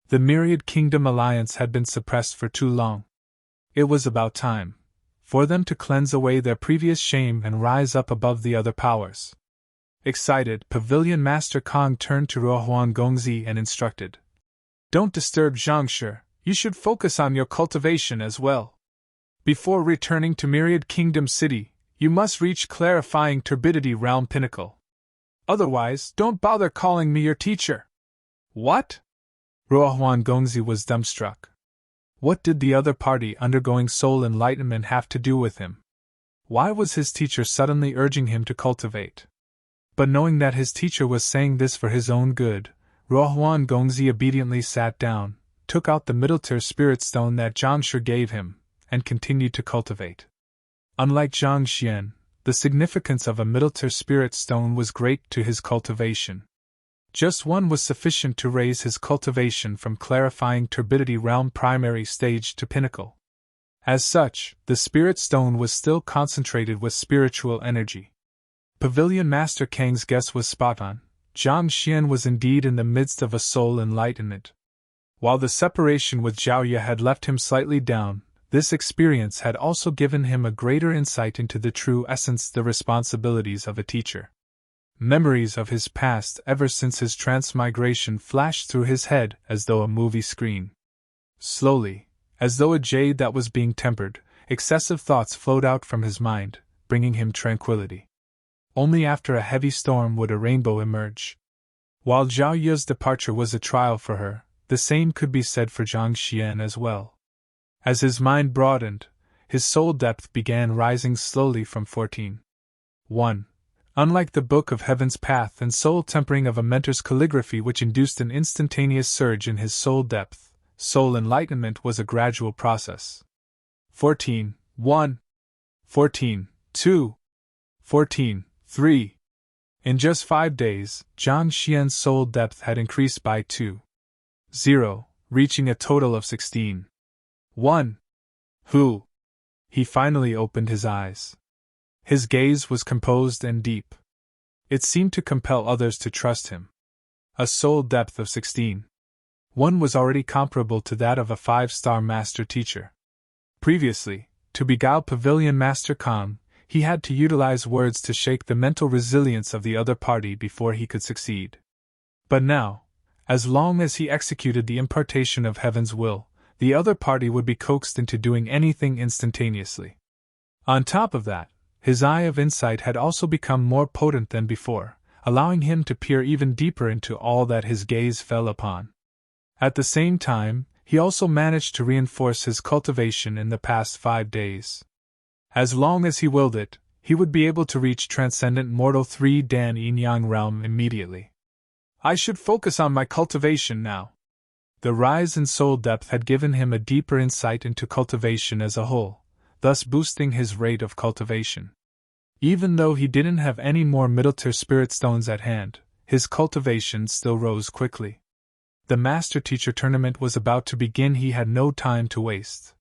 The Myriad Kingdom Alliance had been suppressed for too long. It was about time for them to cleanse away their previous shame and rise up above the other powers. Excited, Pavilion Master Kong turned to Ruohuan Gongzi and instructed. Don't disturb Zhang Shi, you should focus on your cultivation as well. Before returning to Myriad Kingdom City, you must reach Clarifying Turbidity Realm Pinnacle. Otherwise, don't bother calling me your teacher. What? Ruohuan Gongzi was dumbstruck. What did the other party undergoing soul enlightenment have to do with him? Why was his teacher suddenly urging him to cultivate? But knowing that his teacher was saying this for his own good, Ruohuan Gongzi obediently sat down, took out the middle-tier spirit stone that Zhang Shi gave him, and continued to cultivate. Unlike Zhang Xian, the significance of a Middle-tier spirit stone was great to his cultivation. Just one was sufficient to raise his cultivation from clarifying turbidity realm primary stage to pinnacle. As such, the spirit stone was still concentrated with spiritual energy. Pavilion Master Kang's guess was spot on. Zhang Xian was indeed in the midst of a soul enlightenment. While the separation with Zhao Ye had left him slightly down, this experience had also given him a greater insight into the true essence, the responsibilities of a teacher. Memories of his past ever since his transmigration flashed through his head as though a movie screen. Slowly, as though a jade that was being tempered, excessive thoughts flowed out from his mind, bringing him tranquility. Only after a heavy storm would a rainbow emerge. While Zhao Ye's departure was a trial for her, the same could be said for Zhang Xian as well. As his mind broadened, his soul depth began rising slowly from 14.1. Unlike the Book of Heaven's Path and soul tempering of a mentor's calligraphy which induced an instantaneous surge in his soul depth, soul enlightenment was a gradual process. 14.1. 14.2. 14.3. In just 5 days, Zhang Xian's soul depth had increased by 2.0, reaching a total of 16.1. Who? He finally opened his eyes. His gaze was composed and deep. It seemed to compel others to trust him. A soul depth of 16.1 was already comparable to that of a 5-star master teacher. Previously, to beguile Pavilion Master Kang, he had to utilize words to shake the mental resilience of the other party before he could succeed. But now, as long as he executed the impartation of heaven's will, the other party would be coaxed into doing anything instantaneously. On top of that, his eye of insight had also become more potent than before, allowing him to peer even deeper into all that his gaze fell upon. At the same time, he also managed to reinforce his cultivation in the past 5 days. As long as he willed it, he would be able to reach Transcendent Mortal 3 Dan Yin Yang realm immediately. I should focus on my cultivation now. The rise in soul depth had given him a deeper insight into cultivation as a whole, thus boosting his rate of cultivation. Even though he didn't have any more middle-tier spirit stones at hand, his cultivation still rose quickly. The Master Teacher tournament was about to begin. He had no time to waste.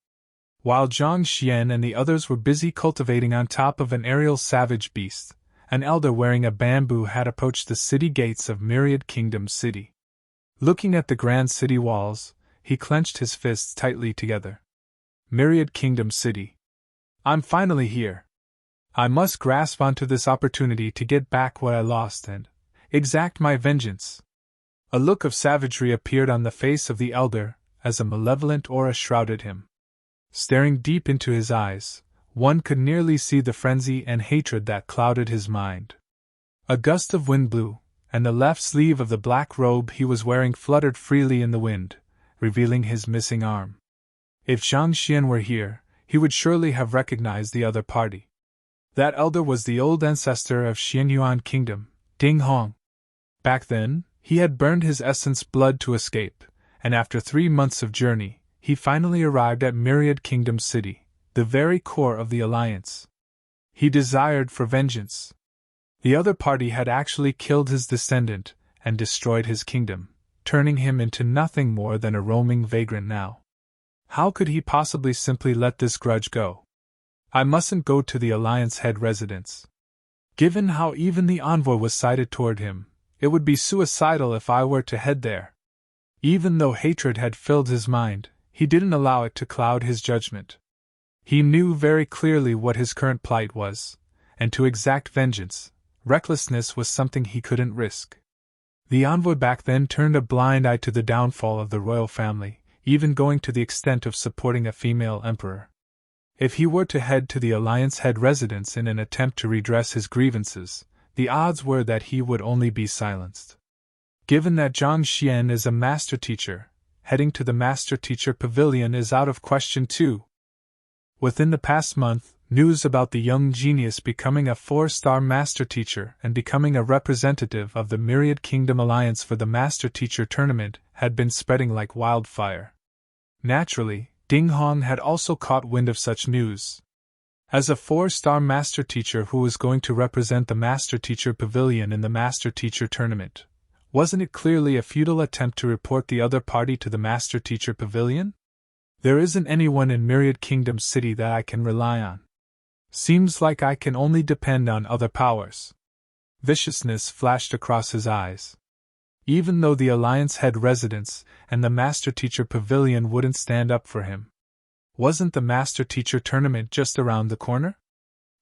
While Zhang Xian and the others were busy cultivating on top of an aerial savage beast, an elder wearing a bamboo hat approached the city gates of Myriad Kingdom City. Looking at the grand city walls, he clenched his fists tightly together. Myriad Kingdom City. I'm finally here. I must grasp onto this opportunity to get back what I lost and exact my vengeance. A look of savagery appeared on the face of the elder as a malevolent aura shrouded him. Staring deep into his eyes, one could nearly see the frenzy and hatred that clouded his mind. A gust of wind blew, and the left sleeve of the black robe he was wearing fluttered freely in the wind, revealing his missing arm. If Zhang Xian were here, he would surely have recognized the other party. That elder was the old ancestor of Xianyuan Kingdom, Ding Hong. Back then, he had burned his essence blood to escape, and after 3 months of journey, he finally arrived at Myriad Kingdom City, the very core of the alliance. He desired for vengeance. The other party had actually killed his descendant and destroyed his kingdom, turning him into nothing more than a roaming vagrant now. How could he possibly simply let this grudge go? I mustn't go to the Alliance head residence. Given how even the envoy was sided toward him, it would be suicidal if I were to head there. Even though hatred had filled his mind, he didn't allow it to cloud his judgment. He knew very clearly what his current plight was, and to exact vengeance, recklessness was something he couldn't risk. The envoy back then turned a blind eye to the downfall of the royal family, even going to the extent of supporting a female emperor. If he were to head to the Alliance head residence in an attempt to redress his grievances, the odds were that he would only be silenced. Given that Zhang Xian is a master teacher, heading to the Master Teacher Pavilion is out of question too. Within the past month, news about the young genius becoming a 4-star master teacher and becoming a representative of the Myriad Kingdom Alliance for the Master Teacher Tournament had been spreading like wildfire. Naturally, Ding Hong had also caught wind of such news. As a 4-star master teacher who was going to represent the Master Teacher Pavilion in the Master Teacher Tournament, wasn't it clearly a futile attempt to report the other party to the Master Teacher Pavilion? There isn't anyone in Myriad Kingdom City that I can rely on. Seems like I can only depend on other powers. Viciousness flashed across his eyes. Even though the Alliance head residence and the Master Teacher Pavilion wouldn't stand up for him. Wasn't the Master Teacher Tournament just around the corner?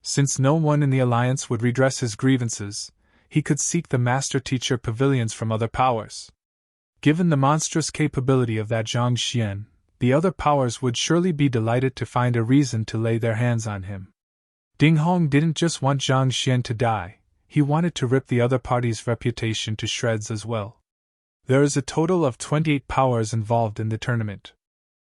Since no one in the Alliance would redress his grievances, he could seek the Master Teacher Pavilions from other powers. Given the monstrous capability of that Zhang Xian, the other powers would surely be delighted to find a reason to lay their hands on him. Ding Hong didn't just want Zhang Xian to die, he wanted to rip the other party's reputation to shreds as well. There is a total of 28 powers involved in the tournament.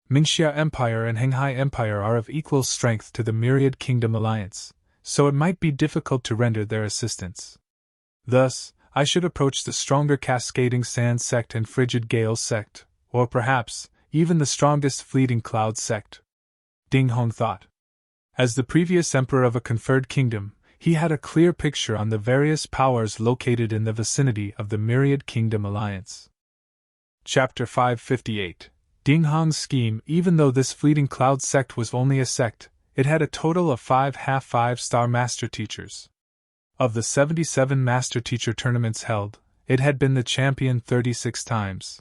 Mingxia Empire and Henghai Empire are of equal strength to the Myriad Kingdom Alliance, so it might be difficult to render their assistance. Thus, I should approach the stronger Cascading Sand Sect and Frigid Gale Sect, or perhaps, even the strongest Fleeting Cloud Sect. Ding Hong thought. As the previous emperor of a conferred kingdom, he had a clear picture on the various powers located in the vicinity of the Myriad Kingdom Alliance. Chapter 558. Ding Hong's scheme. Even though this Fleeting Cloud Sect was only a sect, it had a total of 5 5-star master teachers. Of the 77 master teacher tournaments held, it had been the champion 36 times.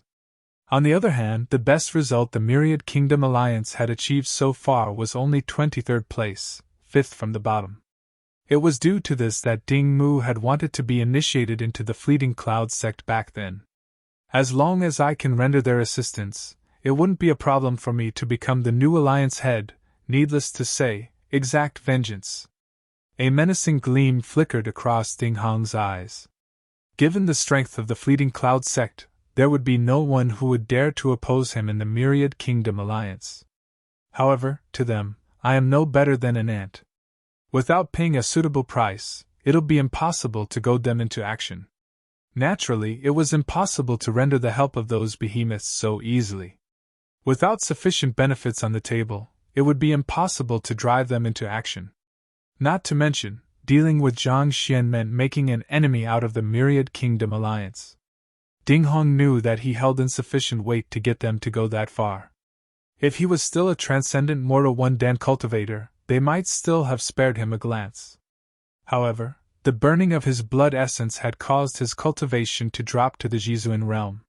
On the other hand, the best result the Myriad Kingdom Alliance had achieved so far was only 23rd place, 5th from the bottom. It was due to this that Ding Mu had wanted to be initiated into the Fleeting Cloud Sect back then. As long as I can render their assistance, it wouldn't be a problem for me to become the new Alliance head, needless to say, exact vengeance. A menacing gleam flickered across Ding Hong's eyes. Given the strength of the Fleeting Cloud Sect, there would be no one who would dare to oppose him in the Myriad Kingdom Alliance. However, to them, I am no better than an ant. Without paying a suitable price, it'll be impossible to goad them into action. Naturally, it was impossible to render the help of those behemoths so easily. Without sufficient benefits on the table, it would be impossible to drive them into action. Not to mention, dealing with Zhang Xian meant making an enemy out of the Myriad Kingdom Alliance. Ding Hong knew that he held insufficient weight to get them to go that far. If he was still a transcendent mortal one-dan cultivator, they might still have spared him a glance. However, the burning of his blood essence had caused his cultivation to drop to the Jizuan realm.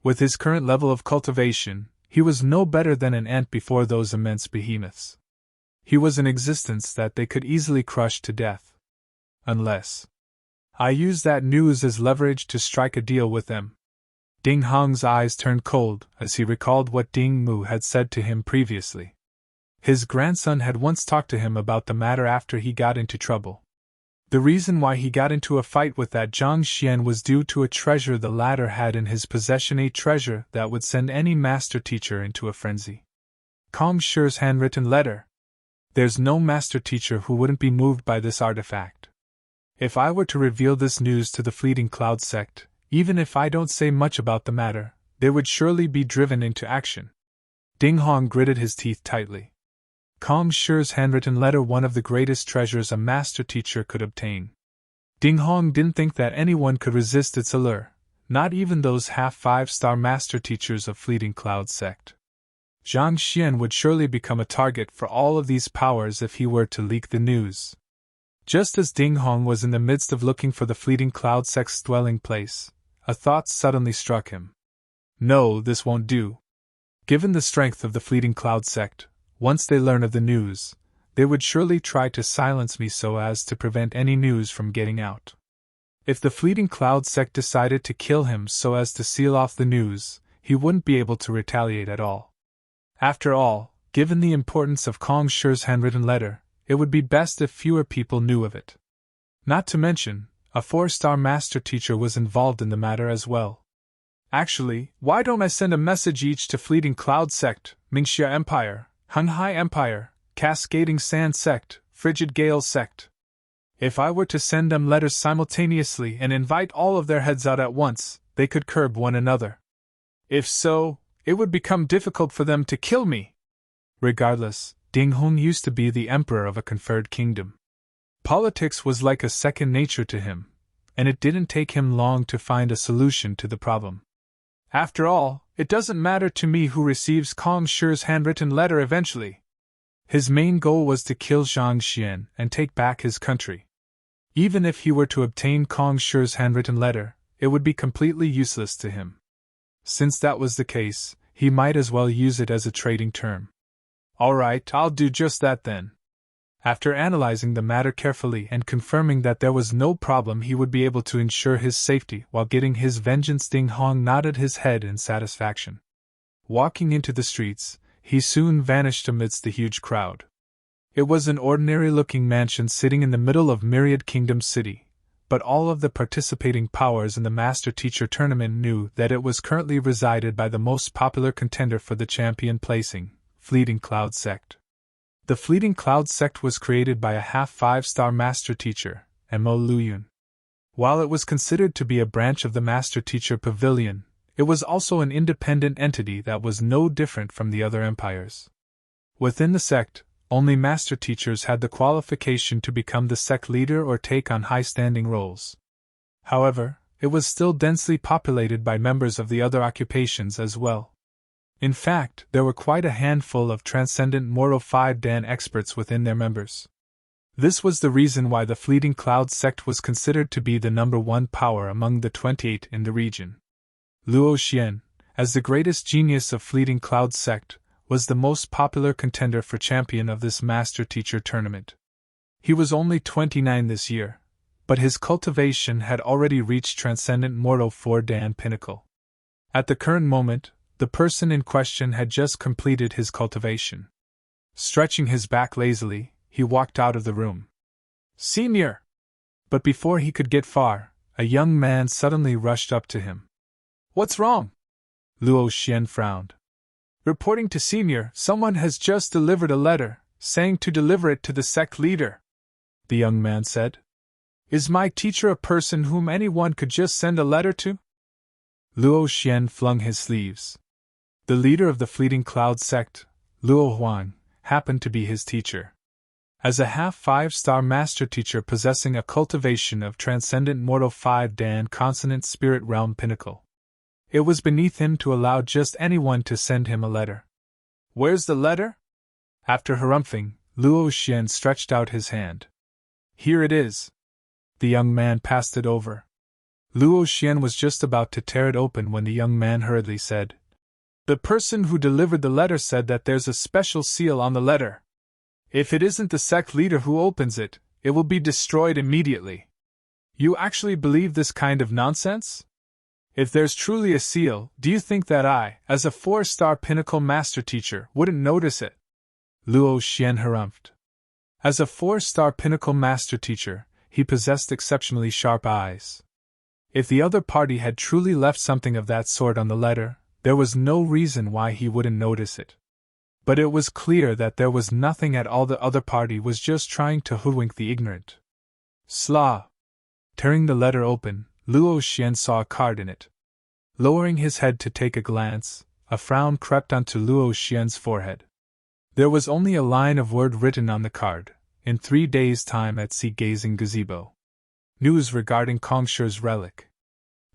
With his current level of cultivation, he was no better than an ant before those immense behemoths. He was an existence that they could easily crush to death. Unless I use that news as leverage to strike a deal with them. Ding Hong's eyes turned cold as he recalled what Ding Mu had said to him previously. His grandson had once talked to him about the matter after he got into trouble. The reason why he got into a fight with that Zhang Xian was due to a treasure the latter had in his possession, a treasure that would send any master teacher into a frenzy. Kong Shi's handwritten letter. There's no master teacher who wouldn't be moved by this artifact. If I were to reveal this news to the Fleeting Cloud Sect, even if I don't say much about the matter, they would surely be driven into action. Ding Hong gritted his teeth tightly. Kong Shi's handwritten letter, one of the greatest treasures a master teacher could obtain. Ding Hong didn't think that anyone could resist its allure, not even those 5-star master teachers of Fleeting Cloud Sect. Zhang Xian would surely become a target for all of these powers if he were to leak the news. Just as Ding Hong was in the midst of looking for the Fleeting Cloud Sect's dwelling place, a thought suddenly struck him. No, this won't do. Given the strength of the Fleeting Cloud Sect, once they learn of the news, they would surely try to silence me so as to prevent any news from getting out. If the Fleeting Cloud Sect decided to kill him so as to seal off the news, he wouldn't be able to retaliate at all. After all, given the importance of Kong Shi's handwritten letter, it would be best if fewer people knew of it. Not to mention, a 4-star master teacher was involved in the matter as well. Actually, why don't I send a message each to Fleeting Cloud Sect, Mingxia Empire, Henghai Empire, Cascading Sand Sect, Frigid Gale Sect? If I were to send them letters simultaneously and invite all of their heads out at once, they could curb one another. If so, it would become difficult for them to kill me. Regardless, Ding Hong used to be the emperor of a conferred kingdom. Politics was like a second nature to him, and it didn't take him long to find a solution to the problem. After all, it doesn't matter to me who receives Kong Shi's handwritten letter eventually. His main goal was to kill Zhang Xian and take back his country. Even if he were to obtain Kong Shi's handwritten letter, it would be completely useless to him. Since that was the case, he might as well use it as a trading term. All right, I'll do just that then. After analyzing the matter carefully and confirming that there was no problem, he would be able to ensure his safety while getting his vengeance. Ding Hong nodded his head in satisfaction. Walking into the streets, he soon vanished amidst the huge crowd. It was an ordinary-looking mansion sitting in the middle of Myriad Kingdom City, but all of the participating powers in the Master Teacher Tournament knew that it was currently resided by the most popular contender for the champion placing, Fleeting Cloud Sect. The Fleeting Cloud Sect was created by a half-5-star Master Teacher, Mo Luyun. While it was considered to be a branch of the Master Teacher Pavilion, it was also an independent entity that was no different from the other empires. Within the sect, only Master Teachers had the qualification to become the sect leader or take on high-standing roles. However, it was still densely populated by members of the other occupations as well. In fact, there were quite a handful of Transcendent Mortal 5 Dan experts within their members. This was the reason why the Fleeting Cloud Sect was considered to be the number one power among the 28 in the region. Luo Xian, as the greatest genius of Fleeting Cloud Sect, was the most popular contender for champion of this Master Teacher Tournament. He was only 29 this year, but his cultivation had already reached Transcendent Mortal 4 Dan Pinnacle. At the current moment, the person in question had just completed his cultivation. Stretching his back lazily, he walked out of the room. "Senior!" But before he could get far, a young man suddenly rushed up to him. "What's wrong?" Luo Xian frowned. "Reporting to Senior, someone has just delivered a letter, saying to deliver it to the sect leader," the young man said. "Is my teacher a person whom anyone could just send a letter to?" Luo Xian flung his sleeves. The leader of the Fleeting Cloud Sect, Luo Huang, happened to be his teacher. As a half-5-star Master Teacher possessing a cultivation of Transcendent Mortal 5 Dan Consonant Spirit Realm Pinnacle, it was beneath him to allow just anyone to send him a letter. "Where's the letter?" After harumphing, Luo Xian stretched out his hand. "Here it is." The young man passed it over. Luo Xian was just about to tear it open when the young man hurriedly said, "The person who delivered the letter said that there's a special seal on the letter. If it isn't the sect leader who opens it, it will be destroyed immediately." "You actually believe this kind of nonsense? If there's truly a seal, do you think that I, as a 4-star Pinnacle Master Teacher, wouldn't notice it?" Luo Xian harumphed. As a 4-star Pinnacle Master Teacher, he possessed exceptionally sharp eyes. If the other party had truly left something of that sort on the letter, there was no reason why he wouldn't notice it. But it was clear that there was nothing at all. The other party was just trying to hoodwink the ignorant. Slaw! Tearing the letter open, Luo Xian saw a card in it. Lowering his head to take a glance, a frown crept onto Luo Xian's forehead. There was only a line of word written on the card: "In 3 days' time at Sea Gazing Gazebo. News regarding Kong Shi's relic."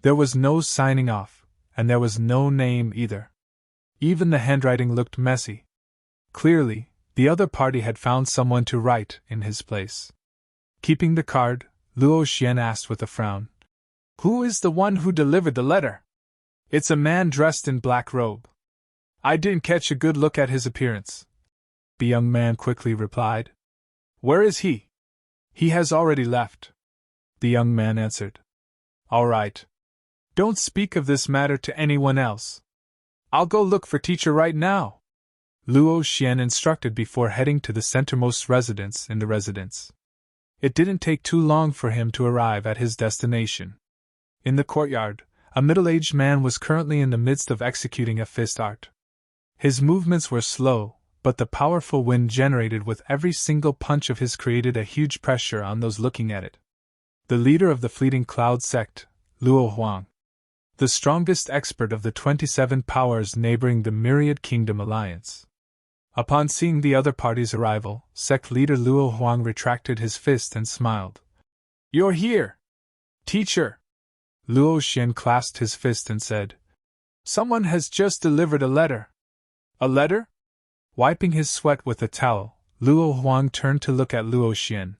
There was no signing off, and there was no name either. Even the handwriting looked messy. Clearly, the other party had found someone to write in his place. Keeping the card, Luo Xian asked with a frown, "Who is the one who delivered the letter?" "It's a man dressed in black robe. I didn't catch a good look at his appearance," the young man quickly replied. "Where is he?" "He has already left," the young man answered. "All right. Don't speak of this matter to anyone else. I'll go look for teacher right now," Luo Xian instructed before heading to the centermost residence in the residence. It didn't take too long for him to arrive at his destination. In the courtyard, a middle-aged man was currently in the midst of executing a fist art. His movements were slow, but the powerful wind generated with every single punch of his created a huge pressure on those looking at it. The leader of the Fleeting Cloud Sect, Luo Huang, the strongest expert of the 27 powers neighboring the Myriad Kingdom Alliance. Upon seeing the other party's arrival, sect leader Luo Huang retracted his fist and smiled. "You're here! Teacher!" Luo Xian clasped his fist and said, "Someone has just delivered a letter." "A letter?" Wiping his sweat with a towel, Luo Huang turned to look at Luo Xian.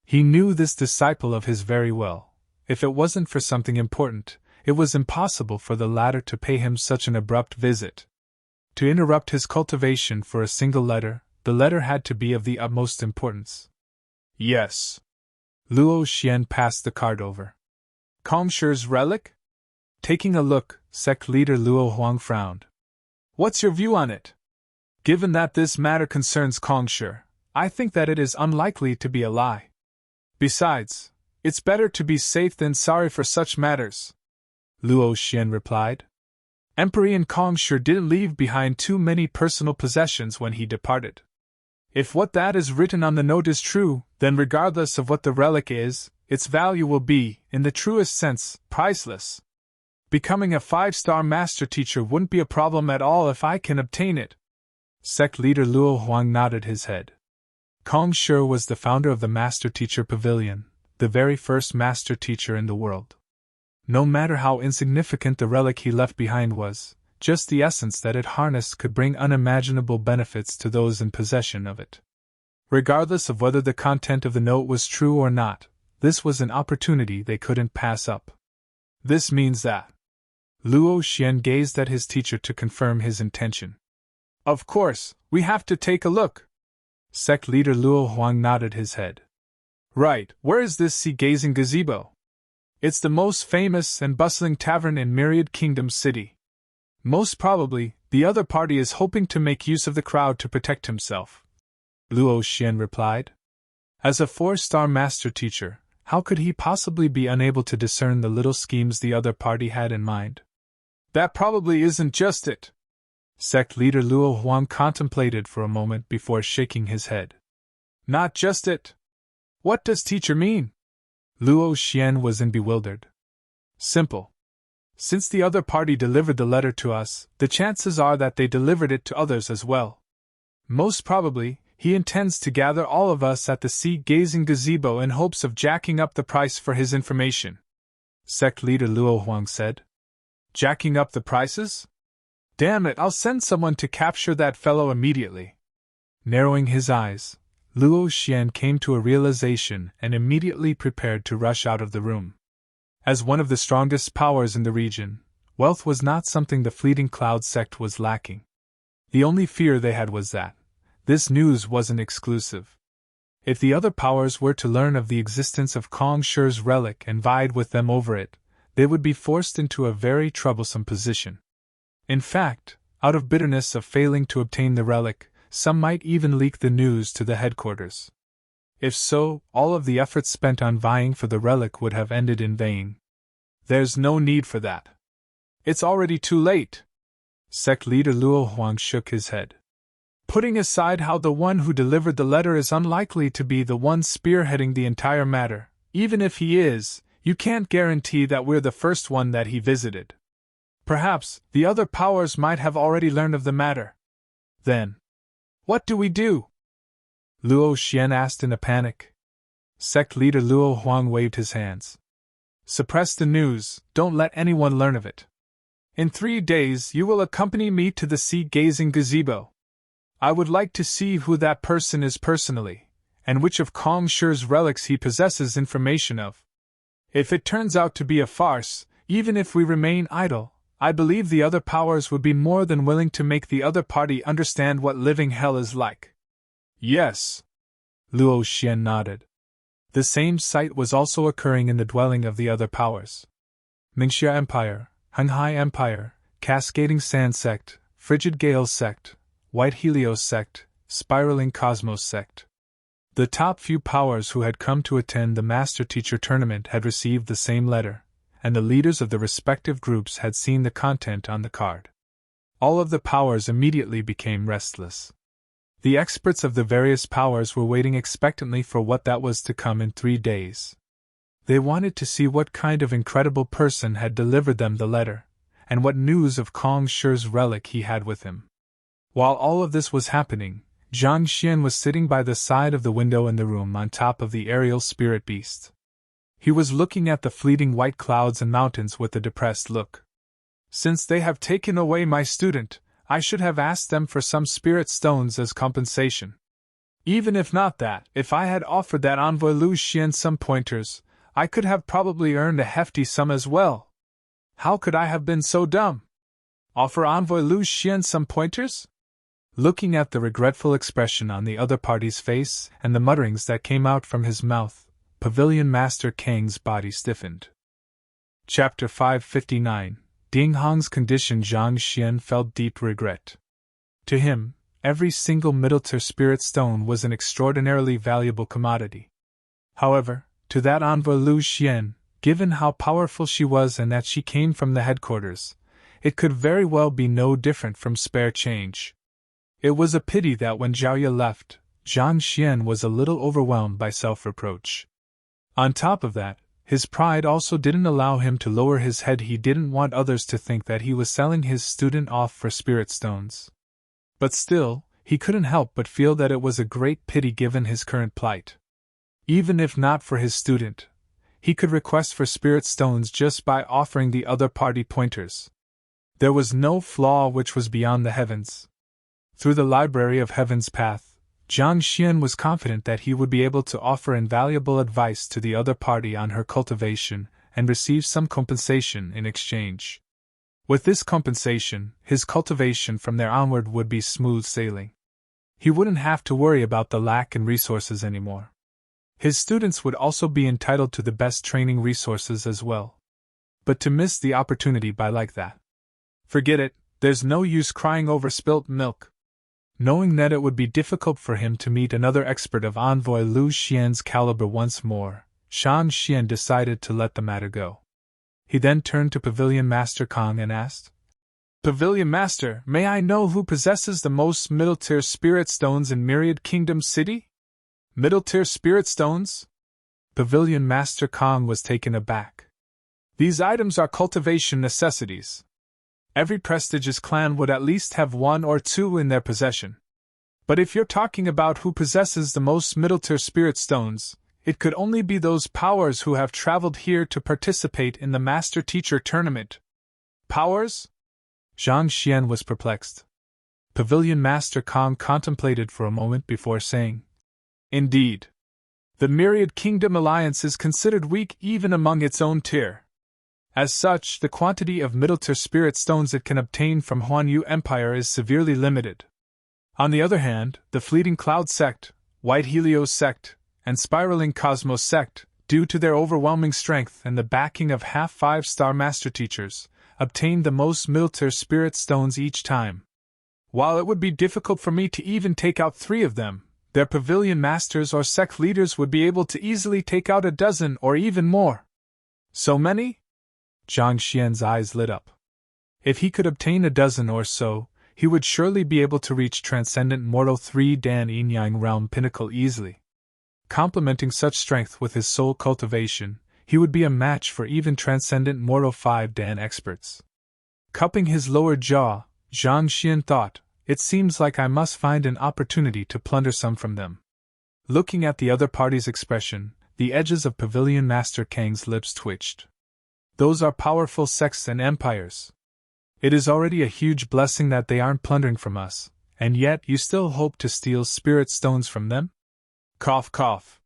He knew this disciple of his very well. If it wasn't for something important, it was impossible for the latter to pay him such an abrupt visit. To interrupt his cultivation for a single letter, the letter had to be of the utmost importance. "Yes." Luo Xian passed the card over. "Kongshi's relic?" Taking a look, sect leader Luo Huang frowned. "What's your view on it? Given that this matter concerns Kongshi, I think that it is unlikely to be a lie. Besides, it's better to be safe than sorry for such matters," Luo Xian replied. "Emperor Kongshi didn't leave behind too many personal possessions when he departed. If what that is written on the note is true, then regardless of what the relic is, its value will be, in the truest sense, priceless. Becoming a 5-star master teacher wouldn't be a problem at all if I can obtain it." Sect leader Luo Huang nodded his head. Kongshi was the founder of the Master Teacher Pavilion, the very first master teacher in the world. No matter how insignificant the relic he left behind was, just the essence that it harnessed could bring unimaginable benefits to those in possession of it. Regardless of whether the content of the note was true or not, this was an opportunity they couldn't pass up. "This means that..." Luo Xian gazed at his teacher to confirm his intention. "Of course, we have to take a look." Sect leader Luo Huang nodded his head. "Right, where is this sea-gazing gazebo?" "It's the most famous and bustling tavern in Myriad Kingdom City. Most probably, the other party is hoping to make use of the crowd to protect himself," Luo Xian replied. As a 4-star master teacher, how could he possibly be unable to discern the little schemes the other party had in mind? "That probably isn't just it." Sect leader Luo Huang contemplated for a moment before shaking his head. "Not just it? What does teacher mean?" Luo Xian was bewildered. "Simple. Since the other party delivered the letter to us, the chances are that they delivered it to others as well. Most probably, he intends to gather all of us at the sea-gazing gazebo in hopes of jacking up the price for his information," Sect leader Luo Huang said. "Jacking up the prices? Damn it, I'll send someone to capture that fellow immediately." Narrowing his eyes, Luo Xian came to a realization and immediately prepared to rush out of the room. As one of the strongest powers in the region, wealth was not something the Fleeting Cloud sect was lacking. The only fear they had was that this news wasn't exclusive. If the other powers were to learn of the existence of Kongshi's relic and vied with them over it, they would be forced into a very troublesome position. In fact, out of bitterness of failing to obtain the relic, some might even leak the news to the headquarters. If so, all of the efforts spent on vying for the relic would have ended in vain. "There's no need for that. It's already too late." Sect leader Luo Huang shook his head. "Putting aside how the one who delivered the letter is unlikely to be the one spearheading the entire matter, even if he is, you can't guarantee that we're the first one that he visited. Perhaps the other powers might have already learned of the matter. Then, what do we do?" Luo Xian asked in a panic. Sect leader Luo Huang waved his hands. "Suppress the news, don't let anyone learn of it. In 3 days you will accompany me to the sea-gazing gazebo. I would like to see who that person is personally, and which of Kongshi's relics he possesses information of. If it turns out to be a farce, even if we remain idle, I believe the other powers would be more than willing to make the other party understand what living hell is like." "Yes." Luo Xian nodded. The same sight was also occurring in the dwelling of the other powers. Ningxia Empire, Hanghai Empire, Cascading Sand Sect, Frigid Gale Sect, White Helios Sect, Spiraling Cosmos Sect. The top few powers who had come to attend the Master Teacher Tournament had received the same letter, and the leaders of the respective groups had seen the content on the card. All of the powers immediately became restless. The experts of the various powers were waiting expectantly for what that was to come in 3 days. They wanted to see what kind of incredible person had delivered them the letter, and what news of Kongshi's relic he had with him. While all of this was happening, Zhang Xian was sitting by the side of the window in the room on top of the aerial spirit beast. He was looking at the fleeting white clouds and mountains with a depressed look. Since they have taken away my student, I should have asked them for some spirit stones as compensation. Even if not that, if I had offered that envoy Lu Xian some pointers, I could have probably earned a hefty sum as well. How could I have been so dumb? Offer envoy Lu Xian some pointers? Looking at the regretful expression on the other party's face and the mutterings that came out from his mouth, Pavilion Master Kang's body stiffened. Chapter 559. Ding Hong's condition. Zhang Xian felt deep regret. To him, every single middle-tier spirit stone was an extraordinarily valuable commodity. However, to that envoy Lu Xian, given how powerful she was and that she came from the headquarters, it could very well be no different from spare change. It was a pity that when Zhao Ye left, Zhang Xian was a little overwhelmed by self-reproach. On top of that, his pride also didn't allow him to lower his head. He didn't want others to think that he was selling his student off for spirit stones. But still, he couldn't help but feel that it was a great pity given his current plight. Even if not for his student, he could request for spirit stones just by offering the other party pointers. There was no flaw which was beyond the heavens. Through the Library of Heaven's Path, Zhang Xian was confident that he would be able to offer invaluable advice to the other party on her cultivation and receive some compensation in exchange. With this compensation, his cultivation from there onward would be smooth sailing. He wouldn't have to worry about the lack in resources anymore. His students would also be entitled to the best training resources as well. But to miss the opportunity by like that. Forget it, there's no use crying over spilt milk. Knowing that it would be difficult for him to meet another expert of envoy Lu Xian's caliber once more, Zhang Xian decided to let the matter go. He then turned to Pavilion Master Kang and asked, "Pavilion Master, may I know who possesses the most middle-tier spirit stones in Myriad Kingdom City?" "Middle-tier spirit stones?" Pavilion Master Kang was taken aback. "These items are cultivation necessities. Every prestigious clan would at least have one or two in their possession. But if you're talking about who possesses the most middle-tier spirit stones, it could only be those powers who have traveled here to participate in the Master-Teacher tournament." "Powers?" Zhang Xian was perplexed. Pavilion Master Kang contemplated for a moment before saying, "Indeed. The Myriad Kingdom Alliance is considered weak even among its own tier. As such, the quantity of middle-tier spirit stones it can obtain from Huanyu Empire is severely limited. On the other hand, the Fleeting Cloud Sect, White Helios Sect, and Spiraling Cosmos Sect, due to their overwhelming strength and the backing of half 5-star master teachers, obtain the most middle-tier spirit stones each time. While it would be difficult for me to even take out 3 of them, their pavilion masters or sect leaders would be able to easily take out a dozen or even more." "So many?" Zhang Xian's eyes lit up. If he could obtain a dozen or so, he would surely be able to reach Transcendent Mortal 3 Dan Yin Yang Realm Pinnacle easily. Complementing such strength with his soul cultivation, he would be a match for even Transcendent Mortal 5 Dan experts. Cupping his lower jaw, Zhang Xian thought, "It seems like I must find an opportunity to plunder some from them." Looking at the other party's expression, the edges of Pavilion Master Kang's lips twitched. "Those are powerful sects and empires. It is already a huge blessing that they aren't plundering from us, and yet you still hope to steal spirit stones from them?" Cough cough.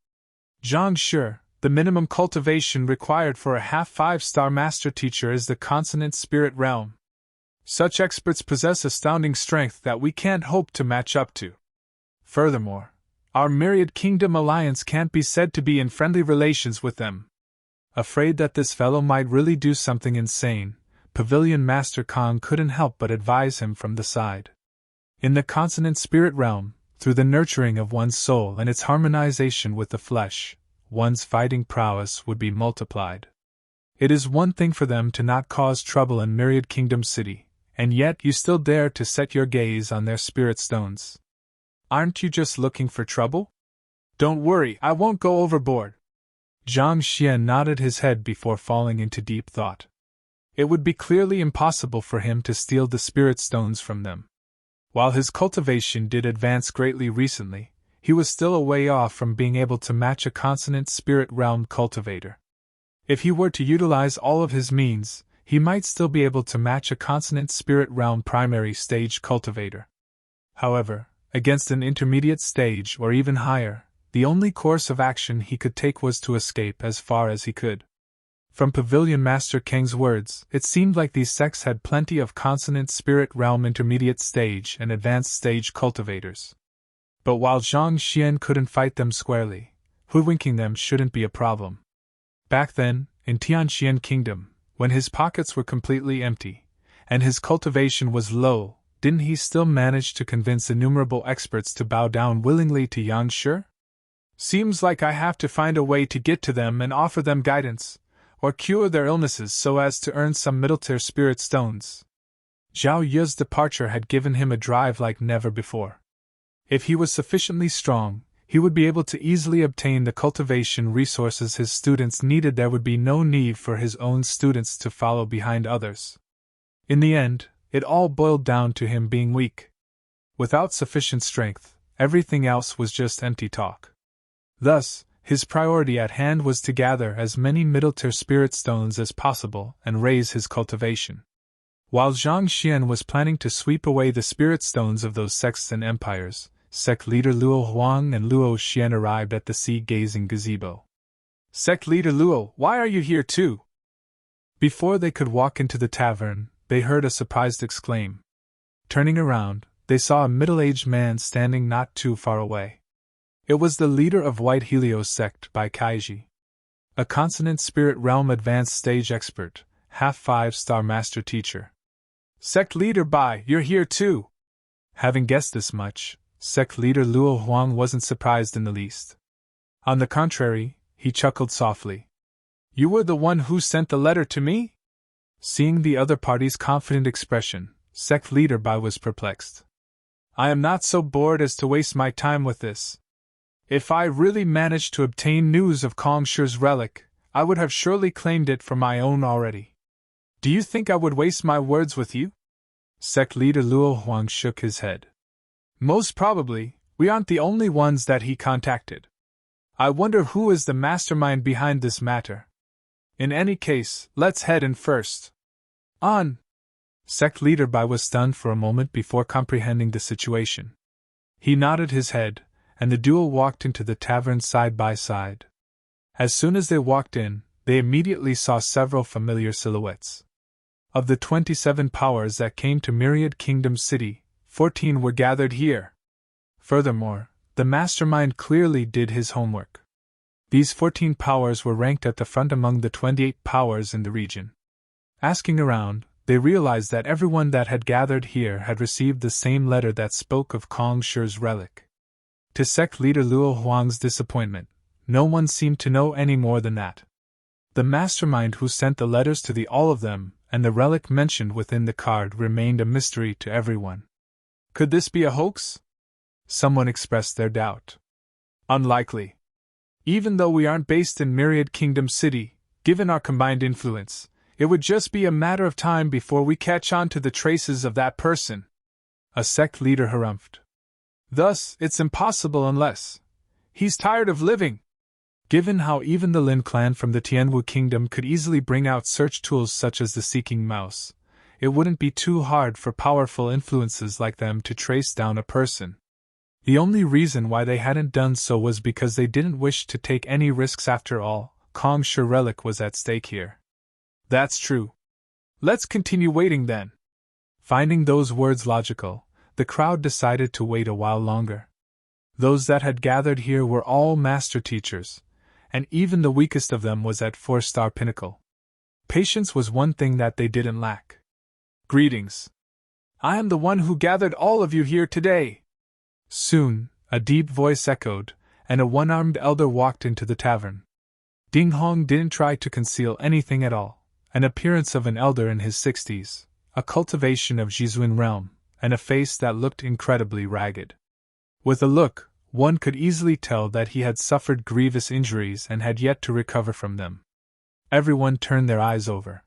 "Zhang Shi, the minimum cultivation required for a half 5-star master teacher is the consonant spirit realm. Such experts possess astounding strength that we can't hope to match up to. Furthermore, our Myriad Kingdom Alliance can't be said to be in friendly relations with them." Afraid that this fellow might really do something insane, Pavilion Master Kang couldn't help but advise him from the side. In the consonant spirit realm, through the nurturing of one's soul and its harmonization with the flesh, one's fighting prowess would be multiplied. It is one thing for them to not cause trouble in Myriad Kingdom City, and yet you still dare to set your gaze on their spirit stones. Aren't you just looking for trouble? Don't worry, I won't go overboard. Zhang Xian nodded his head before falling into deep thought. It would be clearly impossible for him to steal the spirit stones from them. While his cultivation did advance greatly recently, he was still a way off from being able to match a consonant spirit realm cultivator. If he were to utilize all of his means, he might still be able to match a consonant spirit realm primary stage cultivator. However, against an intermediate stage or even higher, the only course of action he could take was to escape as far as he could. From Pavilion Master Kang's words, it seemed like these sects had plenty of consonant spirit realm intermediate stage and advanced stage cultivators. But while Zhang Xian couldn't fight them squarely, hoodwinking them shouldn't be a problem. Back then, in Tianxian Kingdom, when his pockets were completely empty, and his cultivation was low, didn't he still manage to convince innumerable experts to bow down willingly to Yang Shi? Seems like I have to find a way to get to them and offer them guidance, or cure their illnesses so as to earn some middle-tier spirit stones. Zhao Yu's departure had given him a drive like never before. If he was sufficiently strong, he would be able to easily obtain the cultivation resources his students needed. There would be no need for his own students to follow behind others. In the end, it all boiled down to him being weak. Without sufficient strength, everything else was just empty talk. Thus, his priority at hand was to gather as many middle-tier spirit stones as possible and raise his cultivation. While Zhang Xian was planning to sweep away the spirit stones of those sects and empires, sect leader Luo Huang and Luo Xian arrived at the sea-gazing gazebo. "Sect leader Luo, why are you here too?" Before they could walk into the tavern, they heard a surprised exclaim. Turning around, they saw a middle-aged man standing not too far away. It was the leader of White Helios sect, Bai Kaiji. A consonant spirit realm advanced stage expert, half 5-star master teacher. "Sect leader Bai, you're here too." Having guessed this much, sect leader Luo Huang wasn't surprised in the least. On the contrary, he chuckled softly. "You were the one who sent the letter to me?" Seeing the other party's confident expression, sect leader Bai was perplexed. "I am not so bored as to waste my time with this. If I really managed to obtain news of Kong Shi's relic, I would have surely claimed it for my own already. Do you think I would waste my words with you?" Sect leader Luo Huang shook his head. "Most probably, we aren't the only ones that he contacted. I wonder who is the mastermind behind this matter. In any case, let's head in first." "On!" Sect leader Bai was stunned for a moment before comprehending the situation. He nodded his head, and the duo walked into the tavern side by side. As soon as they walked in, they immediately saw several familiar silhouettes. Of the 27 powers that came to Myriad Kingdom City, 14 were gathered here. Furthermore, the mastermind clearly did his homework. These 14 powers were ranked at the front among the 28 powers in the region. Asking around, they realized that everyone that had gathered here had received the same letter that spoke of Kong Shi's relic. To sect leader Luo Huang's disappointment, no one seemed to know any more than that. The mastermind who sent the letters to all of them, and the relic mentioned within the card remained a mystery to everyone. Could this be a hoax? Someone expressed their doubt. Unlikely. Even though we aren't based in Myriad Kingdom City, given our combined influence, it would just be a matter of time before we catch on to the traces of that person. A sect leader harumphed. Thus, it's impossible unless he's tired of living. Given how even the Lin clan from the Tianwu Kingdom could easily bring out search tools such as the Seeking Mouse, it wouldn't be too hard for powerful influences like them to trace down a person. The only reason why they hadn't done so was because they didn't wish to take any risks. After all, Kong Shi relic was at stake here. That's true. Let's continue waiting then. Finding those words logical, the crowd decided to wait a while longer. Those that had gathered here were all master teachers, and even the weakest of them was at 4-star pinnacle. Patience was one thing that they didn't lack. "Greetings. I am the one who gathered all of you here today." Soon, a deep voice echoed, and a one-armed elder walked into the tavern. Ding Hong didn't try to conceal anything at all, an appearance of an elder in his 60s, a cultivation of Jizuan realm, and a face that looked incredibly ragged. With a look, one could easily tell that he had suffered grievous injuries and had yet to recover from them. Everyone turned their eyes over.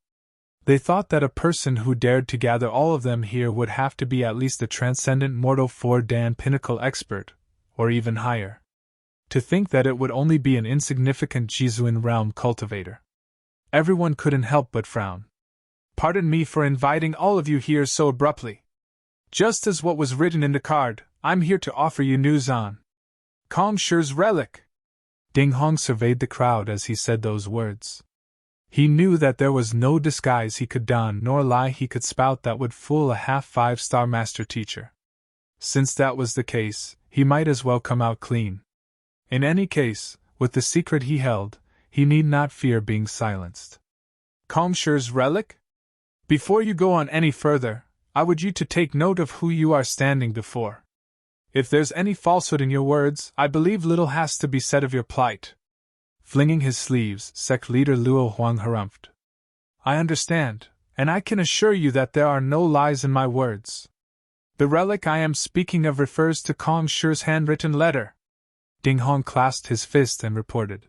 They thought that a person who dared to gather all of them here would have to be at least a transcendent mortal 4-Dan pinnacle expert, or even higher. To think that it would only be an insignificant Jesuin realm cultivator. Everyone couldn't help but frown. Pardon me for inviting all of you here so abruptly. Just as what was written in the card, I'm here to offer you news on Kong Shi's relic. Ding Hong surveyed the crowd as he said those words. He knew that there was no disguise he could don nor lie he could spout that would fool a half 5-star master teacher. Since that was the case, he might as well come out clean. In any case, with the secret he held, he need not fear being silenced. Kong Shi's relic? Before you go on any further, I would you to take note of who you are standing before. If there's any falsehood in your words, I believe little has to be said of your plight. Flinging his sleeves, sect leader Luo Huang harumphed. I understand, and I can assure you that there are no lies in my words. The relic I am speaking of refers to Kong Shi's handwritten letter. Ding Hong clasped his fist and reported.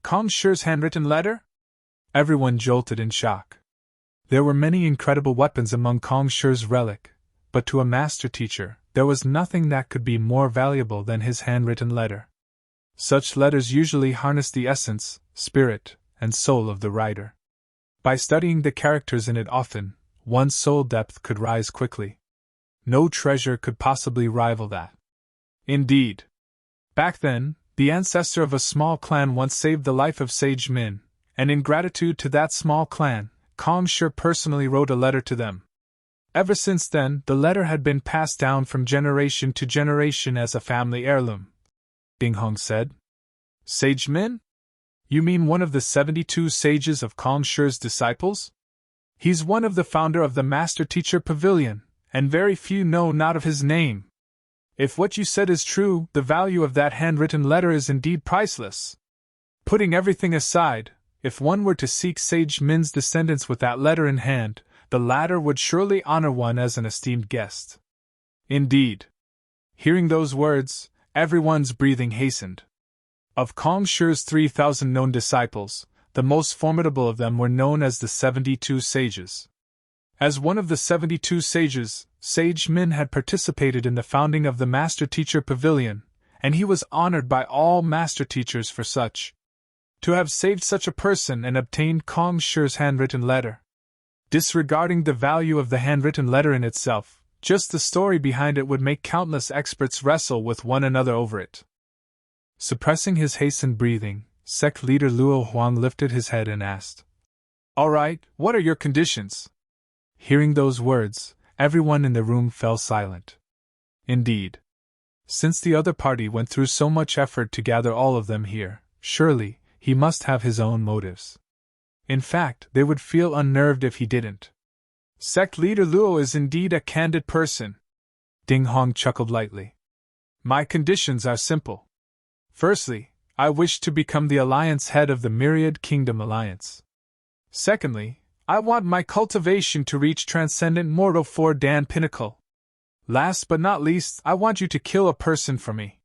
Kong Shi's handwritten letter? Everyone jolted in shock. There were many incredible weapons among Kong Shi's relic, but to a master teacher, there was nothing that could be more valuable than his handwritten letter. Such letters usually harness the essence, spirit, and soul of the writer. By studying the characters in it often, one's soul depth could rise quickly. No treasure could possibly rival that. Indeed. Back then, the ancestor of a small clan once saved the life of Sage Min, and in gratitude to that small clan, Kong Shi personally wrote a letter to them. Ever since then, the letter had been passed down from generation to generation as a family heirloom. Ding Hong said. Sage Min? You mean one of the 72 sages of Kong Shi's disciples? He's one of the founder of the Master Teacher Pavilion, and very few know not of his name. If what you said is true, the value of that handwritten letter is indeed priceless. Putting everything aside, if one were to seek Sage Min's descendants with that letter in hand, the latter would surely honor one as an esteemed guest. Indeed. Hearing those words, everyone's breathing hastened. Of Kong Shi's 3,000 known disciples, the most formidable of them were known as the 72 sages. As one of the 72 sages, Sage Min had participated in the founding of the Master Teacher Pavilion, and he was honored by all master teachers for such. To have saved such a person and obtained Kong Shi's handwritten letter. Disregarding the value of the handwritten letter in itself, just the story behind it would make countless experts wrestle with one another over it. Suppressing his hastened breathing, sect leader Luo Huang lifted his head and asked, All right, what are your conditions? Hearing those words, everyone in the room fell silent. Indeed. Since the other party went through so much effort to gather all of them here, surely, he must have his own motives. In fact, they would feel unnerved if he didn't. Sect leader Luo is indeed a candid person. Ding Hong chuckled lightly. My conditions are simple. Firstly, I wish to become the alliance head of the Myriad Kingdom Alliance. Secondly, I want my cultivation to reach Transcendent Mortal 4-Dan Pinnacle. Last but not least, I want you to kill a person for me.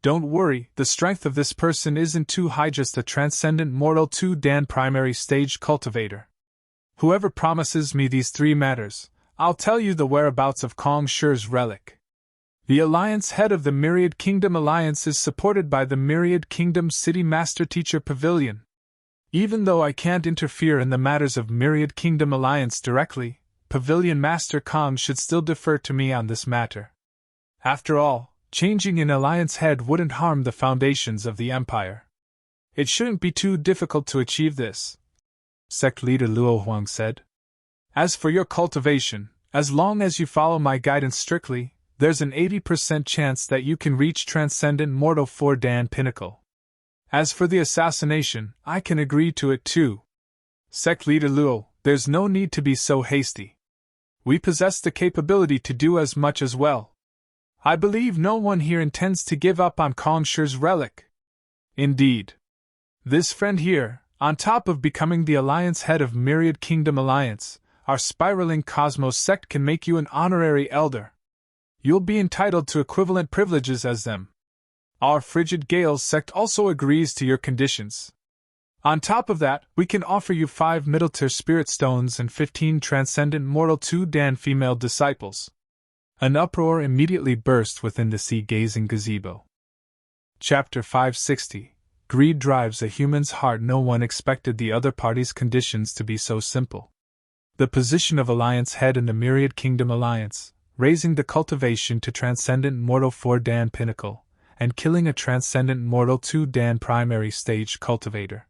Don't worry, the strength of this person isn't too high, just a Transcendent Mortal 2-Dan primary stage cultivator. Whoever promises me these 3 matters, I'll tell you the whereabouts of Kong Shi's relic. The Alliance head of the Myriad Kingdom Alliance is supported by the Myriad Kingdom City Master Teacher Pavilion. Even though I can't interfere in the matters of Myriad Kingdom Alliance directly, Pavilion Master Kong should still defer to me on this matter. After all, changing an alliance head wouldn't harm the foundations of the Empire. It shouldn't be too difficult to achieve this, sect leader Luo Huang said. As for your cultivation, as long as you follow my guidance strictly, there's an 80% chance that you can reach Transcendent Mortal 4-Dan Pinnacle. As for the assassination, I can agree to it too. Sect leader Luo, there's no need to be so hasty. We possess the capability to do as much as well. I believe no one here intends to give up on Kong Shi's relic. Indeed. This friend here, on top of becoming the alliance head of Myriad Kingdom Alliance, our spiraling Cosmos sect can make you an honorary elder. You'll be entitled to equivalent privileges as them. Our Frigid Gales sect also agrees to your conditions. On top of that, we can offer you 5 middle-tier spirit stones and 15 transcendent mortal 2 Dan female disciples. An uproar immediately burst within the sea-gazing gazebo. Chapter 560. Greed drives a human's heart. No one expected the other party's conditions to be so simple. The position of Alliance Head in the Myriad Kingdom Alliance, raising the cultivation to Transcendent Mortal 4-Dan Pinnacle, and killing a Transcendent Mortal 2-Dan Primary Stage Cultivator.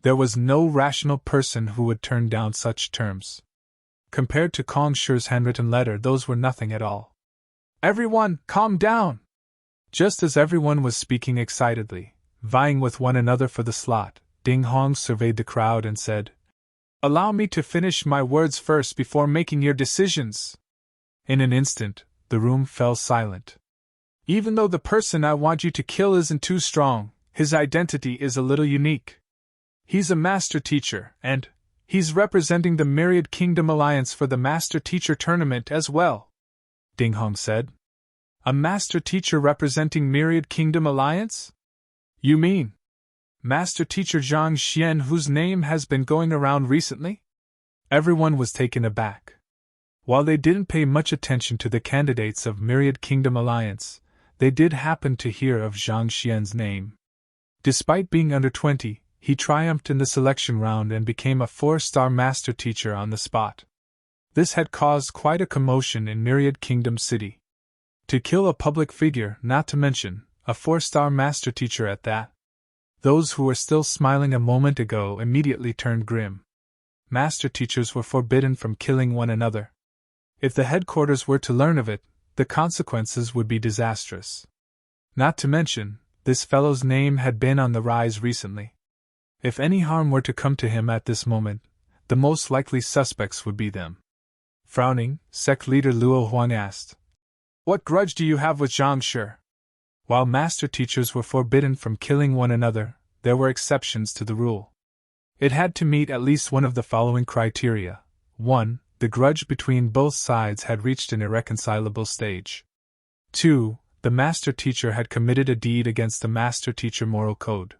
There was no rational person who would turn down such terms. Compared to Kong Shi's handwritten letter, those were nothing at all. Everyone, calm down! Just as everyone was speaking excitedly, vying with one another for the slot, Ding Hong surveyed the crowd and said, "Allow me to finish my words first before making your decisions." In an instant, the room fell silent. "Even though the person I want you to kill isn't too strong, his identity is a little unique. He's a master teacher, and he's representing the Myriad Kingdom Alliance for the Master Teacher Tournament as well," Ding Hong said. "A master teacher representing Myriad Kingdom Alliance? You mean Master Teacher Zhang Xian, whose name has been going around recently?" Everyone was taken aback. While they didn't pay much attention to the candidates of Myriad Kingdom Alliance, they did happen to hear of Zhang Xian's name. Despite being under 20, he triumphed in the selection round and became a 4-star master teacher on the spot. This had caused quite a commotion in Myriad Kingdom City. To kill a public figure, not to mention a 4-star master teacher at that. Those who were still smiling a moment ago immediately turned grim. Master teachers were forbidden from killing one another. If the headquarters were to learn of it, the consequences would be disastrous. Not to mention, this fellow's name had been on the rise recently. If any harm were to come to him at this moment, the most likely suspects would be them. Frowning, sect leader Luo Huang asked, "What grudge do you have with Zhang Shi?" While master teachers were forbidden from killing one another, there were exceptions to the rule. It had to meet at least one of the following criteria. 1. The grudge between both sides had reached an irreconcilable stage. 2. The master teacher had committed a deed against the master teacher moral code.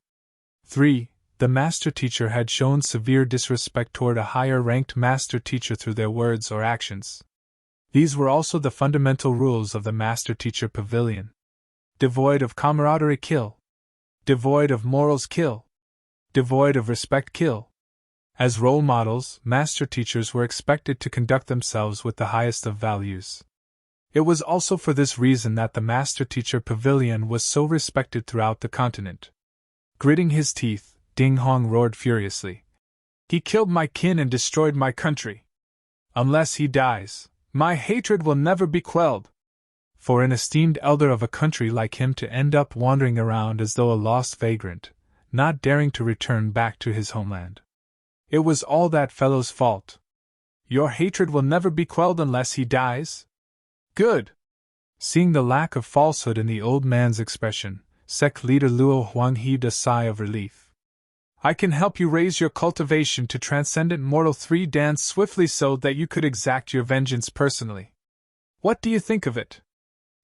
3. The master teacher had shown severe disrespect toward a higher-ranked master teacher through their words or actions. These were also the fundamental rules of the Master Teacher Pavilion. Devoid of camaraderie, kill. Devoid of morals, kill. Devoid of respect, kill. As role models, master teachers were expected to conduct themselves with the highest of values. It was also for this reason that the Master Teacher Pavilion was so respected throughout the continent. Gritting his teeth, Ding Hong roared furiously. "He killed my kin and destroyed my country. Unless he dies, my hatred will never be quelled." For an esteemed elder of a country like him to end up wandering around as though a lost vagrant, not daring to return back to his homeland. It was all that fellow's fault. "Your hatred will never be quelled unless he dies? Good." Seeing the lack of falsehood in the old man's expression, sect leader Luo Huang heaved a sigh of relief. "I can help you raise your cultivation to Transcendent Mortal 3-Dan swiftly so that you could exact your vengeance personally. What do you think of it?"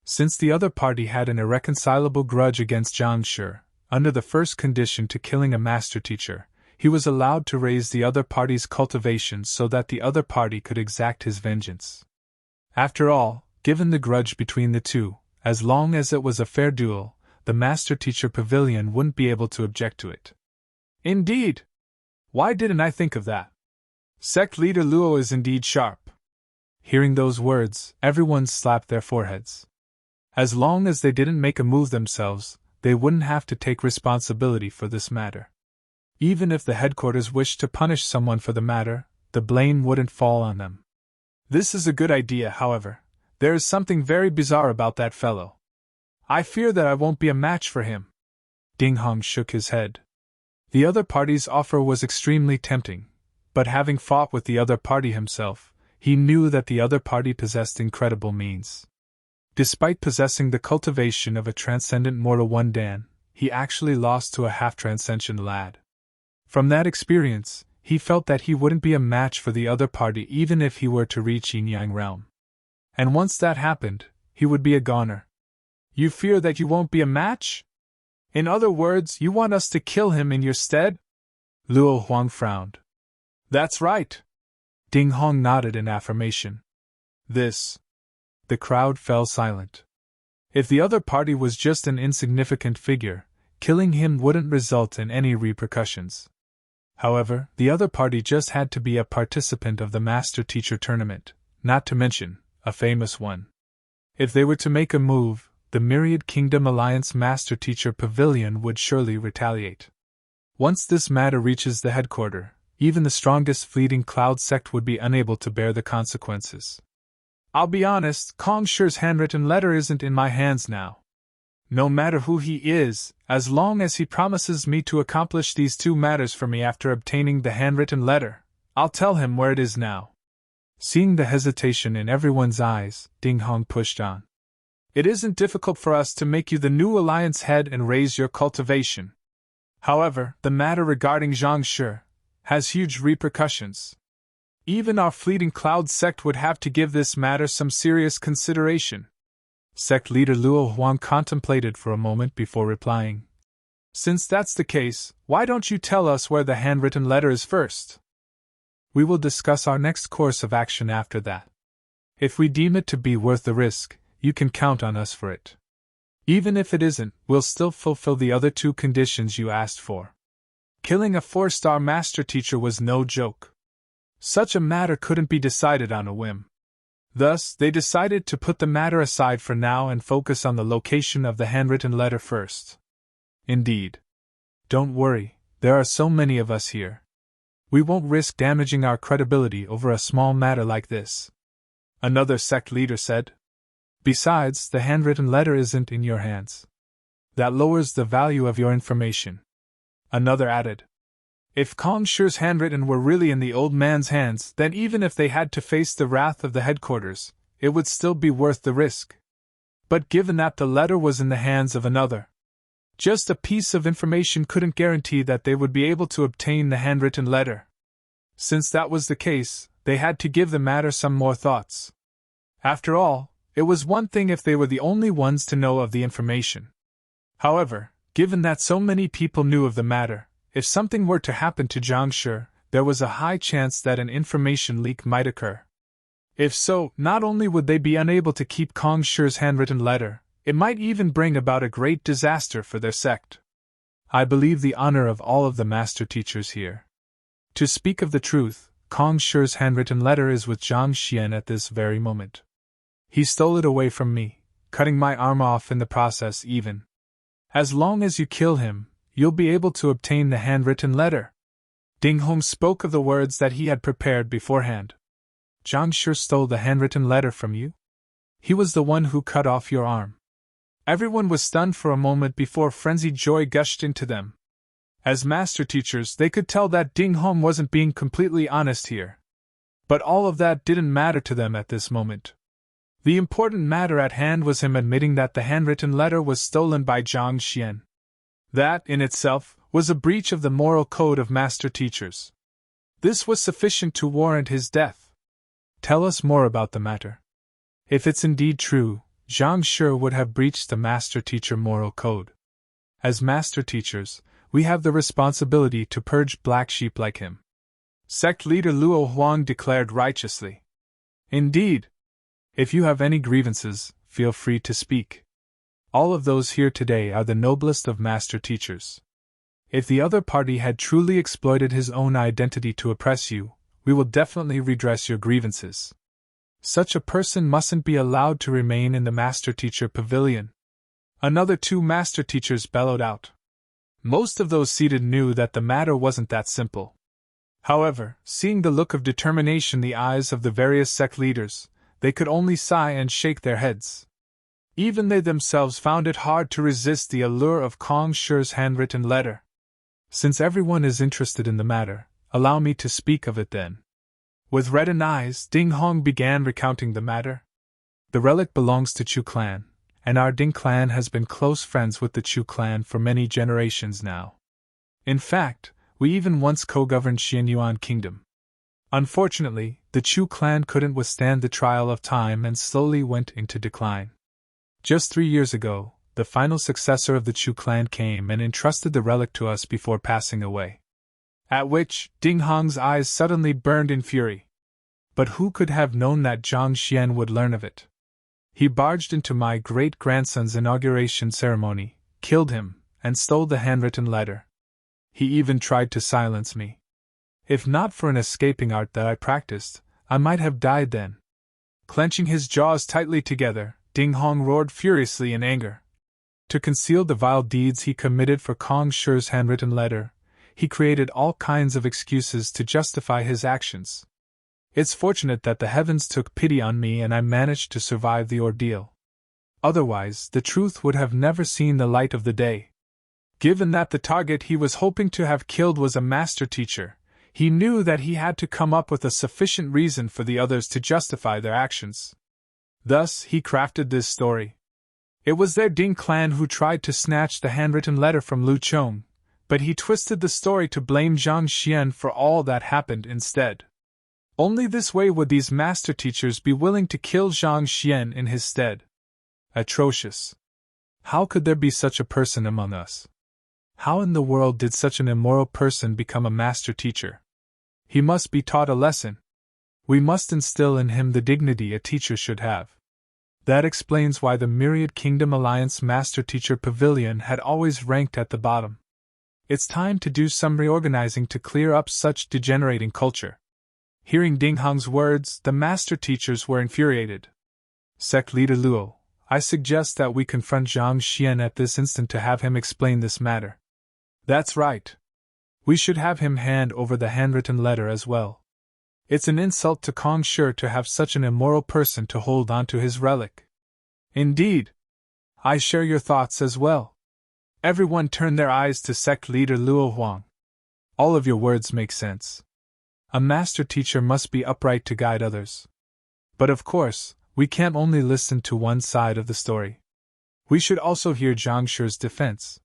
Since the other party had an irreconcilable grudge against Zhang Shi, under the first condition to killing a master teacher, he was allowed to raise the other party's cultivation so that the other party could exact his vengeance. After all, given the grudge between the two, as long as it was a fair duel, the Master Teacher Pavilion wouldn't be able to object to it. "Indeed! Why didn't I think of that? Sect leader Luo is indeed sharp." Hearing those words, everyone slapped their foreheads. As long as they didn't make a move themselves, they wouldn't have to take responsibility for this matter. Even if the headquarters wished to punish someone for the matter, the blame wouldn't fall on them. "This is a good idea, however. There is something very bizarre about that fellow. I fear that I won't be a match for him." Ding Hong shook his head. The other party's offer was extremely tempting, but having fought with the other party himself, he knew that the other party possessed incredible means. Despite possessing the cultivation of a Transcendent Mortal 1-Dan, he actually lost to a half-transcendent lad. From that experience, he felt that he wouldn't be a match for the other party even if he were to reach Yin Yang Realm. And once that happened, he would be a goner. "You fear that you won't be a match? In other words, you want us to kill him in your stead?" Luo Huang frowned. That's right. Ding Hong nodded in affirmation. The crowd fell silent. If the other party was just an insignificant figure, killing him wouldn't result in any repercussions. However, the other party just had to be a participant of the Master-Teacher tournament, not to mention, a famous one. If they were to make a move, the Myriad Kingdom Alliance Master-Teacher Pavilion would surely retaliate. Once this matter reaches the headquarters, even the strongest Fleeting Cloud sect would be unable to bear the consequences. I'll be honest, Kong Shi's handwritten letter isn't in my hands now. No matter who he is, as long as he promises me to accomplish these two matters for me after obtaining the handwritten letter, I'll tell him where it is now. Seeing the hesitation in everyone's eyes, Ding Hong pushed on. It isn't difficult for us to make you the new alliance head and raise your cultivation. However, the matter regarding Zhang Shi has huge repercussions. Even our Fleeting Cloud sect would have to give this matter some serious consideration. Sect leader Luo Huang contemplated for a moment before replying. Since that's the case, why don't you tell us where the handwritten letter is first? We will discuss our next course of action after that. If we deem it to be worth the risk, you can count on us for it. Even if it isn't, we'll still fulfill the other two conditions you asked for. Killing a 4-star master teacher was no joke. Such a matter couldn't be decided on a whim. Thus, they decided to put the matter aside for now and focus on the location of the handwritten letter first. Indeed. Don't worry, there are so many of us here. We won't risk damaging our credibility over a small matter like this. Another sect leader said. Besides, the handwritten letter isn't in your hands. That lowers the value of your information. Another added. If Kong Shi's handwritten were really in the old man's hands, then even if they had to face the wrath of the headquarters, it would still be worth the risk. But given that the letter was in the hands of another, just a piece of information couldn't guarantee that they would be able to obtain the handwritten letter. Since that was the case, they had to give the matter some more thoughts. After all, it was one thing if they were the only ones to know of the information. However, given that so many people knew of the matter, if something were to happen to Zhang Shi, there was a high chance that an information leak might occur. If so, not only would they be unable to keep Kong Shi's handwritten letter, it might even bring about a great disaster for their sect. I believe the honor of all of the master teachers here. To speak of the truth, Kong Shi's handwritten letter is with Zhang Xian at this very moment. He stole it away from me, cutting my arm off in the process even. As long as you kill him, you'll be able to obtain the handwritten letter. Ding Hong spoke of the words that he had prepared beforehand. Zhang Shi stole the handwritten letter from you? He was the one who cut off your arm. Everyone was stunned for a moment before frenzied joy gushed into them. As master teachers, they could tell that Ding Hong wasn't being completely honest here. But all of that didn't matter to them at this moment. The important matter at hand was him admitting that the handwritten letter was stolen by Zhang Xian. That, in itself, was a breach of the moral code of master teachers. This was sufficient to warrant his death. Tell us more about the matter. If it's indeed true, Zhang Shi would have breached the master teacher moral code. As master teachers, we have the responsibility to purge black sheep like him. Sect leader Luo Huang declared righteously. Indeed. If you have any grievances, feel free to speak. All of those here today are the noblest of master teachers. If the other party had truly exploited his own identity to oppress you, we will definitely redress your grievances. Such a person mustn't be allowed to remain in the master teacher pavilion. Another 2 master teachers bellowed out. Most of those seated knew that the matter wasn't that simple. However, seeing the look of determination in the eyes of the various sect leaders, they could only sigh and shake their heads. Even they themselves found it hard to resist the allure of Kong Shi's handwritten letter. Since everyone is interested in the matter, allow me to speak of it then. With reddened eyes, Ding Hong began recounting the matter. The relic belongs to Chu clan, and our Ding clan has been close friends with the Chu clan for many generations now. In fact, we even once co-governed Xianyuan Kingdom. Unfortunately, the Chu clan couldn't withstand the trial of time and slowly went into decline. Just 3 years ago, the final successor of the Chu clan came and entrusted the relic to us before passing away. At which, Ding Hong's eyes suddenly burned in fury. But who could have known that Zhang Xian would learn of it? He barged into my great-grandson's inauguration ceremony, killed him, and stole the handwritten letter. He even tried to silence me. If not for an escaping art that I practiced, I might have died then. Clenching his jaws tightly together, Ding Hong roared furiously in anger. To conceal the vile deeds he committed for Kong Shi's handwritten letter, he created all kinds of excuses to justify his actions. It's fortunate that the heavens took pity on me and I managed to survive the ordeal. Otherwise, the truth would have never seen the light of the day. Given that the target he was hoping to have killed was a master teacher, he knew that he had to come up with a sufficient reason for the others to justify their actions. Thus, he crafted this story. It was their Ding clan who tried to snatch the handwritten letter from Lu Chong, but he twisted the story to blame Zhang Xian for all that happened instead. Only this way would these master teachers be willing to kill Zhang Xian in his stead. Atrocious. How could there be such a person among us? How in the world did such an immoral person become a master teacher? He must be taught a lesson. We must instill in him the dignity a teacher should have. That explains why the Myriad Kingdom Alliance Master Teacher Pavilion had always ranked at the bottom. It's time to do some reorganizing to clear up such degenerating culture. Hearing Ding Hong's words, the master teachers were infuriated. Sect Leader Luo, I suggest that we confront Zhang Xian at this instant to have him explain this matter. That's right. We should have him hand over the handwritten letter as well. It's an insult to Kong Shi to have such an immoral person to hold on to his relic. Indeed. I share your thoughts as well. Everyone turned their eyes to Sect Leader Luo Huang. All of your words make sense. A master teacher must be upright to guide others. But of course, we can't only listen to one side of the story. We should also hear Zhang Shi's defense.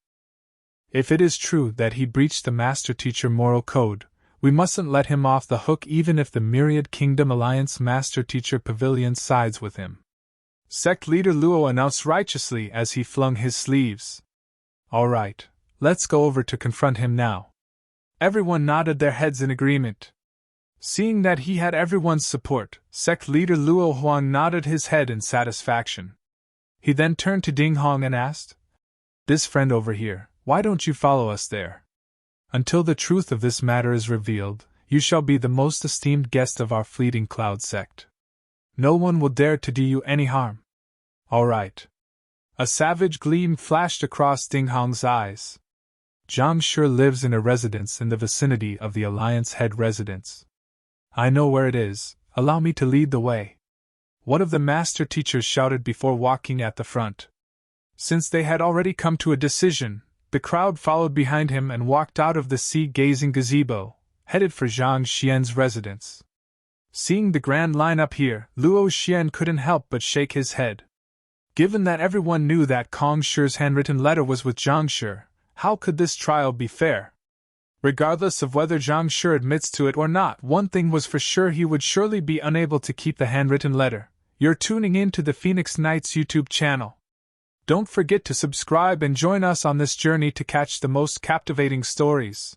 If it is true that he breached the master teacher moral code, we mustn't let him off the hook even if the Myriad Kingdom Alliance Master Teacher Pavilion sides with him. Sect Leader Luo announced righteously as he flung his sleeves. All right, let's go over to confront him now. Everyone nodded their heads in agreement. Seeing that he had everyone's support, Sect Leader Luo Huang nodded his head in satisfaction. He then turned to Ding Hong and asked, "This friend over here, why don't you follow us there? Until the truth of this matter is revealed, you shall be the most esteemed guest of our fleeting cloud sect. No one will dare to do you any harm." All right. A savage gleam flashed across Ding Hong's eyes. Zhang Shi lives in a residence in the vicinity of the Alliance head residence. I know where it is, allow me to lead the way. One of the master teachers shouted before walking at the front. Since they had already come to a decision, the crowd followed behind him and walked out of the sea-gazing gazebo, headed for Zhang Xian's residence. Seeing the grand line-up here, Luo Xian couldn't help but shake his head. Given that everyone knew that Kong Shi's handwritten letter was with Zhang Shi, how could this trial be fair? Regardless of whether Zhang Shi admits to it or not, one thing was for sure: he would surely be unable to keep the handwritten letter. You're tuning in to the Phoenix Knights YouTube channel. Don't forget to subscribe and join us on this journey to catch the most captivating stories.